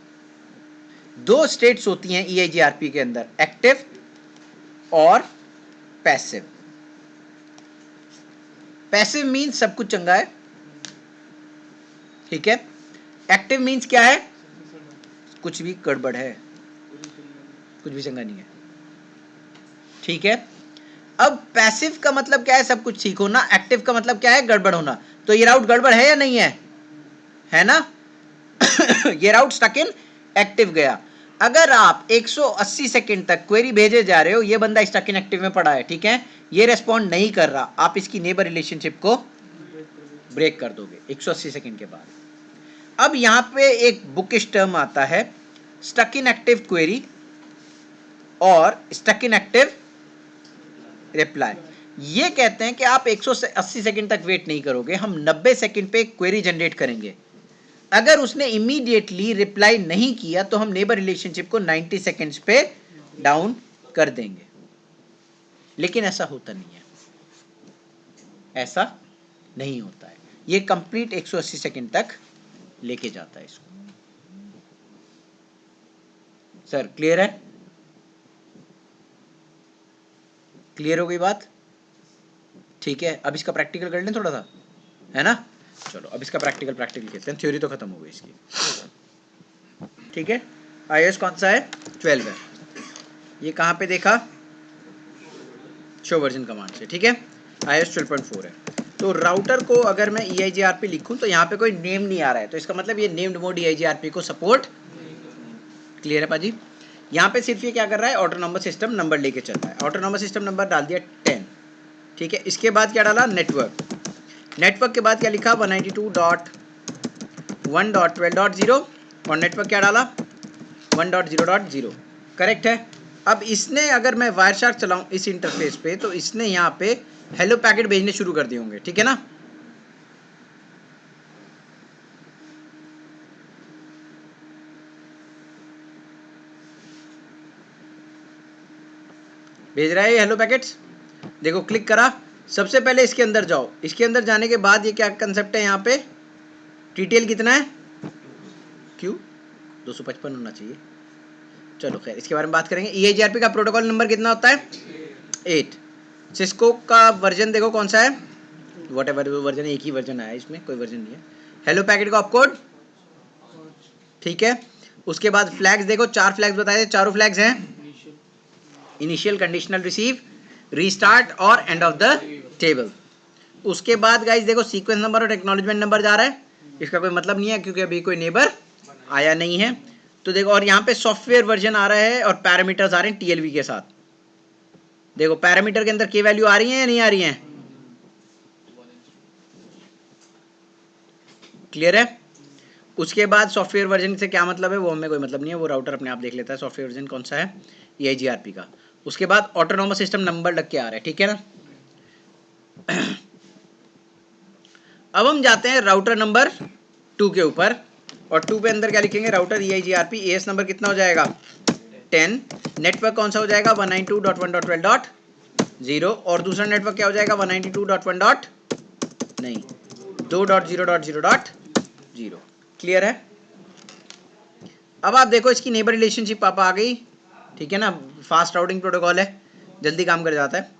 दो स्टेट्स होती हैं EIGRP के अंदर, एक्टिव और पैसिव। पैसिव मीन्स सब कुछ चंगा है, ठीक है। एक्टिव मीन्स क्या है, कुछ भी गड़बड़ है, कुछ भी चंगा नहीं है, ठीक है। अब पैसिव का मतलब क्या है, सब कुछ ठीक होना। एक्टिव का मतलब क्या है, गड़बड़ होना। तो ये राउट गड़बड़ है या नहीं है ना ये राउट स्टक इन एक्टिव गया। अगर आप 180 सेकंड तक क्वेरी भेजे जा रहे हो, ये बंदा स्टक इन एक्टिव में पड़ा है, ठीक है, ये रेस्पॉन्ड नहीं कर रहा, आप इसकी नेबर रिलेशनशिप को ब्रेक कर दोगे 180 सेकंड के बाद। अब यहां पे एक बुकिश टर्म आता है, स्टक इन एक्टिव क्वेरी और स्टक इन एक्टिव रिप्लाई। ये कहते हैं कि आप 180 सेकंड तक वेट नहीं करोगे, हम 90 सेकंड पे क्वेरी जनरेट करेंगे। अगर उसने इमीडिएटली रिप्लाई नहीं किया तो हम नेबर रिलेशनशिप को 90 सेकंड्स पे डाउन कर देंगे। लेकिन ऐसा होता नहीं है, ऐसा नहीं होता है। ये कंप्लीट 180 सेकंड तक लेके जाता है इसको। सर क्लियर है, क्लियर हो गई बात, ठीक है। अब इसका प्रैक्टिकल कर लें थोड़ा सा, है ना। चलो अब इसका प्रैक्टिकल करते हैं, थ्योरी तो खत्म हो गई इसकी, ठीक है। iOS कौन सा है, 12 है। ये कहाँ पे देखा, शो वर्जन कमांड से, ठीक है। iOS 12.4 है। तो राउटर को अगर मैं EIGRP लिखूं तो यहाँ पे कोई नेम नहीं आ रहा है, तो इसका मतलब ये नेम्ड मोड EIGRP को सपोर्ट, क्लियर है पाजी। यहाँ पे सिर्फ ये क्या कर रहा है, ऑटोनॉमस सिस्टम नंबर लेके चल रहा है। ऑटोनॉमस सिस्टम नंबर डाल दिया 10, ठीक है। इसके बाद क्या डाला, नेटवर्क। नेटवर्क के बाद क्या लिखा, 192.1.12.0 और नेटवर्क क्या डाला, 1.0.0, करेक्ट है। अब इसने अगर मैं वायरशार्क चलाऊं इस इंटरफेस पे, तो इसने यहाँ पे हेलो पैकेट भेजने शुरू कर दिए होंगे, ठीक है ना। भेज रहा है ये हेलो पैकेट्स, देखो क्लिक करा। सबसे पहले इसके अंदर जाओ, इसके अंदर जाने के बाद ये क्या कंसेप्ट है, यहाँ पे TTL कितना है, क्यों 255 होना चाहिए। चलो खैर इसके बारे में बात करेंगे। EIGRP का प्रोटोकॉल नंबर कितना होता है, 8। सिस्को का वर्जन देखो कौन सा है, व्हाटएवर वर्जन, एक ही वर्जन आया इसमें, कोई वर्जन नहीं है। हेलो पैकेट का ऑपकोड, ठीक है। उसके बाद फ्लैग्स देखो, 4 फ्लैग्स बताए थे, चारों फ्लैग्स हैं इनिशियल, कंडीशनल रिसीव, रीस्टार्ट और एंड ऑफ द टेबल। उसके बाद गाइस देखो सीक्वेंस नंबर और एक्नॉलेजमेंट नंबर जा रहा है, इसका कोई मतलब नहीं है क्योंकि अभी कोई नेबर आया नहीं है। तो देखो, और यहाँ पे सॉफ्टवेयर वर्जन आ रहा है और पैरामीटर्स आ रहे हैं TLV के साथ। देखो पैरामीटर के अंदर की वैल्यू आ रही है या नहीं आ रही है, क्लियर है। उसके बाद सॉफ्टवेयर वर्जन से क्या मतलब है, वो हमें कोई मतलब नहीं है, वो राउटर अपने आप देख लेता है सॉफ्टवेयर वर्जन कौन सा है, EIGRP का। उसके बाद ऑटोनॉमस सिस्टम नंबर लग के आ रहा है, ठीक है ना। अब हम जाते हैं राउटर नंबर 2 के ऊपर, और 2 पे अंदर क्या लिखेंगे, राउटर EIGRP AS नंबर कितना हो जाएगा, 10। नेटवर्क कौन सा हो जाएगा, 192.1.12.0, और दूसरा नेटवर्क क्या हो जाएगा, 192.1. नहीं 2.0.0.0, क्लियर है। अब आप देखो इसकी नेबर रिलेशनशिप आप आ गई, ठीक है ना। फास्ट राउटिंग प्रोटोकॉल है, जल्दी काम कर जाता है।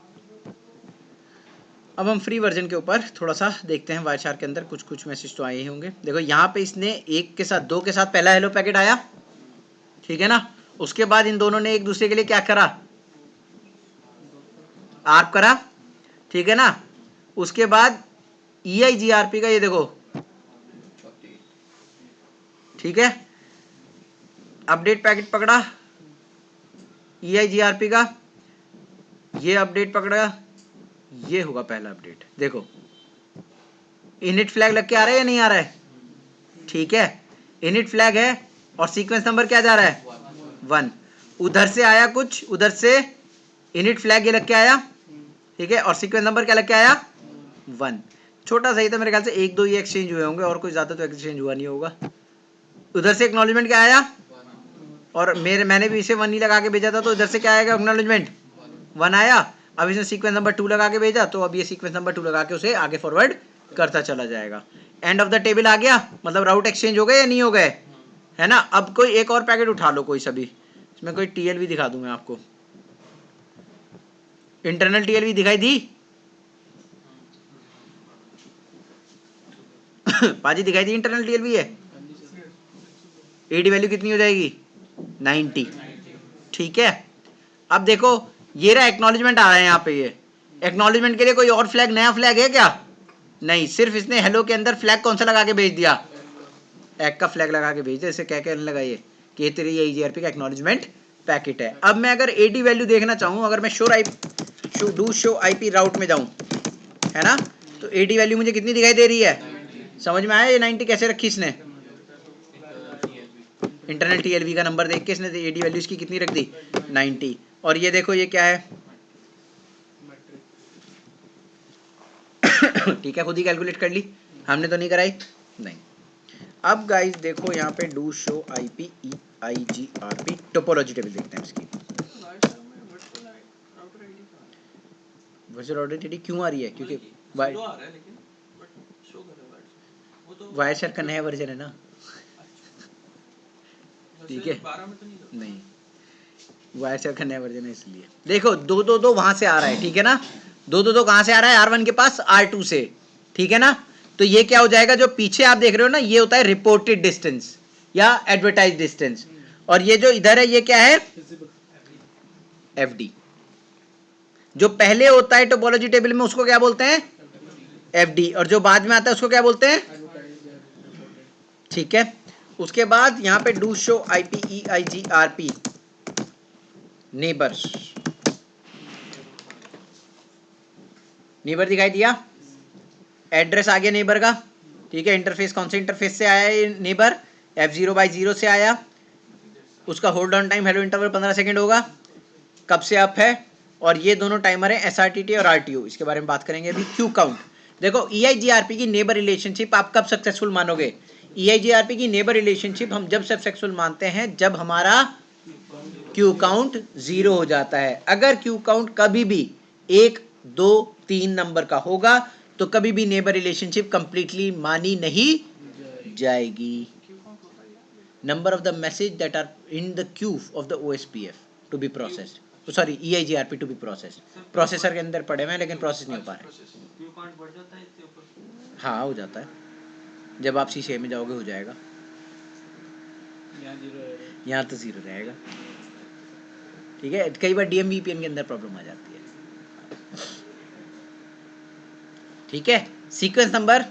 अब हम फ्री वर्जन के ऊपर थोड़ा सा देखते हैं। वायरशार्क के अंदर कुछ कुछ मैसेज तो आए ही होंगे। देखो यहाँ पे इसने 1 के साथ 2 के साथ पहला हेलो पैकेट आया, ठीक है ना। उसके बाद इन दोनों ने एक दूसरे के लिए क्या करा, आर्प करा, ठीक है ना। उसके बाद EIGRP का ये देखो, ठीक है, अपडेट पैकेट पकड़ा EIGRP का, ये अपडेट पकड़ा ये होगा पहला अपडेट। देखो इनिट फ्लैग लग के आ रहा है या नहीं आ रहा है? ठीक है, इनिट फ्लैग है और सीक्वेंस नंबर क्या जा रहा है? 1। उधर से आया कुछ, उधर से इनिट फ्लैग ये लग के आया, ठीक है, और सीक्वेंस नंबर क्या लग के आया? 1। छोटा सही था मेरे ख्याल से, 1-2 ये एक्सचेंज हुए होंगे और कोई ज्यादा तो एक्सचेंज हुआ नहीं होगा। उधर से एक्नॉलेजमेंट क्या आया? और मैंने भी इसे 1 ही लगा के भेजा था, तो इधर से क्या आएगा? एक्नॉलेजमेंट 1 आया। अब इसने सीक्वेंस नंबर 2 लगा के भेजा, तो अब ये सीक्वेंस नंबर 2 लगा के उसे आगे फॉरवर्ड करता चला जाएगा। एंड ऑफ द टेबल आ गया, मतलब राउट एक्सचेंज हो गए या नहीं हो गए, है ना। अब कोई एक और पैकेट उठा लो, कोई सभी, इसमें कोई टीएलवी दिखा दूं मैं आपको। इंटरनल टीएलवी दिखाई दी? पाजी दिखाई दी इंटरनल टीएलवी है? एडी वैल्यू कितनी हो जाएगी? 90। ठीक है, अब देखो ये रहा एक्नॉलेजमेंट आ रहा है यहाँ पे। ये एक्नॉलेजमेंट के लिए कोई और फ्लैग, नया फ्लैग है क्या? नहीं, सिर्फ इसने हेलो के अंदर फ्लैग कौन सा लगा के भेज दिया? एक का फ्लैग लगा के भेज दिया। इसे क्या कहने लगा ये कि तेरी ये ईजीआरपी का एक्नॉलेजमेंट पैकेट है। अब मैं अगर एडी वैल्यू देखना चाहूँ, अगर मैं शो आईपी राउट में जाऊँ, है ना, तो एडी वैल्यू मुझे कितनी दिखाई दे रही है? समझ में आया ये 90 कैसे रखी इसने? इंटरनल टीएलवी का नंबर देख के इसने एडी वैल्यू इसकी कितनी रख दी? 90। और ये देखो ये क्या है? ठीक है, खुद ही कैलकुलेट कर ली, हमने तो नहीं कराई। नहीं। अब गाइस देखो यहाँ पे do show IP EIGRP topology table देखते हैं इसकी। वर्चुअल ऑर्डर आईडी क्यों आ रही है? क्योंकि वायर शेयर का नया वर्जन है ना। ठीक है, नहीं वायर शेयर का नया वर्जन है इसलिए। देखो 2-2-2 वहां से आ रहा है, ठीक है ना। 2-2-2 कहां से आ रहा है? R1 के पास R2 से, ठीक है ना। तो ये क्या हो जाएगा? जो पीछे आप देख रहे हो ना, ये होता है रिपोर्टेड डिस्टेंस या एडवर्टाइज डिस्टेंस, और ये जो इधर है ये क्या है? FD। जो पहले होता है टोपोलॉजी टेबल में उसको क्या बोलते हैं? FD, और जो बाद में आता है उसको क्या बोलते हैं? ठीक है, उसके बाद यहाँ पे do show IP EIGRP neighbours, neighbour दिखाई दिया, एड्रेस आ गया नेबर का, ठीक है। इंटरफेस कौन से इंटरफेस से आया है? नेबर F0/0 से आया। उसका hold on time hello interval 15 second होगा, कब से अप है, और ये दोनों टाइमर है SRTT और RTO, इसके बारे में बात करेंगे अभी। क्यू काउंट, देखो EIGRP की नेबर रिलेशनशिप आप कब सक्सेसफुल मानोगे? EIGRP की नेबर रिलेशनशिप हम जब सक्सेसफुल मानते हैं जब हमारा क्यू काउंट 0 हो जाता है। अगर क्यू काउंट कभी भी 1, 2, 3 नंबर का होगा तो कभी भी नेबर रिलेशनशिप कंप्लीटली मानी नहीं जाएगी। Number of the message that are in the queue of the OSPF to be processed, sorry EIGRP to be processed. Processor के अंदर पड़े हुए हैं लेकिन प्रोसेस नहीं हो पा रहे। हाँ हो जाता है, जब आप C6 में जाओगे हो जाएगा, यहाँ तो 0 रहेगा। ठीक है, कई बार DM VPN के अंदर प्रॉब्लम आ जाती है। ठीक है, सीक्वेंस नंबर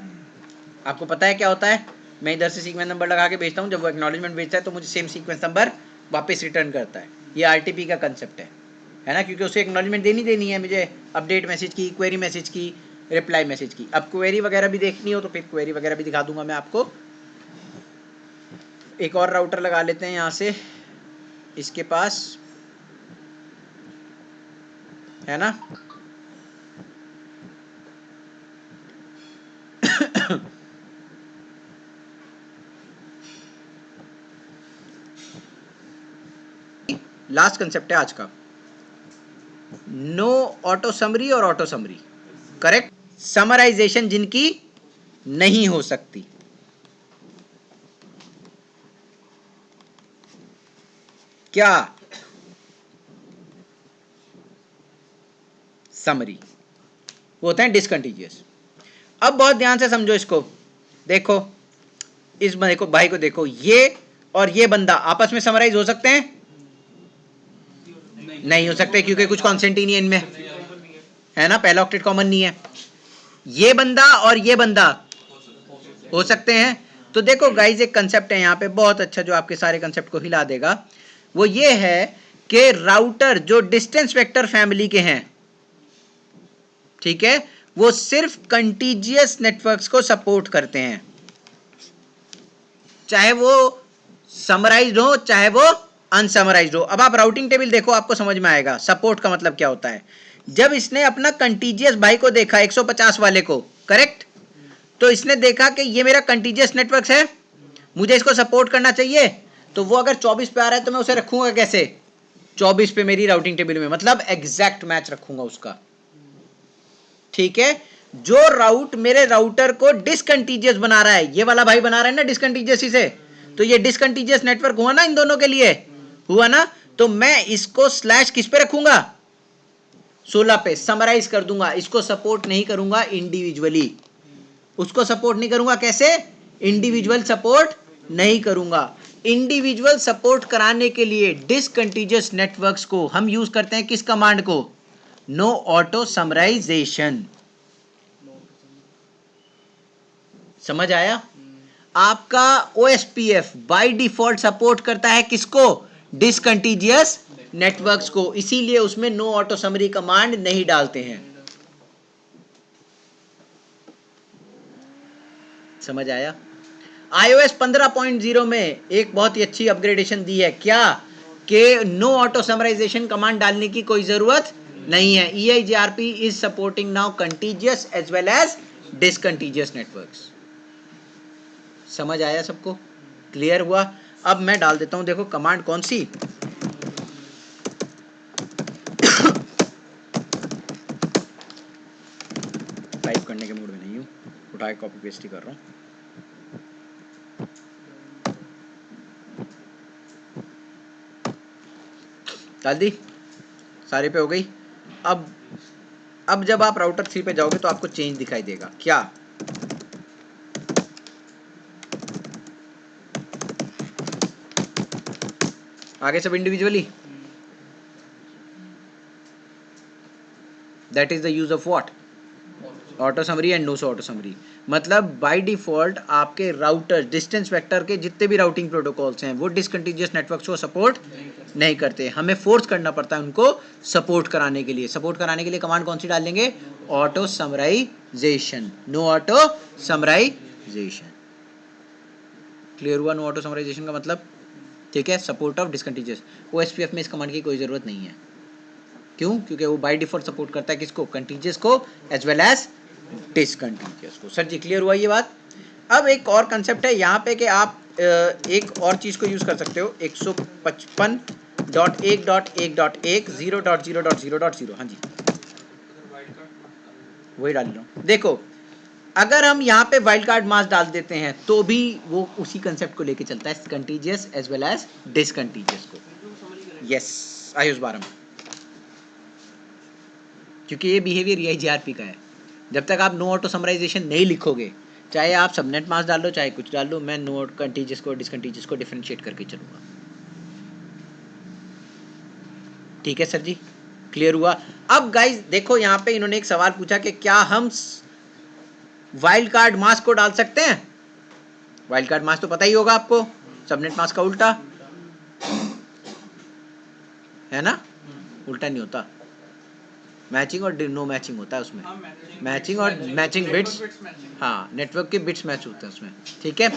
आपको पता है क्या होता है? मैं इधर से सीक्वेंस नंबर लगा के भेजता हूँ, जब वो एक्नॉलेजमेंट भेजता है तो मुझे सेम सीक्वेंस नंबर वापस रिटर्न करता है। ये RTP का कंसेप्ट है ना, क्योंकि उसे एक्नॉलेजमेंट देनी है मुझे, अपडेट मैसेज की, क्वेरी मैसेज की, रिप्लाई मैसेज की। अब क्वेरी वगैरह भी देखनी हो तो फिर क्वेरी वगैरह भी दिखा दूंगा मैं आपको। एक और राउटर लगा लेते हैं यहाँ से, इसके पास है ना। लास्ट कंसेप्ट है आज का, नो ऑटो समरी और ऑटो समरी, करेक्ट। समराइजेशन जिनकी नहीं हो सकती। क्या? समरी वो होते हैं डिसकंटीन्यूअस। अब बहुत ध्यान से समझो इसको, देखो इस देखो भाई को देखो, ये और ये बंदा आपस में समराइज हो सकते हैं? नहीं हो सकते, क्योंकि कुछ कॉन्सेंट ही नहीं है इनमें, है ना, पहला ऑक्टेट कॉमन नहीं है। ये बंदा और ये बंदा हो सकते हैं। तो देखो गाइज एक कंसेप्ट है यहाँ पे बहुत अच्छा जो आपके सारे कंसेप्ट को हिला देगा, वो ये है कि राउटर जो डिस्टेंस वेक्टर फैमिली के हैं, ठीक है, वो सिर्फ कंटीजियस नेटवर्क्स को सपोर्ट करते हैं, चाहे वो समराइज्ड हो चाहे वो अनसमराइज्ड हो। अब आप राउटिंग टेबल देखो, आपको समझ में आएगा सपोर्ट का मतलब क्या होता है। जब इसने अपना कंटीजियस भाई को देखा 150 वाले को, करेक्ट, तो इसने देखा कि ये मेरा कंटीजियस नेटवर्क है, मुझे इसको सपोर्ट करना चाहिए, तो वो अगर 24 पे आ रहा है तो मैं उसे रखूंगा कैसे, 24 पे मेरी राउटिंग टेबल में, मतलब एग्जैक्ट मैच रखूंगा उसका। ठीक है, जो राउट मेरे राउटर को डिसकंटीजियस बना रहा है, ये वाला भाई बना रहा है ना डिसकंटीजियस से, तो ये डिसकंटीजियस नेटवर्क हुआ ना इन दोनों के लिए, हुआ ना, तो मैं इसको स्लैश किस पे रखूंगा, 16 पे समराइज कर दूंगा, इसको सपोर्ट नहीं करूंगा इंडिविजुअली, उसको सपोर्ट नहीं करूंगा, कैसे, इंडिविजुअल सपोर्ट नहीं करूंगा। इंडिविजुअल सपोर्ट कराने के लिए डिसकंटीजियस नेटवर्क्स को हम यूज करते हैं किस कमांड को, नो ऑटो समराइजेशन। समझ आया? आपका OSPF बाय डिफॉल्ट सपोर्ट करता है किसको, डिसकंटीजियस नेटवर्क्स को, इसीलिए उसमें नो ऑटो समरी कमांड नहीं डालते हैं। समझ आया? iOS 15.0 में एक बहुत ही अच्छी अपग्रेडेशन दी है, क्या, कि नो ऑटो समराइजेशन कमांड डालने की कोई जरूरत नहीं है। EIGRP is supporting now contiguous as well as discontiguous networks. समझ आया सबको, क्लियर हुआ? अब मैं डाल देता हूं, देखो कमांड कौन सी, टाइप करने के मूड में नहीं हूं, उठा के कॉपी पेस्ट ही कर रहा हूं। डाल दी, सारे पे हो गई। अब जब आप राउटर 3 पे जाओगे तो आपको चेंज दिखाई देगा, क्या, आगे सब individually, that is the use of what, auto summary and no auto summary. मतलब बाय डिफॉल्ट आपके राउटर डिस्टेंस वेक्टर के जितने भी राउटिंग प्रोटोकॉल्स हैं वो डिसकंटीजियस नेटवर्क्स को सपोर्ट नहीं करते, हमें फोर्स करना पड़ता है उनको सपोर्ट कराने के लिए। सपोर्ट कराने के लिए कमांड कौन सी डाल देंगे, auto summarization, no auto summarization. Clear हुआ नो ऑटो समराइजेशन का मतलब? ठीक है, सपोर्ट ऑफ डिसकंटीजियस। OSPF में इस कमांड की कोई जरूरत नहीं है, क्यों, क्योंकि वो बाय डिफॉल्ट सपोर्ट करता है किसको, कंटीजियस को एज वेल एज डिसकंटीजियस को। सर जी क्लियर हुआ ये बात? अब एक और कंसेप्ट है यहाँ पे कि आप एक और चीज को यूज कर सकते हो, 155.1.1.1 हाँ जी वही डाल रहा हूँ। देखो अगर हम यहाँ पे वाइल्ड कार्ड मास्क डाल देते हैं तो भी वो उसी कंसेप्ट को लेके चलता है, कंटीजियस एज वेल एज डिसकंटीजियस को। यस, आयुष 12 में, क्योंकि ये बिहेवियर EIGRP का है। जब तक आप नो ऑटो समराइजेशन नहीं लिखोगे, चाहे आप सबनेट मास्क डाल लो चाहे कुछ डाल लो, मैं नो कंटीजियस को डिसकंटीजियस को डिफरेंशिएट करके चलूंगा। ठीक है सर जी, क्लियर हुआ? अब गाइस देखो यहाँ पे इन्होंने एक सवाल पूछा कि क्या हम वाइल्ड कार्ड मास्क को डाल सकते हैं। वाइल्ड कार्ड मास्क तो पता ही होगा आपको, सबनेट मास्क का उल्टा है ना, उल्टा नहीं होता, मैचिंग और नो मैचिंग होता है उसमें, मैचिंग और मैचिंग बिट्स, हाँ नेटवर्क के बिट्स मैच होते हैं उसमें। ठीक है,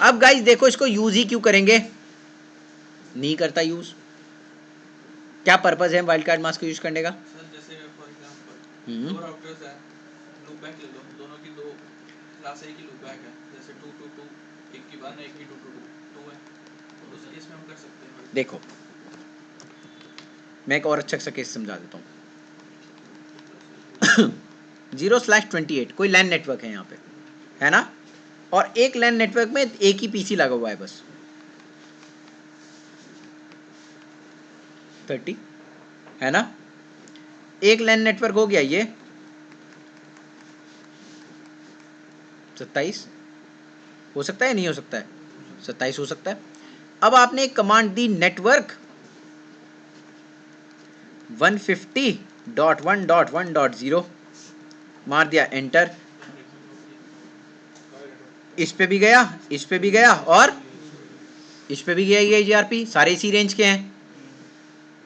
अब गाइस देखो इसको यूज ही क्यों करेंगे, नहीं करता यूज, क्या पर्पस है वाइल्ड कार्ड मास्क को यूज करने का? सर जैसे फॉर एग्जांपल दो राउटर्स है, लूप बैक ले लो, दोनों की दो क्लास A की लूप बैक है, जैसे 2 2 2 एक की 1 एक की 2 2 2 है, तो उस केस में हम कर सकते हैं। देखो मैं एक और अच्छा सा केस समझा देता हूँ। 0/28 कोई लैन नेटवर्क है यहाँ पे, है ना, और एक लैन नेटवर्क में एक ही PC लगा हुआ है बस 30, है ना, एक लैन नेटवर्क हो गया, ये 27 हो सकता है, नहीं हो सकता है, 27 हो सकता है। अब आपने एक कमांड दी नेटवर्क 150.1.1.0 मार दिया एंटर, इस पे भी गया, इस पे भी गया और इस पे भी गया EIGRP, सारे इसी रेंज के हैं,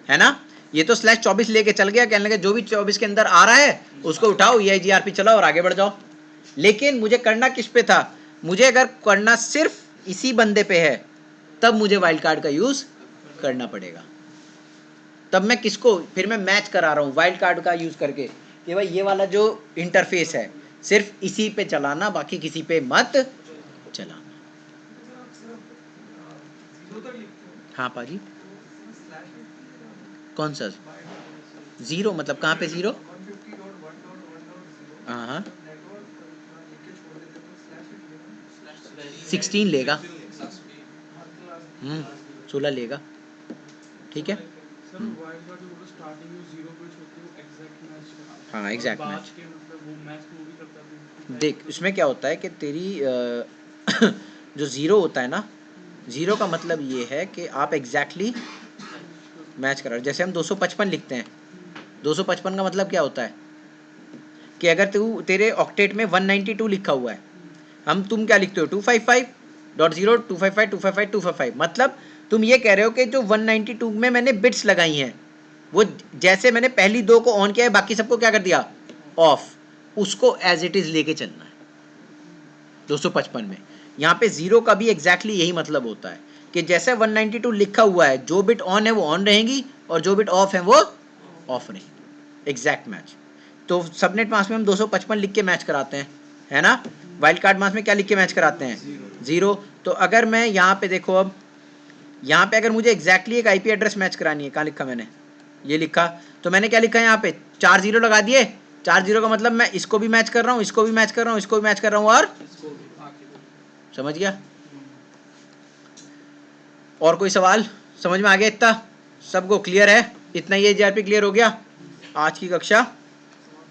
है ना। ये तो /24 लेके चल गया, कहने लगे जो भी 24 के अंदर आ रहा है उसको उठाओ, EIGRP चलाओ और आगे बढ़ जाओ। लेकिन मुझे करना किस पे था, मुझे अगर करना सिर्फ इसी बंदे पे है तब मुझे वाइल्ड कार्ड का यूज करना पड़ेगा। तब मैं किसको, फिर मैं मैच करा रहा हूँ वाइल्ड कार्ड का यूज करके कि भाई ये वाला जो इंटरफेस है सिर्फ इसी पे चलाना, बाकी किसी पे मत चलाना। हाँ पाजी, कौन सा 0 मतलब कहाँ पे 0? हाँ हाँ 16 लेगा, 16 लेगा, ठीक है। हाँ एग्जैक्ट मैच। देख इसमें क्या होता है कि तेरी जो 0 होता है ना, 0 का मतलब ये है कि आप एग्जैक्टली मैच करा। जैसे हम 255 लिखते हैं, 255 का मतलब क्या होता है कि अगर तू तेरे ऑक्टेट में 192 लिखा हुआ है, तुम क्या लिखते हो 255.0 255 255 255, मतलब तुम ये कह रहे हो कि जो 192 में मैंने बिट्स लगाई हैं वो जैसे मैंने पहली 2 को ऑन किया है बाकी सबको क्या कर दिया ऑफ, उसको एज इट इज लेके चलना है 255 में। यहाँ पे 0 का भी एग्जैक्टली यही मतलब होता है कि जैसे 192 लिखा हुआ है जो बिट ऑन है वो ऑन रहेंगी और जो बिट ऑफ है वो ऑफ रहेंगी। Exact match. तो सबनेट मास्क में हम 255 लिख के मैच कराते हैं, है ना। वाइल्ड कार्ड मास्क में क्या लिख के मैच कराते हैं 0। तो अगर मैं यहाँ पे देखो, अब यहाँ पे अगर मुझे एग्जैक्टली एक IP एड्रेस मैच करानी है, कहाँ लिखा मैंने, ये लिखा, तो मैंने क्या लिखा है यहाँ पे 4 0 लगा दिए। 4 0 का मतलब मैं इसको भी मैच कर रहा हूँ, इसको भी मैच कर रहा हूँ, इसको भी मैच कर रहा हूँ, और समझ गया। और कोई सवाल समझ में आ गया? इतना सबको क्लियर है? इतना ये EIGRP क्लियर हो गया। आज की कक्षा